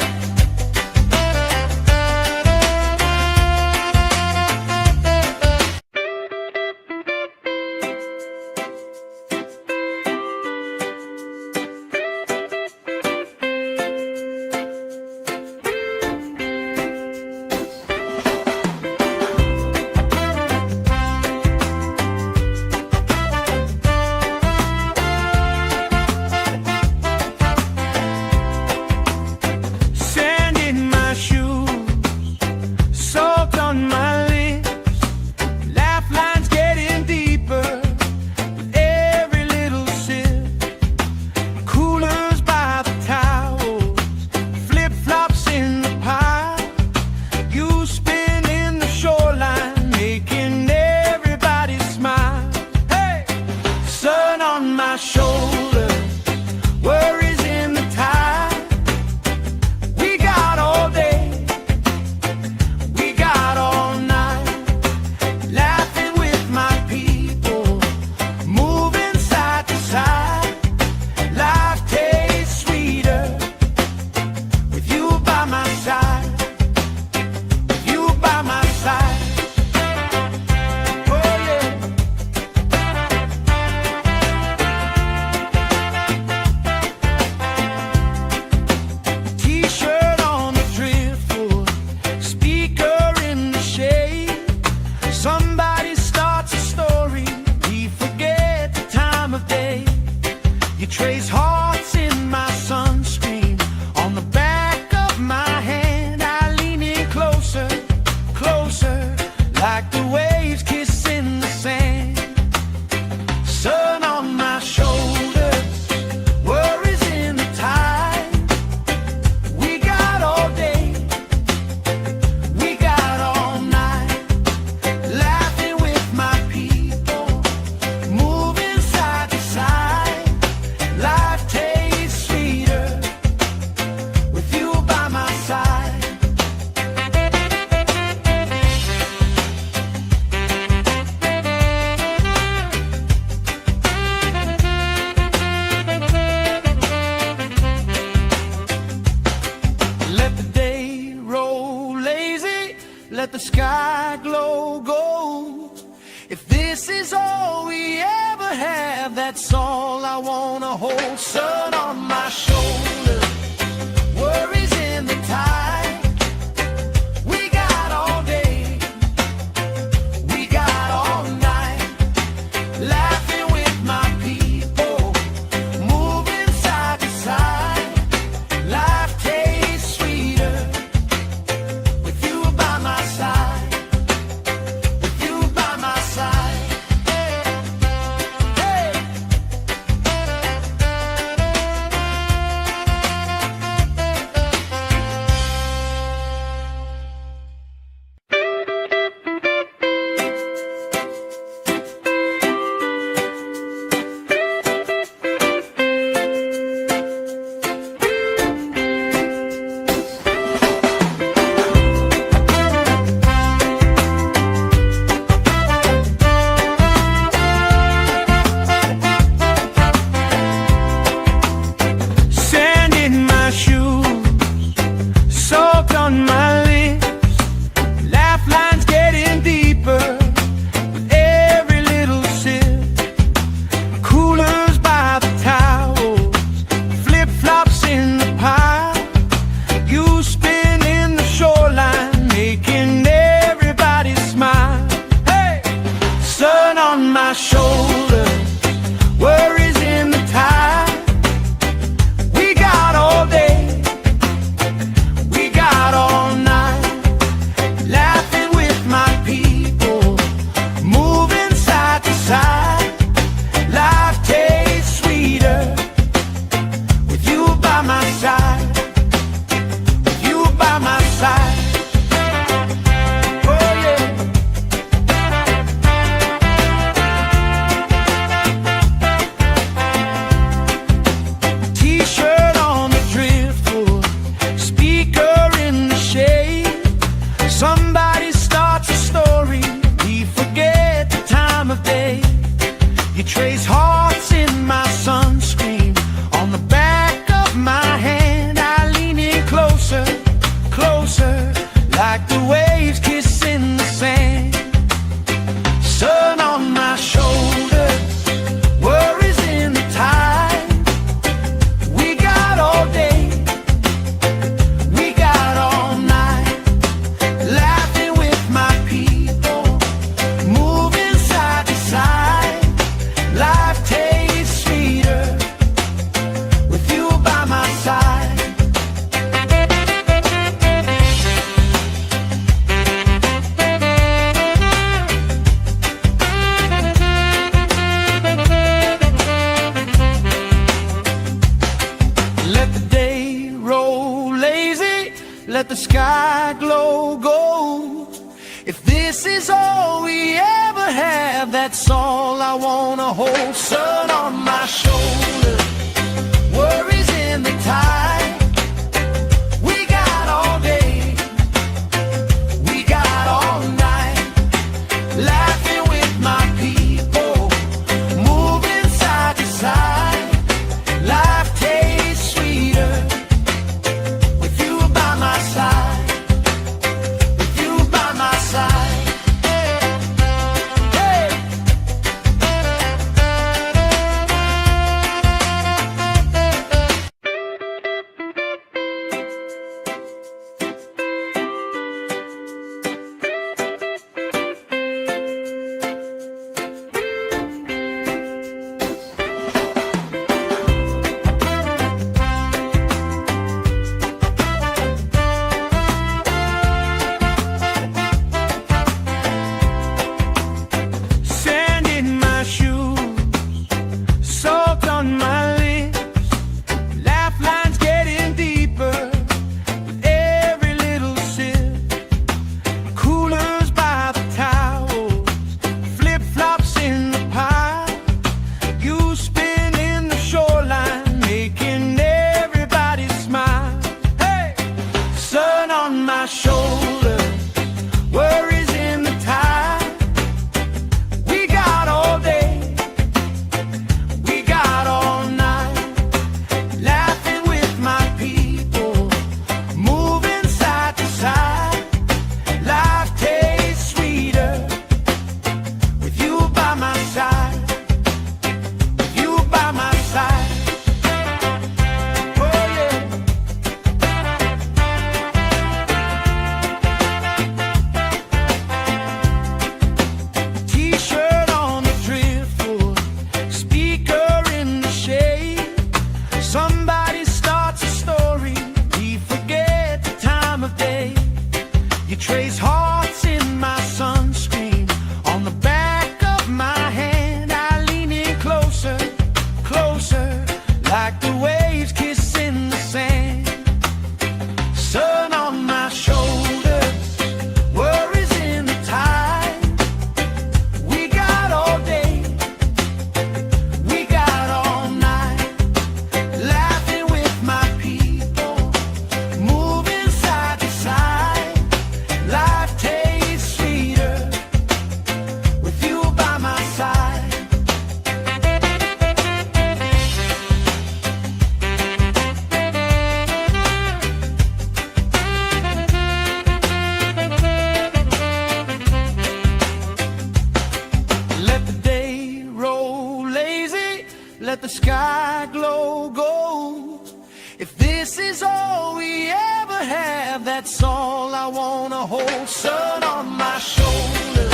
is all we ever have, that's all I wanna hold. Sun on my shoulder, worries in the tide. We got all day, we got all night, laughing with my people, moving side to side. Life tastes sweeter with you by my side, with you by my side. Hey. Sand in my shoes, salt on my lips, laugh lines getting deeper with every little sip. Coolers by the towels, flip flops in the pile. You spinning the shoreline, making everybody smile. Hey, sun on my shoulder, worries in the tide. We got all day, we got all night, laughing with my people, moving side to side. Life tastes sweeter with you by my side, with you by my side. Oh yeah. T-shirt on the driftwood, speaker in the shade. Somebody starts a story, we forget the time of day. You trace hearts in my sunscreen, on the back of my hand. I lean in closer, closer, like the waves kissing the sand. Sun on my shoulders, worries in the tide. We got all day, we got all night, laughing with my people, moving side to side. Life tastes sweeter with you by my side. Let the day roll lazy, let the sky glow gold. If this is all we ever have, that's all I wanna hold. Sun on my shoulder, worries in the tide. We got all day, we got all night, laughing with my people, moving side to side. Life tastes sweeter with you by my side, with you by my side. Hey. let the sky glow gold. If this is all we ever have, that's all I wanna hold. Sun on my shoulder,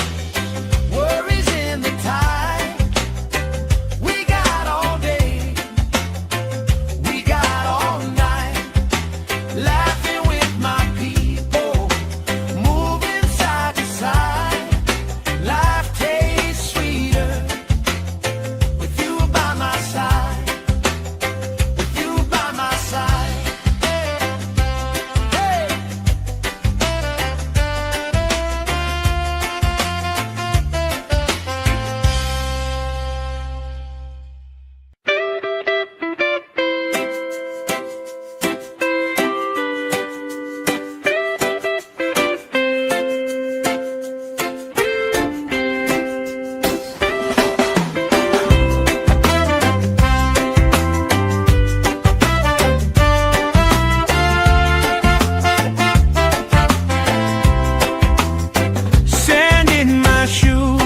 worries in the tide. We got all day, we got all night, laughing with my people, moving side to side. Life tastes sweeter with you by my side, with you by my side. Hey. Sand in my shoes,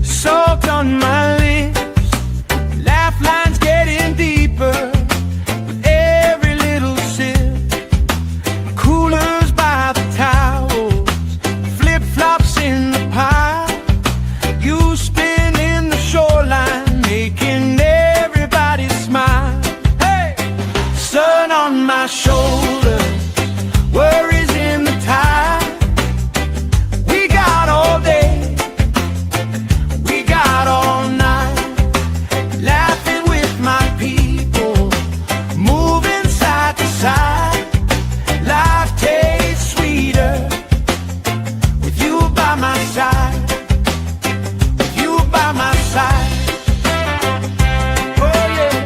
salt on my lips, laugh lines getting deeper with every little sip. Coolers by the towels, flip-flops in the pile. You spin in the shoreline, making everybody smile. Hey! Sun on my shoulder, worries in the tide. We got all day, we got all night, laughing with my people, moving side to side. Life tastes sweeter with you by my side, with you by my side. Oh yeah.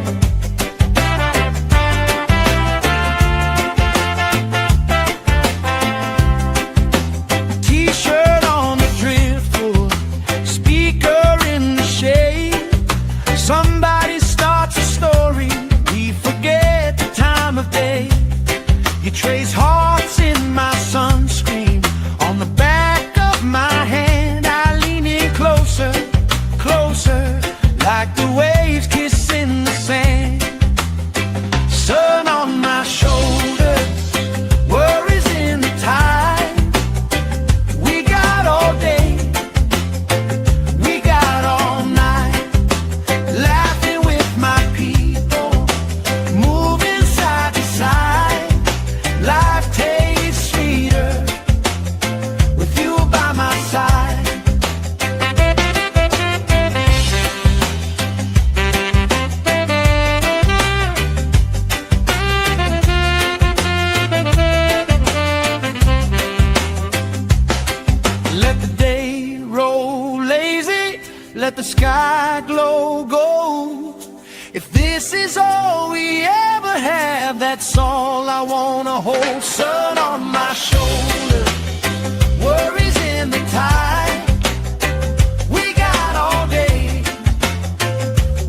T-shirt on the driftwood, speaker in the shade. Somebody starts a story, we forget the time of day. You trace hearts in my sunscreen, on the back of my hand. I lean in closer, closer, like the waves kissing the sand. Sun on my shoulder, worries in the tide. We got all day, we got all night, laughing with my people, moving side to side. Life tastes sweeter with you by my side. Let the day roll lazy, let the sky glow gold. If this is all we ever have, that's all I wanna hold. Sun on my shoulder, worries in the tide. We got all day,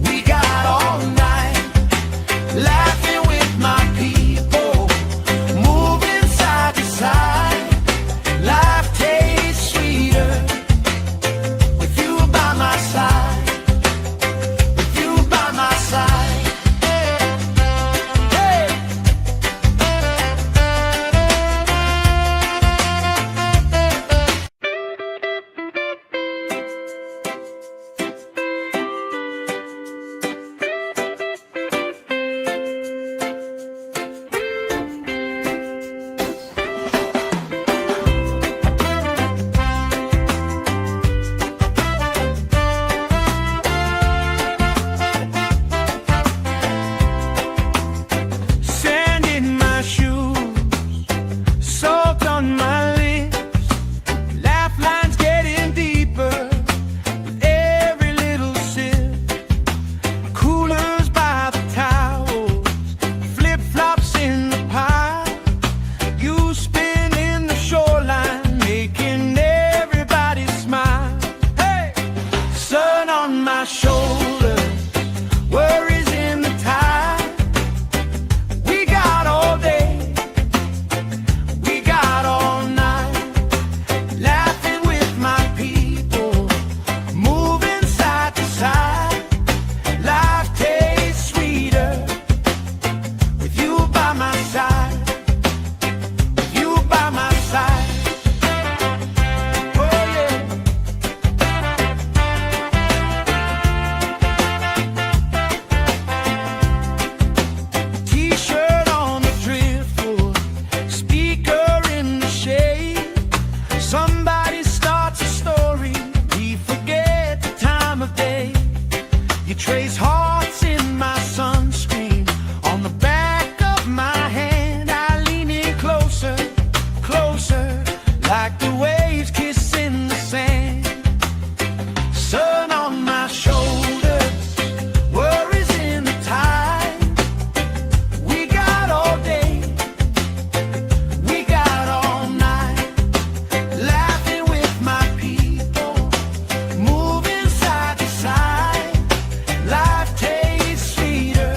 we got all night, laughing with my people, moving side to side. Life tastes sweeter with you by my side, with you by my side. Hey. Sand in my shoes, salt on my lips, laugh lines getting deeper with every little sip. Coolers by the towels, flip-flops in the pile. You spin in the shoreline, making everybody smile. Hey! Sun on my shoulder, worries in the tide. We got all day, we got all night, laughing with my people, moving side to side. Life trace hearts in my sunscreen. On the back of my hand, I lean in closer, closer, like the waves kissing the sand. Sun on my shoulders, worries in the tide. We got all day, we got all night, laughing with my people, moving side to side. Life tastes sweeter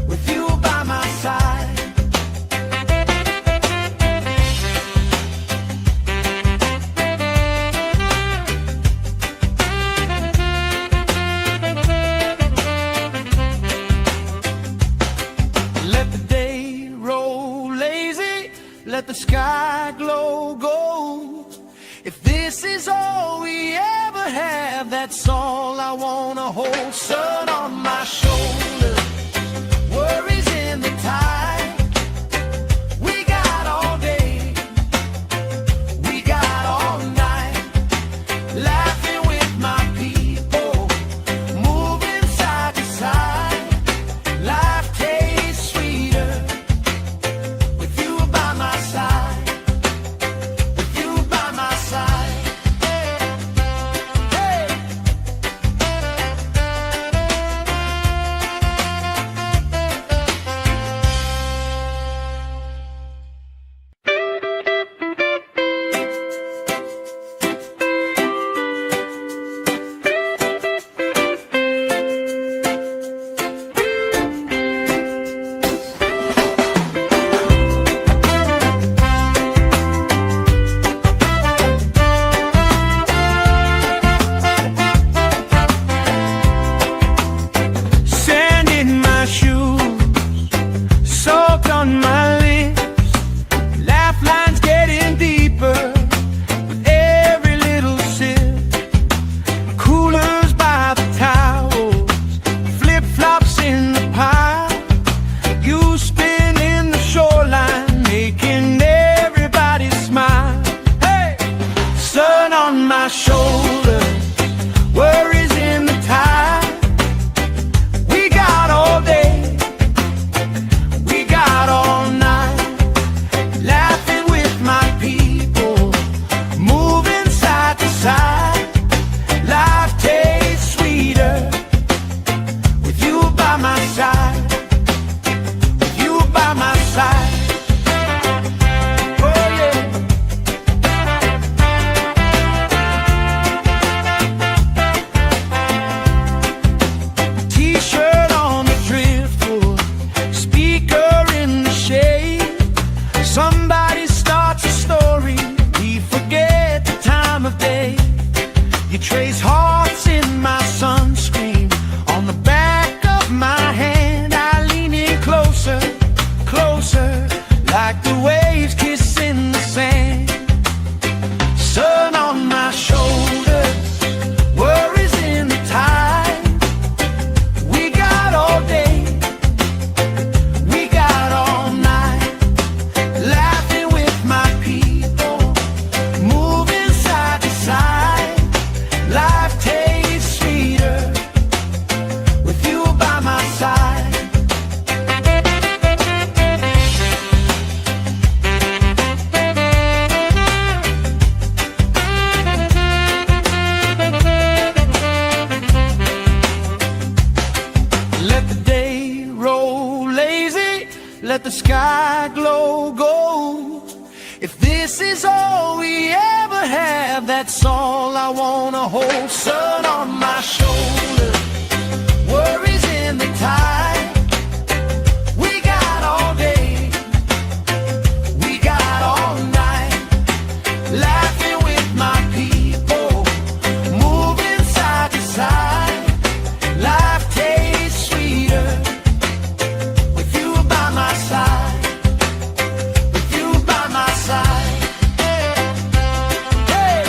with you by my side. Let the day roll lazy, let the sky glow gold. If this is all we ever have, that's all I wanna hold. Sun on my shoulders, worries in the tide. We got all day, we got all night, laughing with my people, moving side to side. Life tastes sweeter with you by my side, with you by my side. Hey. Sand in my shoes, salt on my lips, laugh lines getting deeper with every little sip. Coolers by the towels, flip-flops in the pile. You spin in the shoreline, making everybody smile. Hey! Sun on my shoulders, worries in the tide. We got all day, we got all night, laughing with my people, moving side to side. Life tastes sweeter with you by my side, with you by my side. Oh yeah. T-shirt on the driftwood, speaker in the shade. Somebody starts a story, we forget the time of day. You trace hearts in my sunscreen. On the back of my hand, I lean in closer, closer, like the waves kissing the sand. Sun on my shoulders, worries in the tide. We got all day, we got all night, laughing with my people, moving side to side. Life tastes sweeter with you by my side. Let the day roll lazy, let the sky glow gold. If this is all we ever have, that's all I wanna hold. Sun on my shoulders, worries in the tide. We got all day, we got all night, laughing with my people, moving side to side. Life tastes sweeter with you by my side, with you by my side. Hey.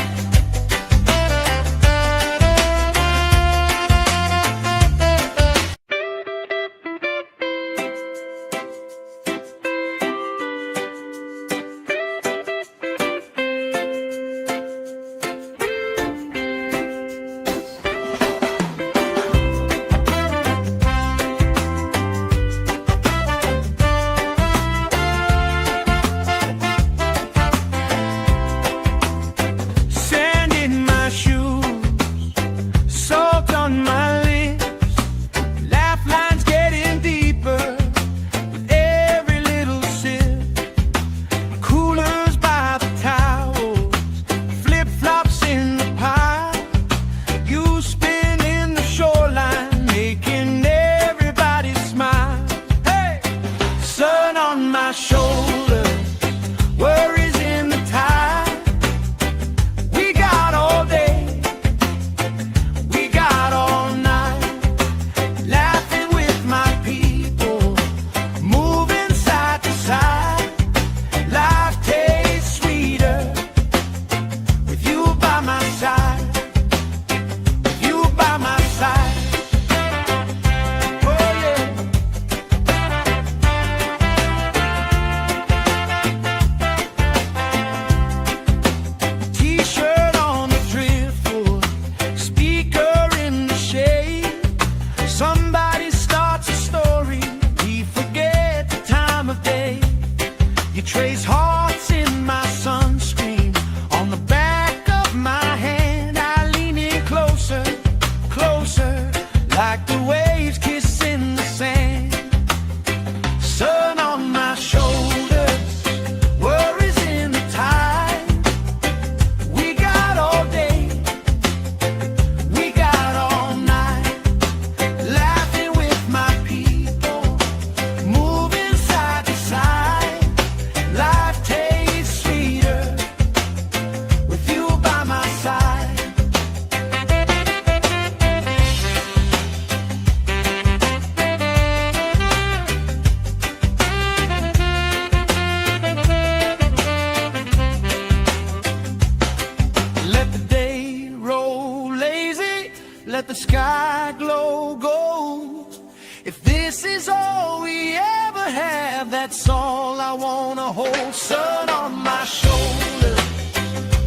let the sky glow gold. If this is all we ever have, that's all I wanna hold. Sun on my shoulder,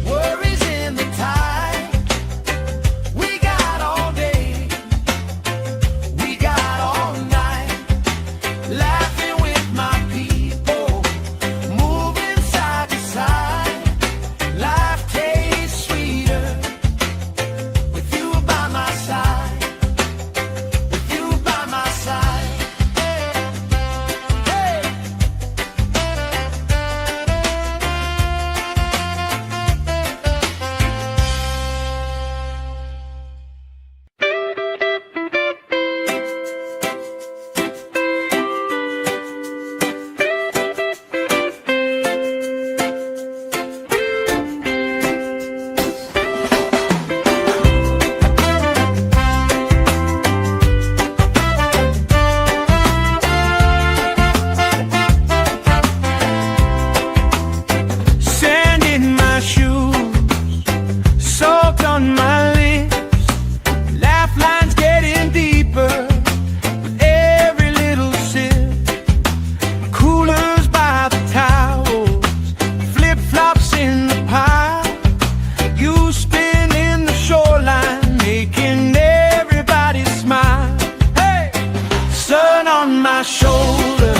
worries in the tide. We got all day, we got all night, laughing with my people, moving side to side. Life tastes sweeter with you by my side, with you by my side. Hey. Sand in my shoes, salt on my lips, laugh lines getting deeper with every little sip. Coolers by the towels, flip flops in the pile. You spin in the shoreline, making everybody smile. Hey, sun on my shoulder,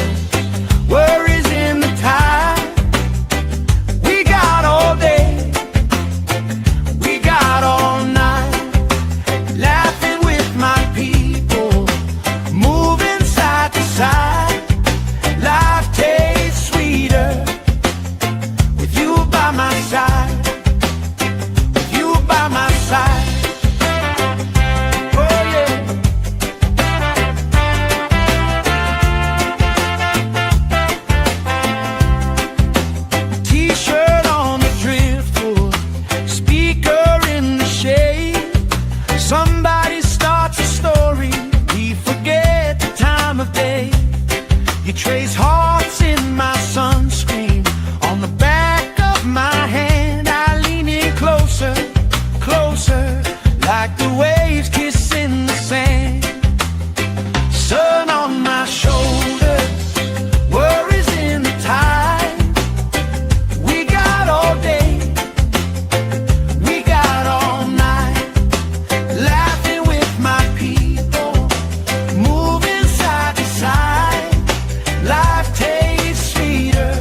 worries in the tide. We got all day, we got all night, laughing with my people, moving side to side. Life tastes sweeter with you by my side, with you by my side. Oh yeah. T-shirt on the driftwood, speaker in the shade. Somebody starts a story, we forget the time of day. You trace hearts in my sunscreen, on the back of my hand. I lean in closer, closer, like the waves kissing the sand. Sun on my shoulder, worries in the tide. We got all day, we got all night, laughing with my people, moving side to side. Life tastes sweeter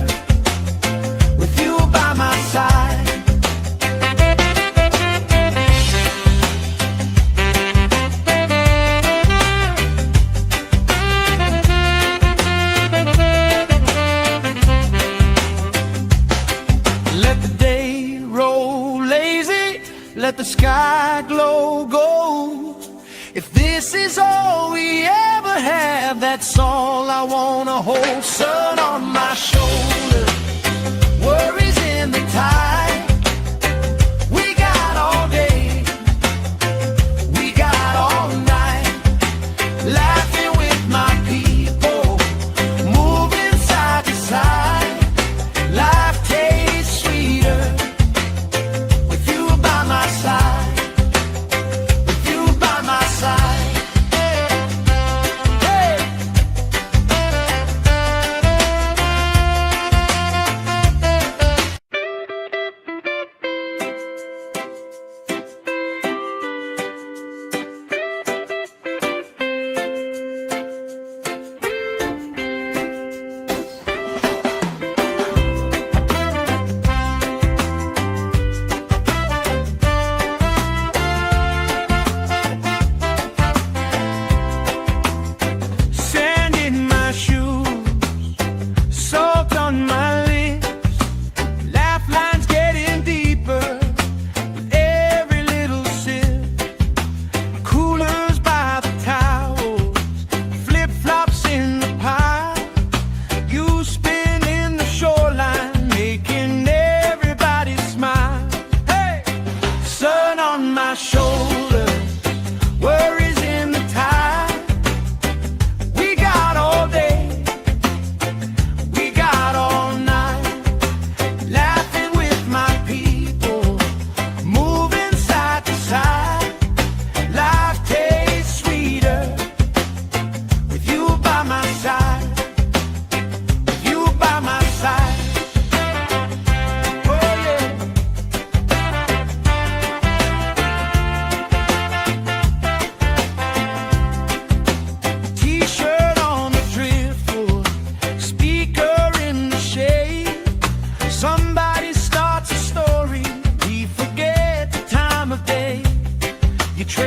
with you by my side. Let the day roll lazy, let the sky glow gold. If this is all we ever have, that's all I wanna hold. Sun on my shoulder, worries in the tide. We got all day, we got all night, laughing with my people, moving side to side. Life tastes sweeter with you by my side, with you by my side. Hey.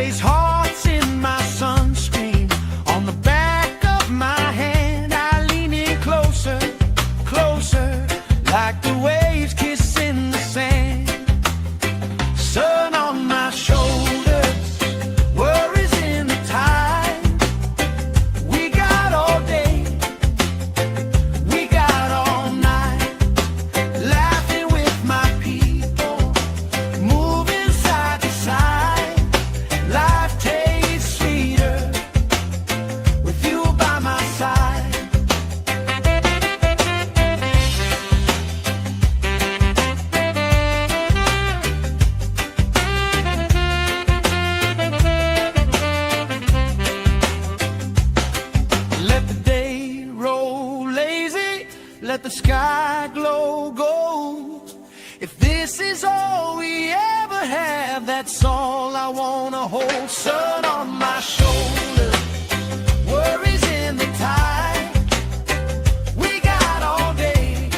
trace hearts in my sunscreen. On the back of my hand, I lean in closer, closer, like the waves kissing the sand. Sun on my shoulders, worries in the tide. We got all day, we got all night, laughing with my people, moving side to side. Life tastes sweeter with you by my side. Let the day roll lazy, let the sky glow gold. If this is all we ever have, that's all I wanna hold. Sun on my shoulders, worries in the tide. We got all day,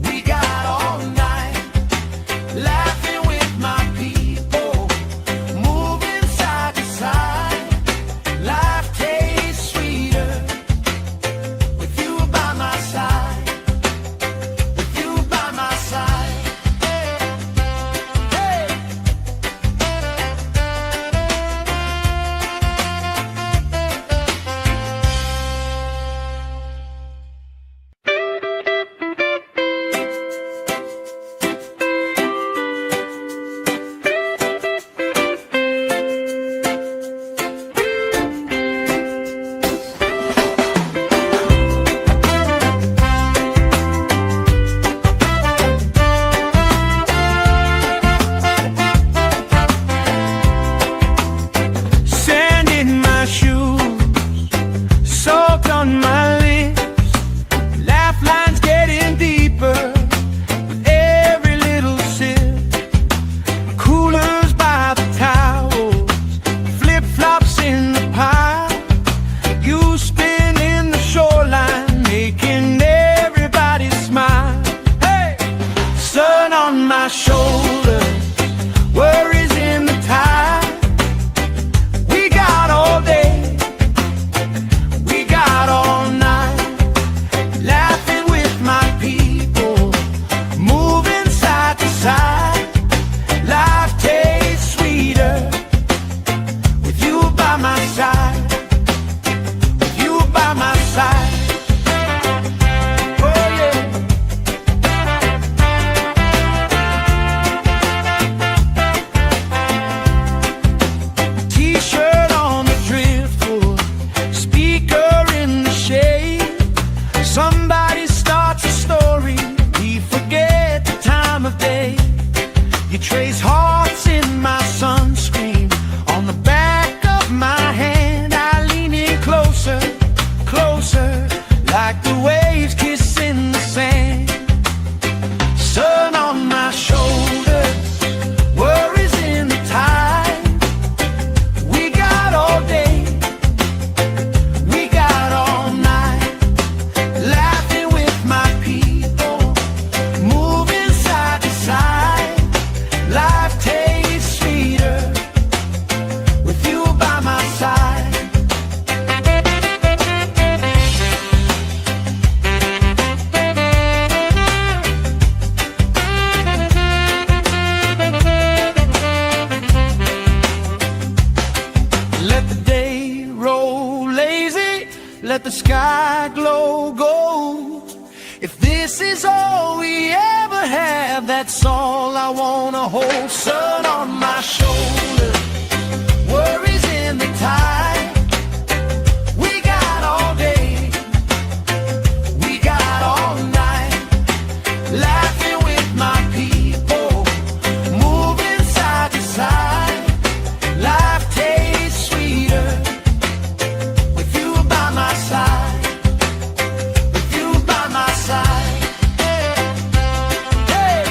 we got all night, laughing with my people, moving side to side. Life tastes sweeter with you by my side, with you by my side. Hey. Sand in my shoes, salt on my lips, laugh lines getting deeper with every little sip. Coolers by the towels, flip-flops in the pile. You spin in the shoreline, making everybody smile. Hey! Sun on my shoulders, worries in the tide. We got all day, we got all night, laughing with my people, moving side to side. Life tastes sweeter with you by my side, with you by my side. Oh yeah. T-shirt on the driftwood, speaker in the shade. Somebody starts a story, we forget the time of day. You trace hearts in my sunscreen. On the back of my hand, I lean in closer, closer, like the waves kissing the sand. Sun on my shoulders, worries in the tide. We got all day, we got all night, laughing with my people, moving side to side. Life tastes sweeter with you by my side. Let the day roll lazy, let the sky glow gold. If this is all we ever have, that's all I wanna hold. Sun on my shoulders, worries in the tide. We got all day, we got all night, laughing with my people, moving side to side. Life tastes sweeter with you by my side, with you by my side. Hey.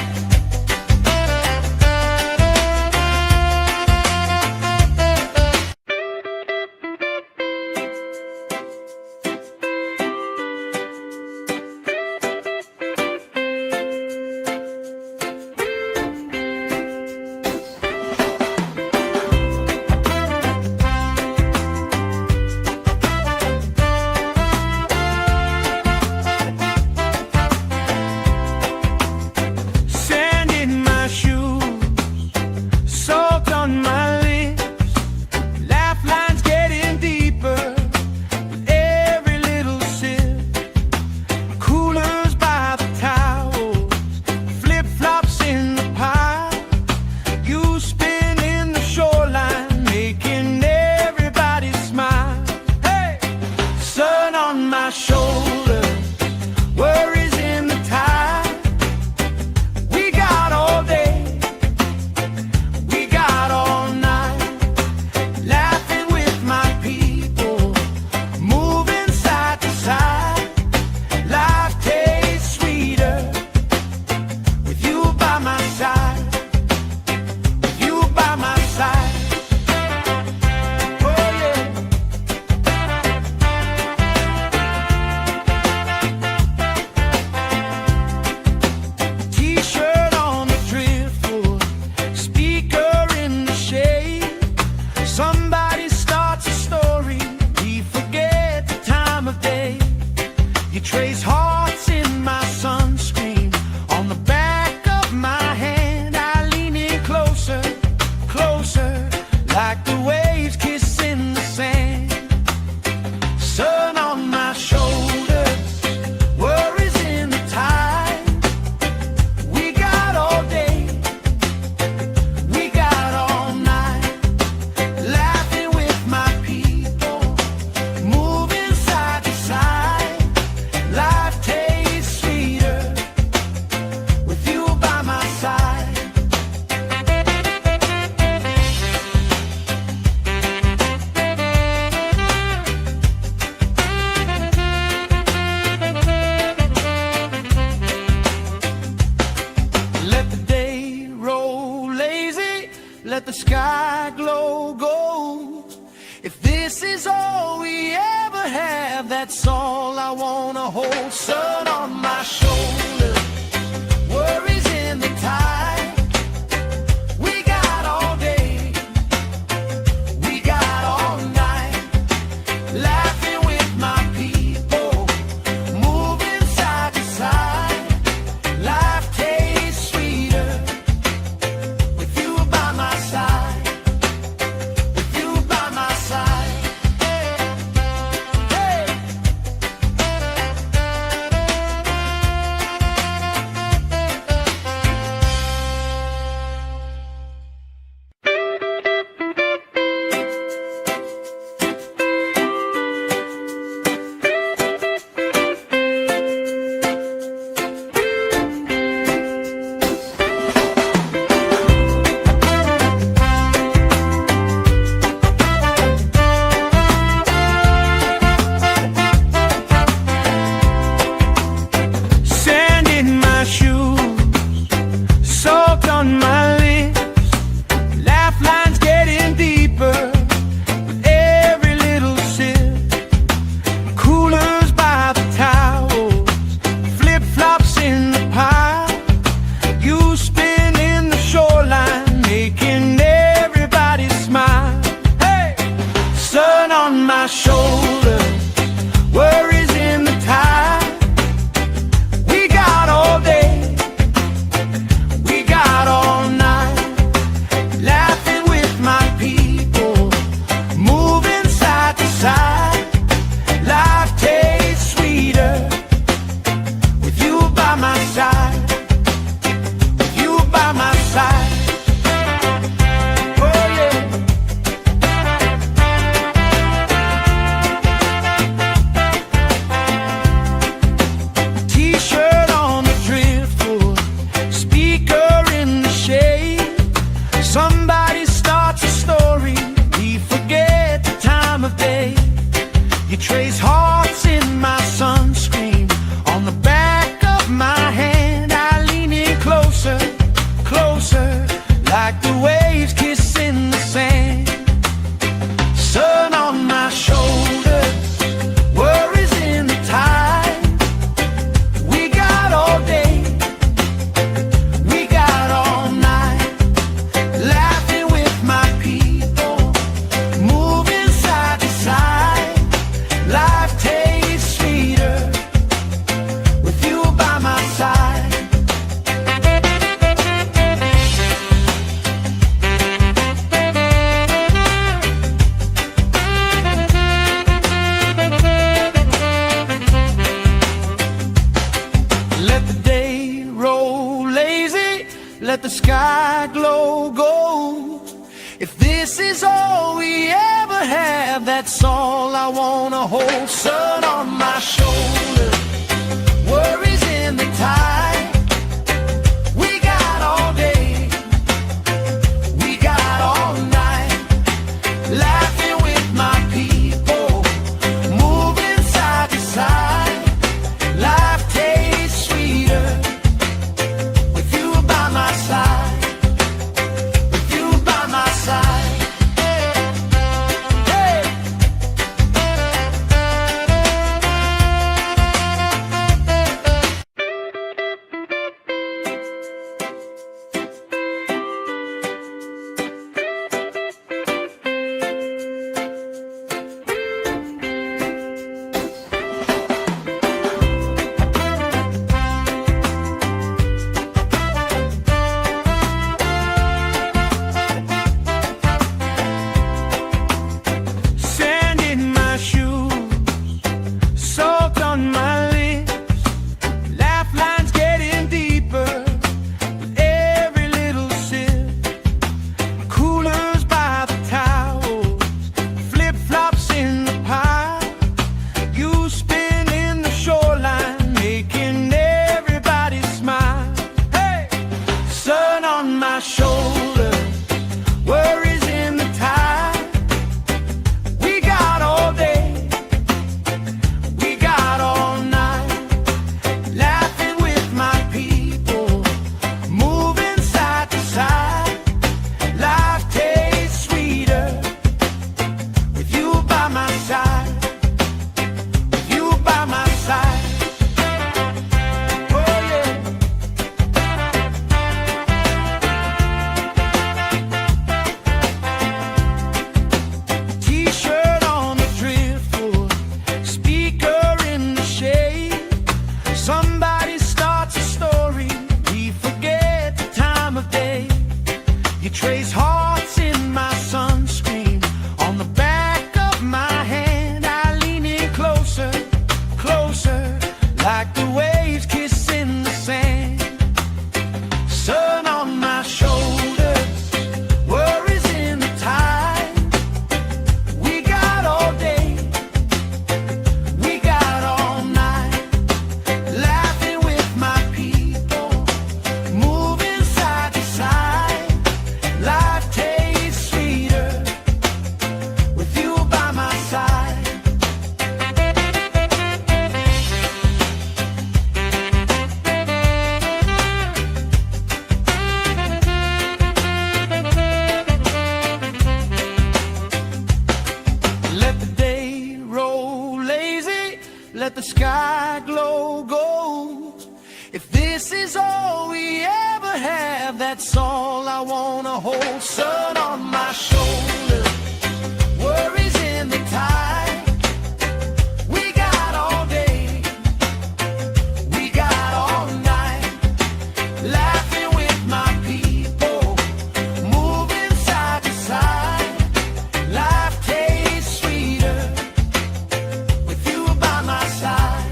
If this is all we ever have, that's all I wanna hold. Sun on my shoulder, worries in the tide. We got all day, we got all night, laughing with my people, moving side to side. Life tastes sweeter with you by my side, with you by my side. Hey. Sand in my shoes, salt on my lips, laugh lines getting deeper with every little sip. Coolers by the towels, flip-flops in the pile. You spin in the shoreline, making everybody smile. Hey! Sun on my shoulder, worries in the tide. We got all day, we got all night, laughing with my people, moving side to side. Life tastes sweeter with you by my side, with you by my side. Oh yeah. T-shirt on the driftwood, speaker in the shade. Somebody starts a story, we forget the time of day. You trace hearts in my sunscreen, on the back of my hand. I lean in closer, closer, like the waves kissing the sand. Sun on my shoulders, worries in the tide. We got all day, we got all night, laughing with my people, moving side to side. Life tastes sweeter with you by my side. Let the day roll lazy, let the sky glow gold. If this is all we ever have, that's all I wanna hold. Sun on my shoulder, worries in the tide. We got all day, we got all night, laughing with my people, moving side to side. Life tastes sweeter with you by my side, with you by my side. Hey. let the sky glow gold. If this is all we ever have, that's all I wanna hold. Sun on my shoulder, worries in the tide. We got all day, we got all night, laughing with my people, moving side to side. Life tastes sweeter with you by my side.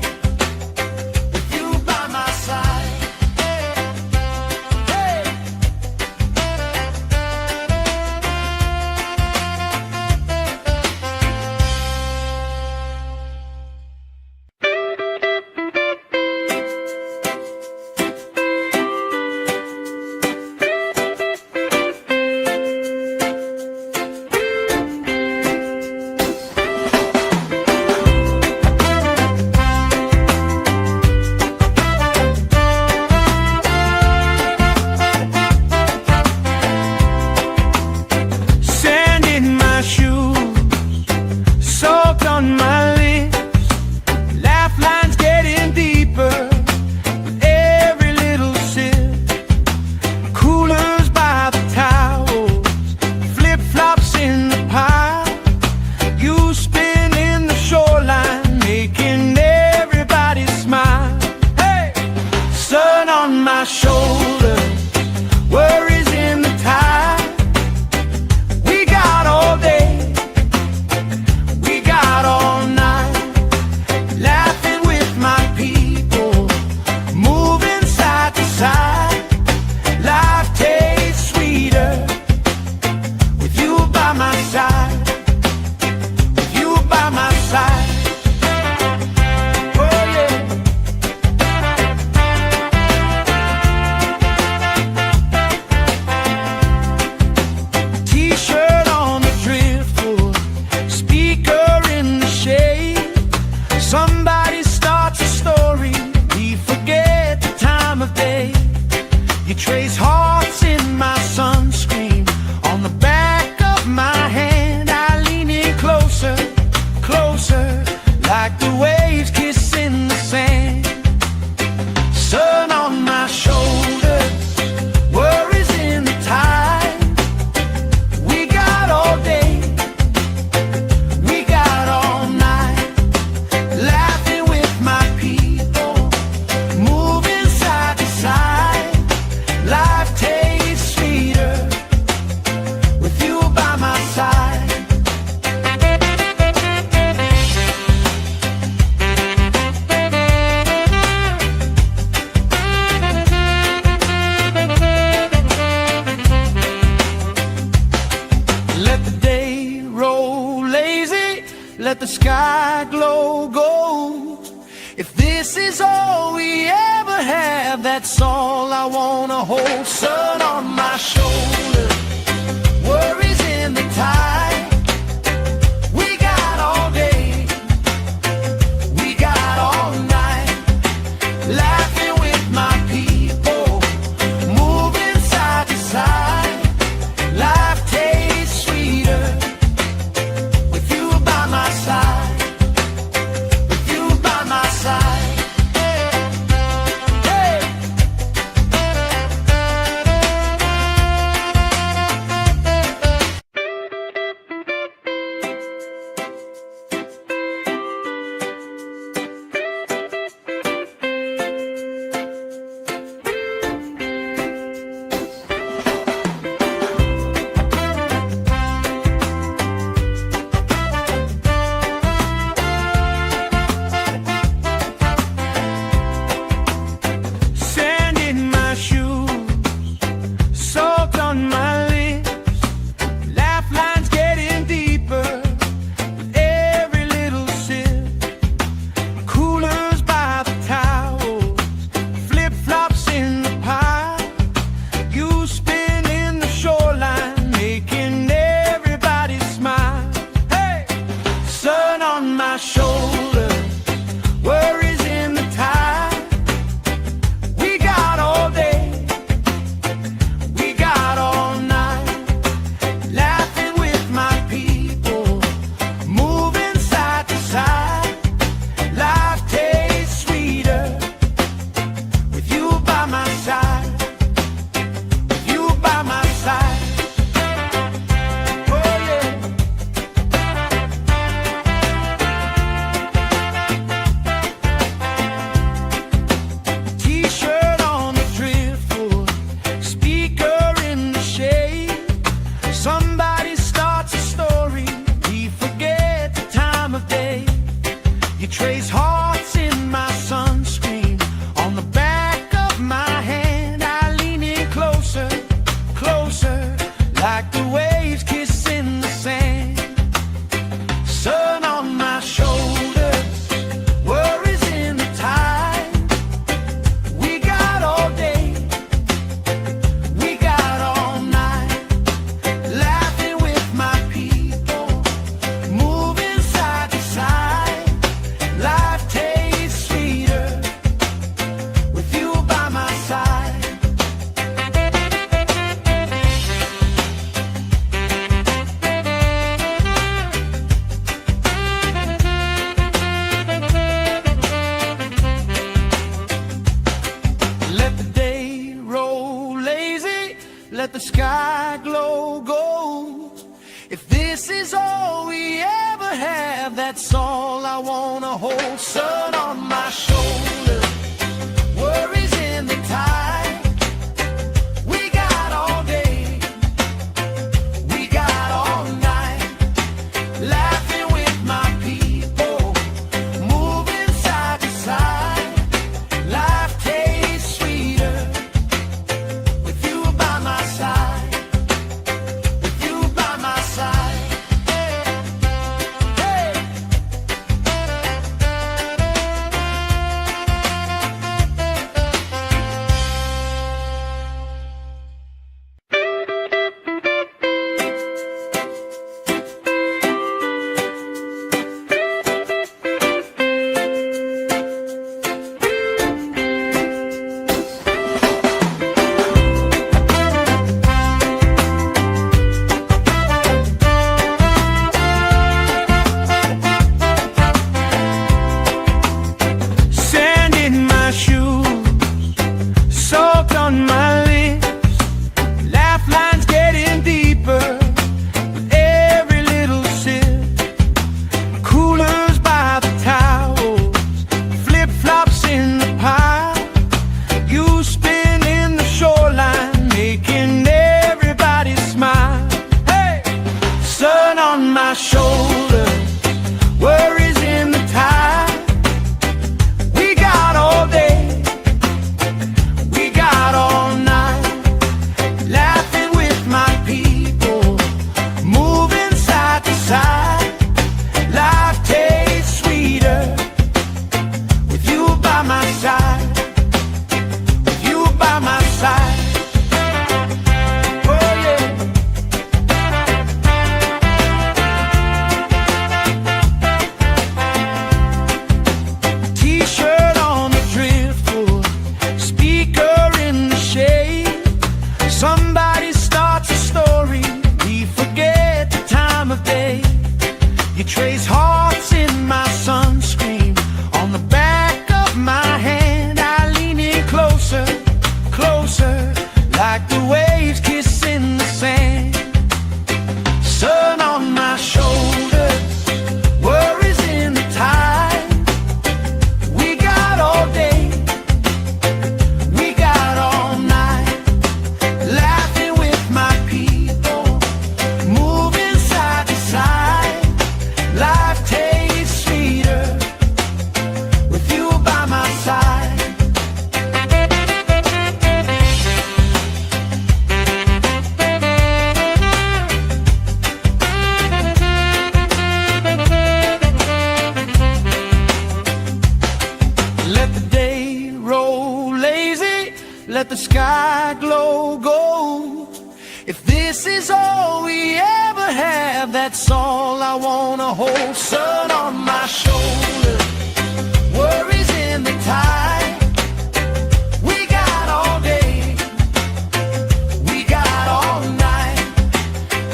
Let the sky glow gold. If this is all we ever have, that's all I wanna hold. Sun on my shoulder, worries in the tide. We got all day, we got all night, laughing with my people, moving side to side. Life tastes sweeter with you by my side, with you by my side. Hey. have, that's all I wanna hold. Sun on my shoulder, worries in the tide. We got all day, we got all night, laughing with my people, moving side to side. Life tastes sweeter with you by my side, with you by my side. Hey. Sand in my shoes, salt on my lips, laugh lines getting deeper with every little sip. Coolers by the towels, flip-flops in the pile, you spin in the shoreline, making everybody smile. Hey! Sun on my shoulder, worries in the tide. We got all day, we got all night, laughing with my people, moving side to side. Life tastes sweeter with you by my side, with you by my side. Oh yeah. T-shirt on the driftwood, speaker in the shade. Somebody starts a story, we forget the time of day. You trace hearts in my sunscreen, on the back of my hand. I lean in closer, closer, like the waves kissing the sand. Sun on my shoulders, worries in the tide. We got all day, we got all night, laughing with my people, moving side to side. Life tastes sweeter with you by my side. Let the day roll lazy, let the sky glow gold. If this is all we ever have, that's all I wanna hold. Sun on my shoulder, worries in the tide. We got all day, we got all night,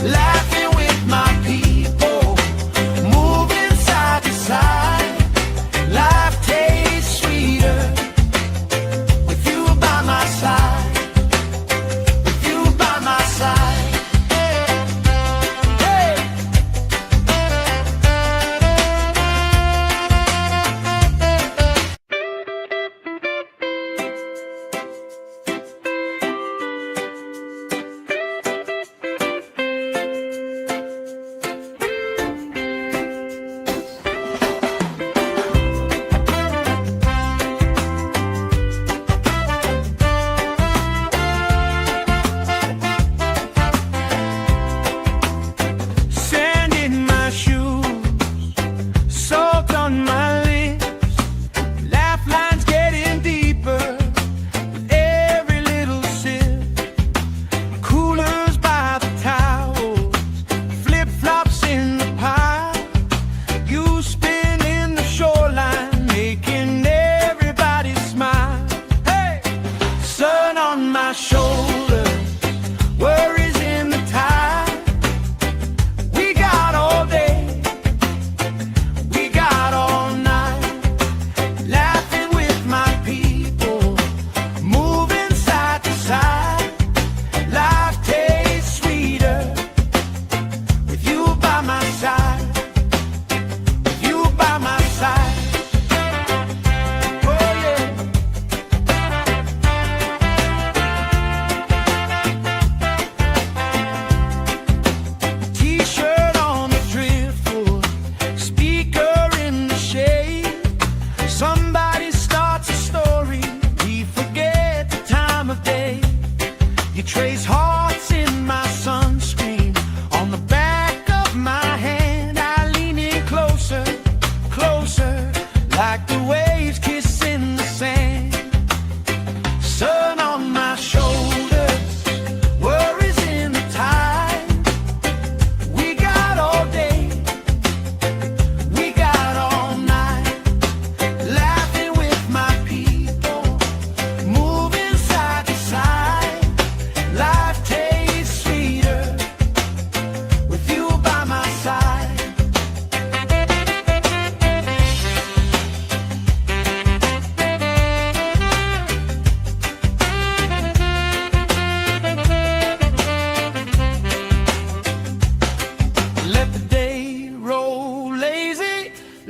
laughing with my people, moving side to side. Life tastes sweeter with you by my side, with you by my side. Hey.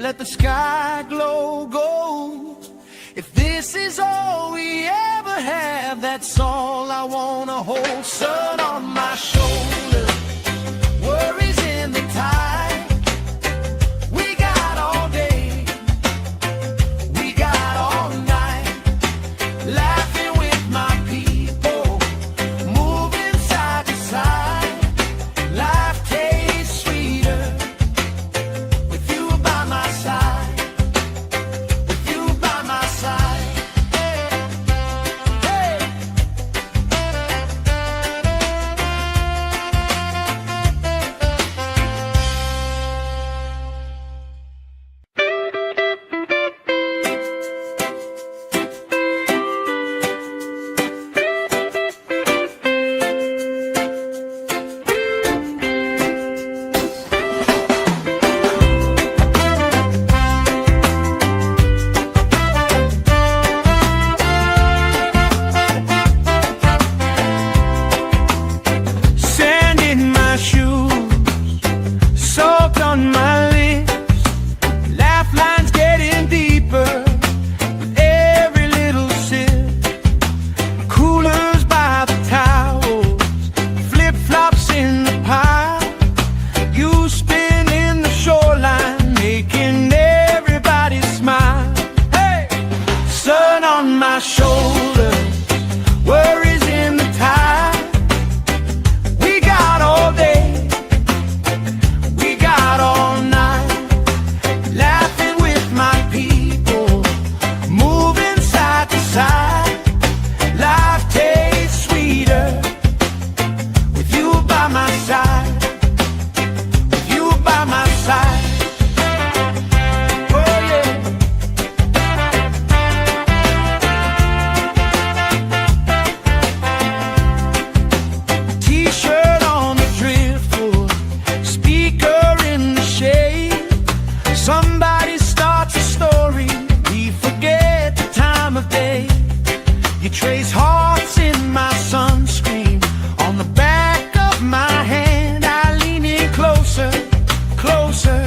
let the sky glow gold. If this is all we ever have, that's all I wanna hold. Sun on my shoulder, worries in the tide. We got all day, we got all night, laughing with my people, moving side to side. Life tastes sweeter with you by my side. My shoulder, worries in the tide. We got all day, we got all night, laughing with my people, moving side to side. Life tastes sweeter with you by my side, with you by my side. Somebody starts a story, we forget the time of day. You trace hearts in my sunscreen, on the back of my hand. I lean in closer, closer,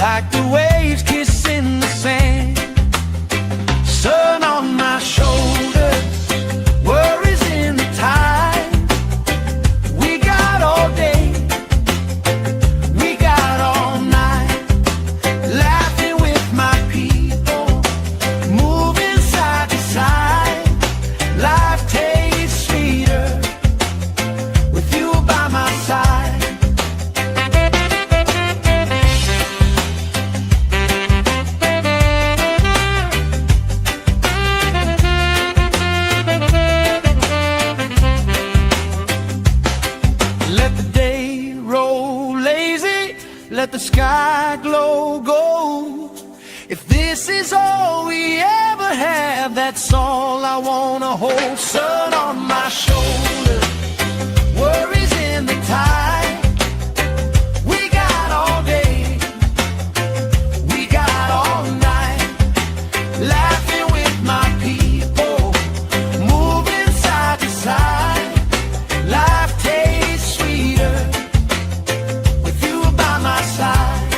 like the waves kissing the sand. Sun on my shoulders, worries in the tide. We got all day, we got all night, laughing with my people, moving side to side. Life tastes sweeter with you by my side. Let the day roll lazy, let the sky glow gold. If this is all we ever have, that's all I wanna hold. Sun on my shoulder, worries in the tide. We got all day, we got all night, laughing with my people, moving side to side. Life tastes sweeter with you by my side,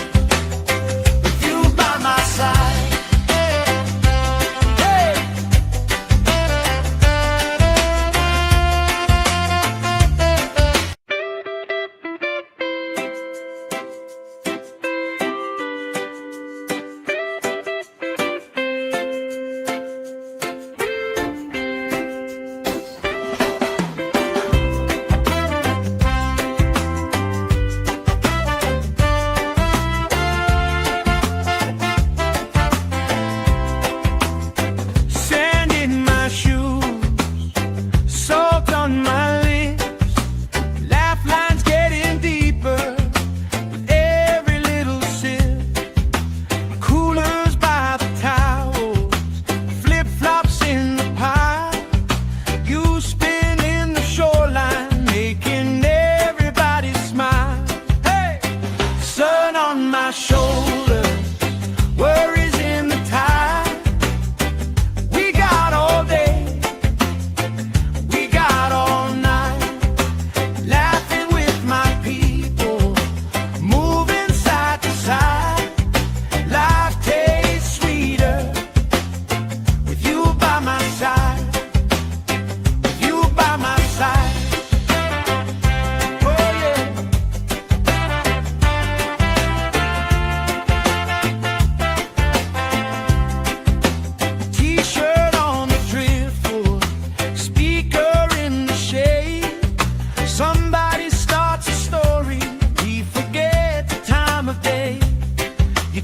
with you by my side. Hey. Sand in my shoes, salt on my lips, laugh lines getting deeper with every little sip. Coolers by the towels, flip-flops in the pile. You spin in the shoreline, making everybody smile. Hey, sun on my shoulder, worries in the tide. We got all day, we got all night, laughing with my people, moving side to side. Life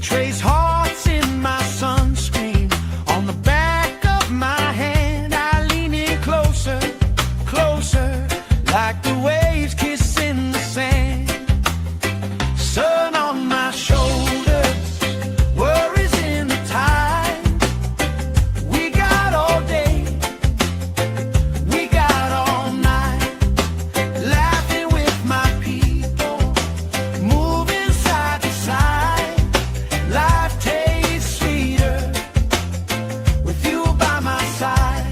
trace hearts in my sunscreen. On the back of my hand, I lean in closer, closer, like the waves kissing the sand. Sun on my shoulders, worries in the tide. We got all day, we got all night, laughing with my people, moving side to side. Life tastes sweeter with you by my side.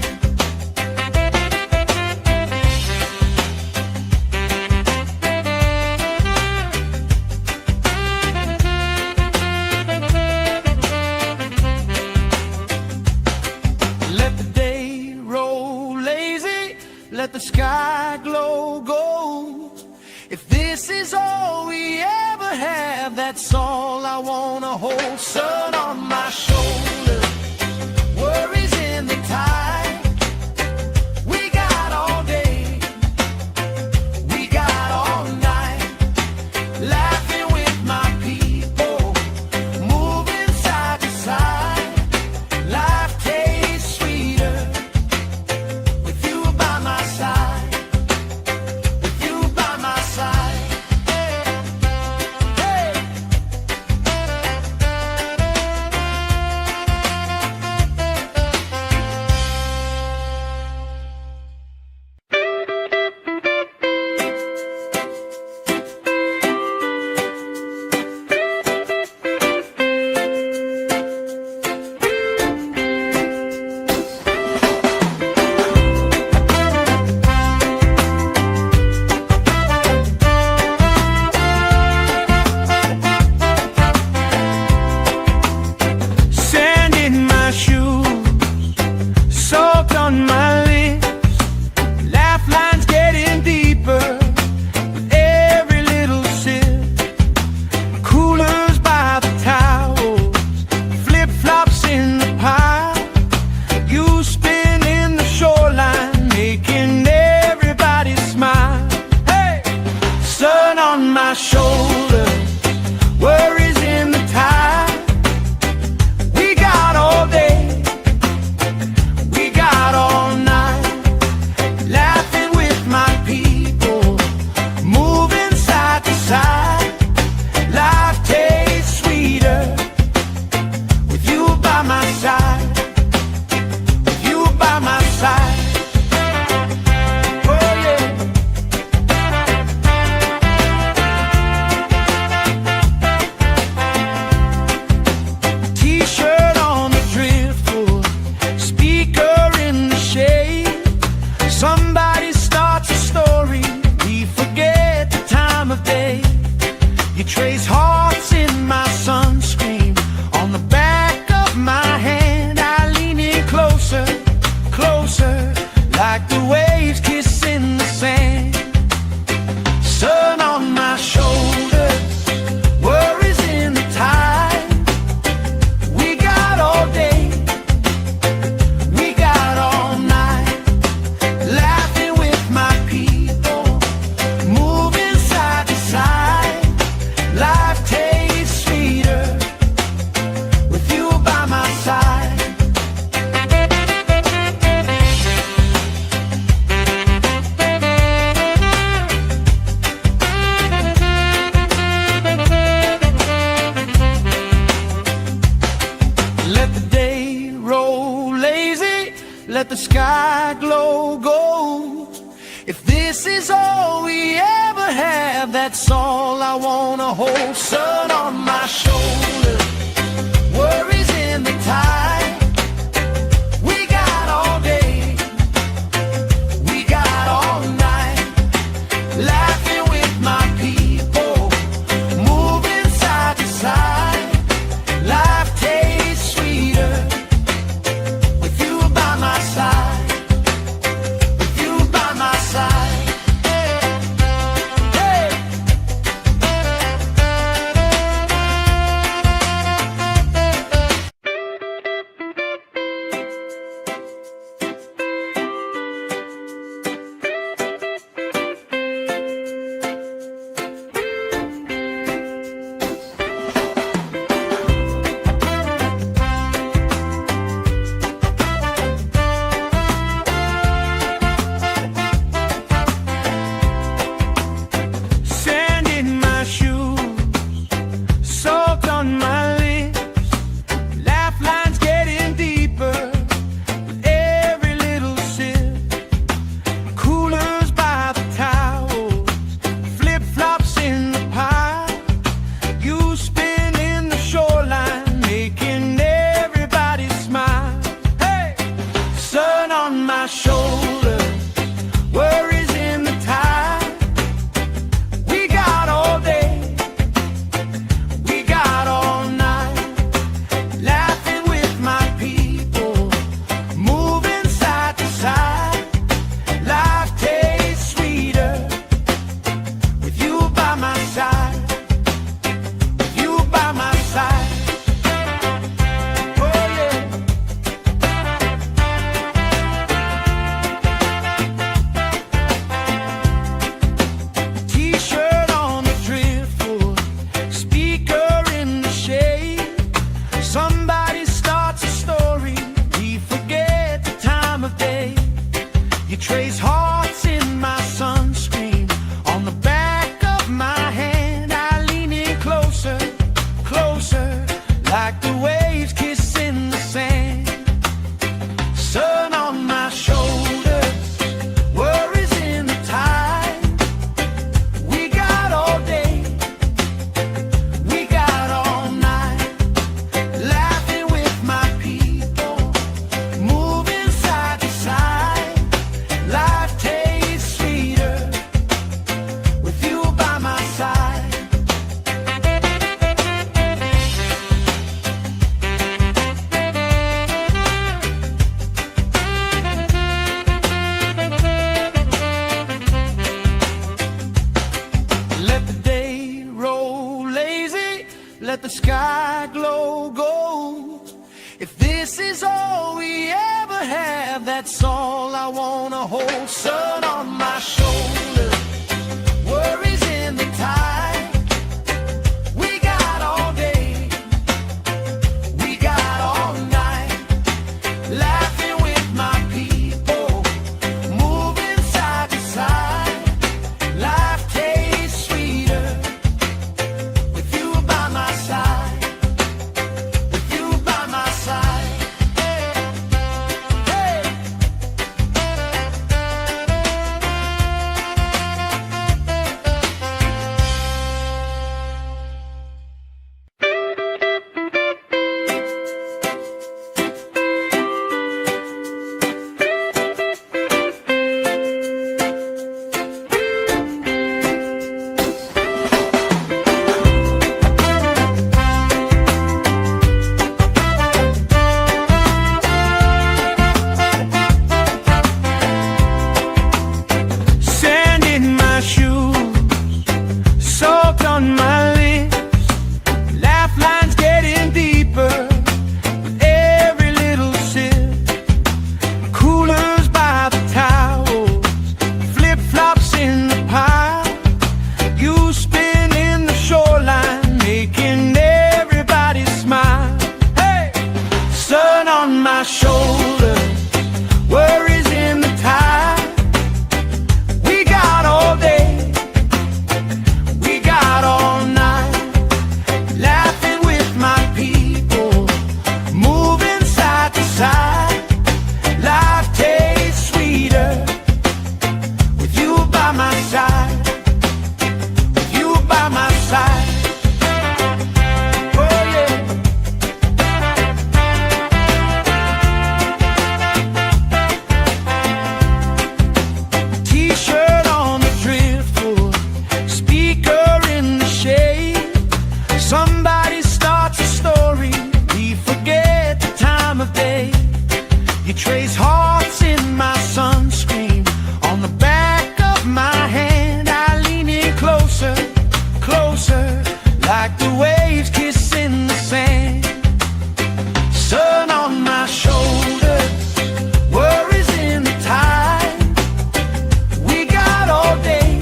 Let the day roll lazy, let the sky glow gold. If this is all we ever have, that's all I wanna hold. Sun on my shoulders, worries in the tide. We got all day, we got all night, laughing with my people, moving side to side. Life tastes sweeter with you by my side, with you by my side. Hey. Sand in my shoes, salt on my lips, laugh lines getting deeper with every little sip. Coolers by the towels, flip-flops in the pile. You spin in the shoreline, making everybody smile. Hey! Sun on my shoulders, worries in the tide. We got all day, we got all night, laughing with my people, moving side to side. Life tastes sweeter with you by my side, with you by my side. Oh yeah. T-shirt on the driftwood, speaker in the shade. Somebody starts a story, we forget the time of day. You trace hearts in my sunscreen. On the back of my hand, I lean in closer, closer, like the waves kissing the sand. Sun on my shoulders, worries in the tide. We got all day, we got all night, laughing with my people, moving side to side. Life tastes sweeter with you by my side. Let the day roll lazy, let the sky glow gold. If this is all we ever have, that's all I wanna hold. Sun on my shoulders, worries in the tide. We got all day, we got all night, laughing with my people, moving side to side. Life tastes sweeter with you by my side, with you by my side. Hey. like the waves kissing the sand. Sun on my shoulders, worries in the tide. We got all day, we got all night, laughing with my people, moving side to side. Life tastes sweeter with you by my side. Let the day roll lazy, let the sky glow gold. If this is all we ever have, that's all I wanna hold. Sun on my shoulders, worries in the tide. We got all day, we got all night, laughing with my people, moving side to side. Life tastes sweeter with you by my side, with you by my side. Hey. Sand in my shoes, salt on my lips, laugh lines getting deeper with every little sip. Coolers by the towels, flip-flops in the pile. You spin in the shoreline, making everybody smile. Hey! Sun on my shoulders, worries in the tide. We got all day, we got all night, laughing with my people, moving side to side. Life tastes sweeter with you by my side, with you by my side. Oh yeah. T-shirt on the driftwood, speaker in the shade. Somebody starts a story, we forget the time of day. You trace hearts in my sunscreen, on the back of my hand. I lean in closer, closer, like the waves kissing the sand. Sun on my shoulders, worries in the tide. We got all day,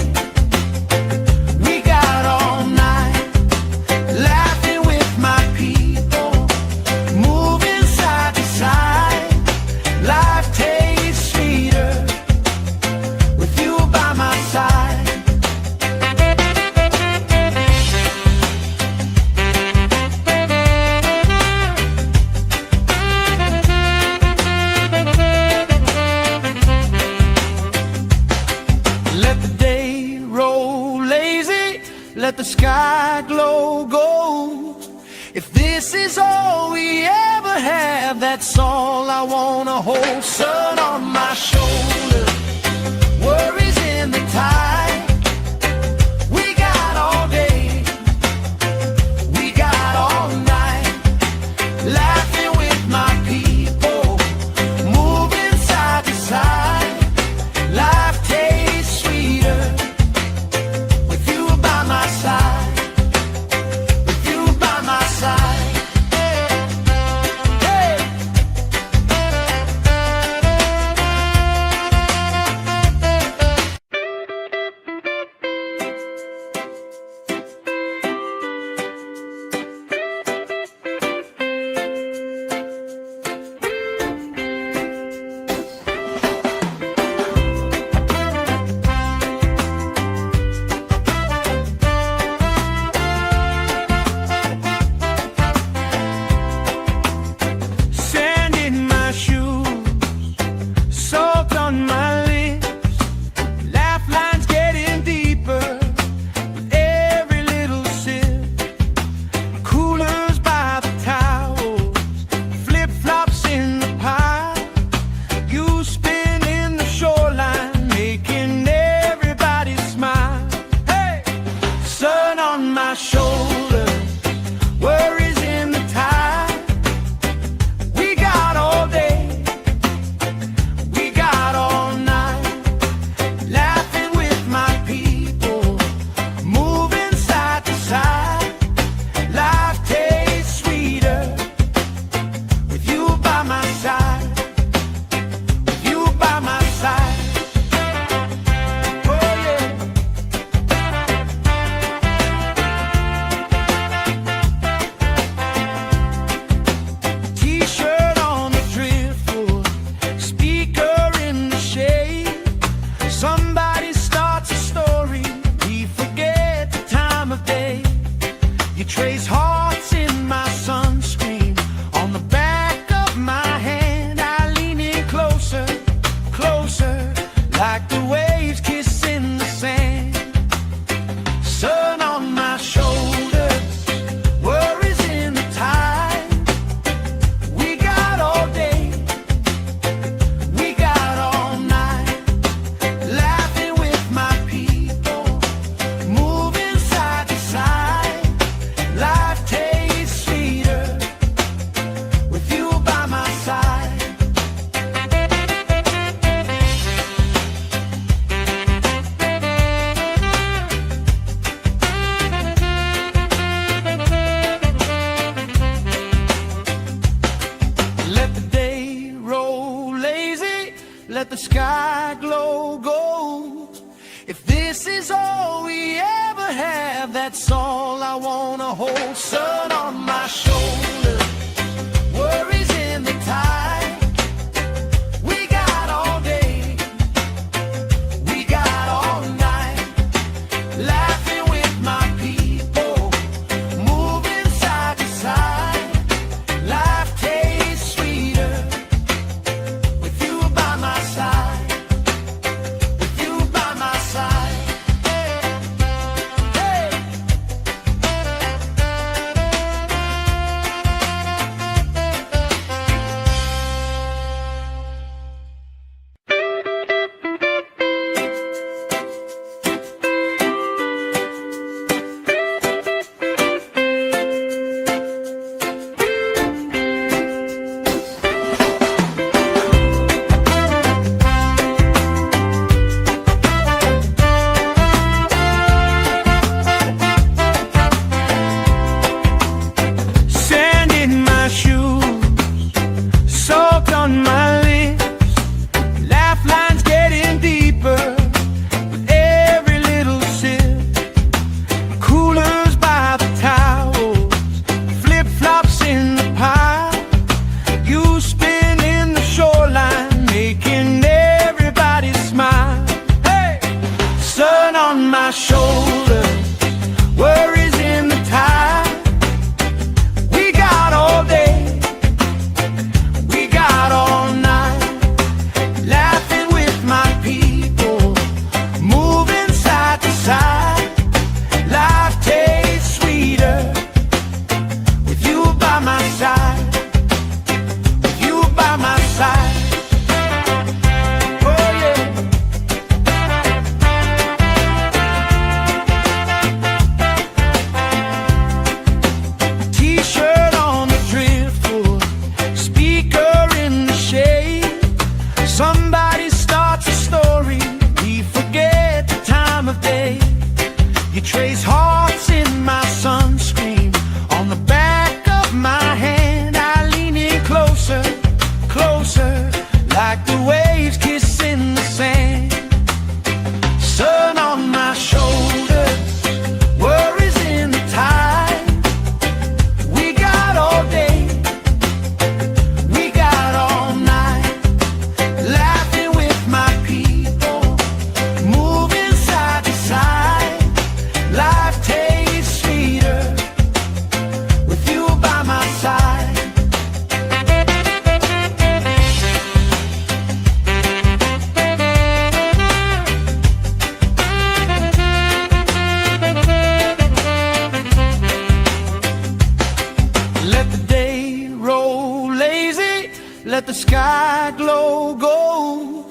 we got all night, laughing with my people, moving side to side. Life tastes sweeter with you by my side. Let the day roll lazy, let the sky glow gold. If this is all we ever have, that's all I wanna hold. Sun on my shoulders, worries in the tide. We got all day, we got all night, laughing with my people, moving side to side. Life tastes sweeter with you by my side, with you by my side. Hey. let the sky glow gold. If this is all we ever have, that's all I wanna hold. Sun on my shoulder, worries in the tide. We got all day, we got all night, laughing with my people, moving side to side. Life tastes sweeter with you by my side, with you by my side. Hey. Sand in my shoes, salt on my lips, laugh lines getting deeper with every little sip. Coolers by the towels, flip-flops in the pile. You spin in the shoreline, making everybody smile. Hey! Sun on my shoulder, worries in the tide. We got all day, we got all night, laughing with my people, moving side to side. Life tastes sweeter with you by my side, with you by my side. Oh yeah. T-shirt on the driftwood, speaker in the shade. Somebody starts a story, we forget the time of day. You trace hearts in my sunscreen, on the back of my hand. I lean in closer, closer, like the waves kissing the sand. Sun on my shoulders, worries in the tide. We got all day, we got all night, laughing with my people, moving side to side. Life tastes sweeter with you by my side. Let the day roll lazy, let the sky glow gold.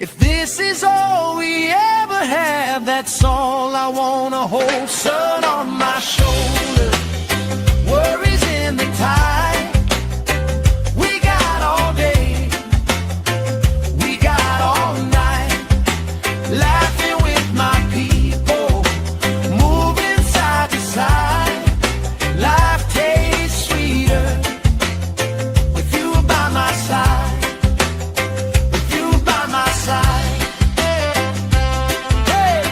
If this is all we ever have, that's all I wanna hold. Sun on my shoulder, worries in the tide. We got all day, we got all night, laughing with my people, moving side to side. Life tastes sweeter with you by my side, with you by my side. Hey.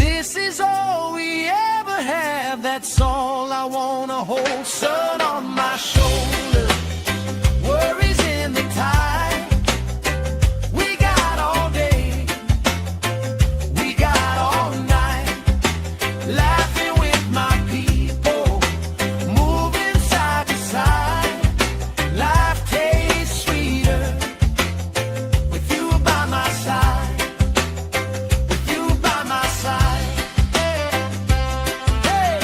this is all we ever have, that's all I wanna hold. Sun on my shoulder, worries in the tide. We got all day, we got all night, laughing with my people, moving side to side. Life tastes sweeter with you by my side, with you by my side. Hey.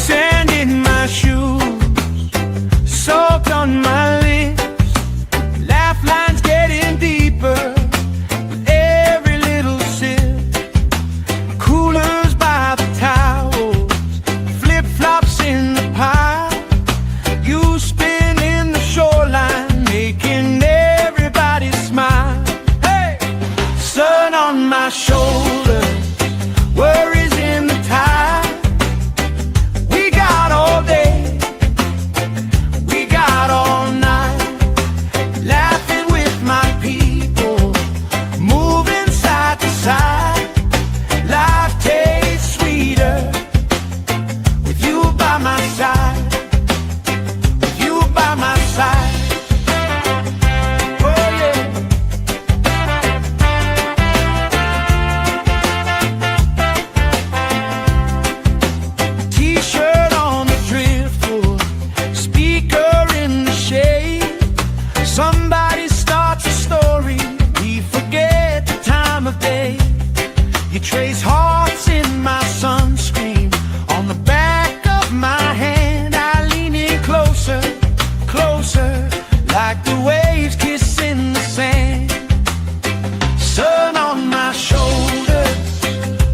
Sand in my shoes, salt on my lips, laugh lines getting deeper with every little sip. Coolers by the towels, flip-flops in the pile. You spin in the shoreline, making everybody smile. Hey! Sun on my shoulders, worries in the tide. We got all day, we got all night, laughing with my people, moving side to side. Life tastes sweeter with you by my side, with you by my side. Oh yeah. T-shirt on the driftwood, speaker in the shade. Somebody starts a story, we forget the time of day. You trace hearts in my sunscreen, on the back of my hand. I lean in closer, closer, like the waves kissing the sand. Sun on my shoulders,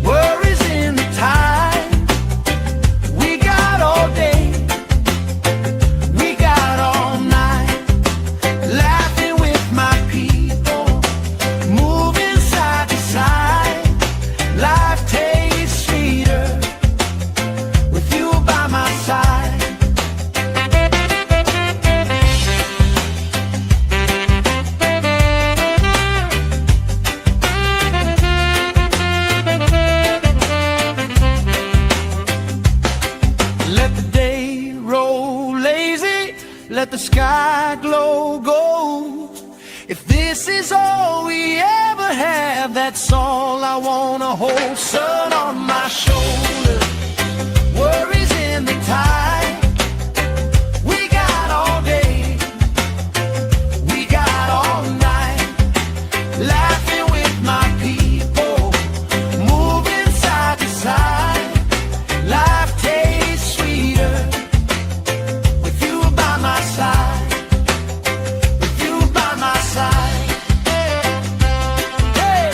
worries in the tide. We got all day, we got all night, laughing with my people, moving side to side. Life tastes sweeter with you by my side. Let the day roll lazy, let the sky glow gold. If this is all we ever have, that's all I wanna hold. Sun on my shoulder, worries in the tide. We got all day, we got all night, laughing with my people, moving side to side. Life tastes sweeter with you by my side, with you by my side. Hey.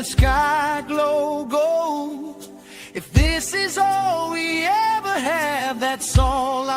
sky glow gold. If this is all we ever have, that's all I want.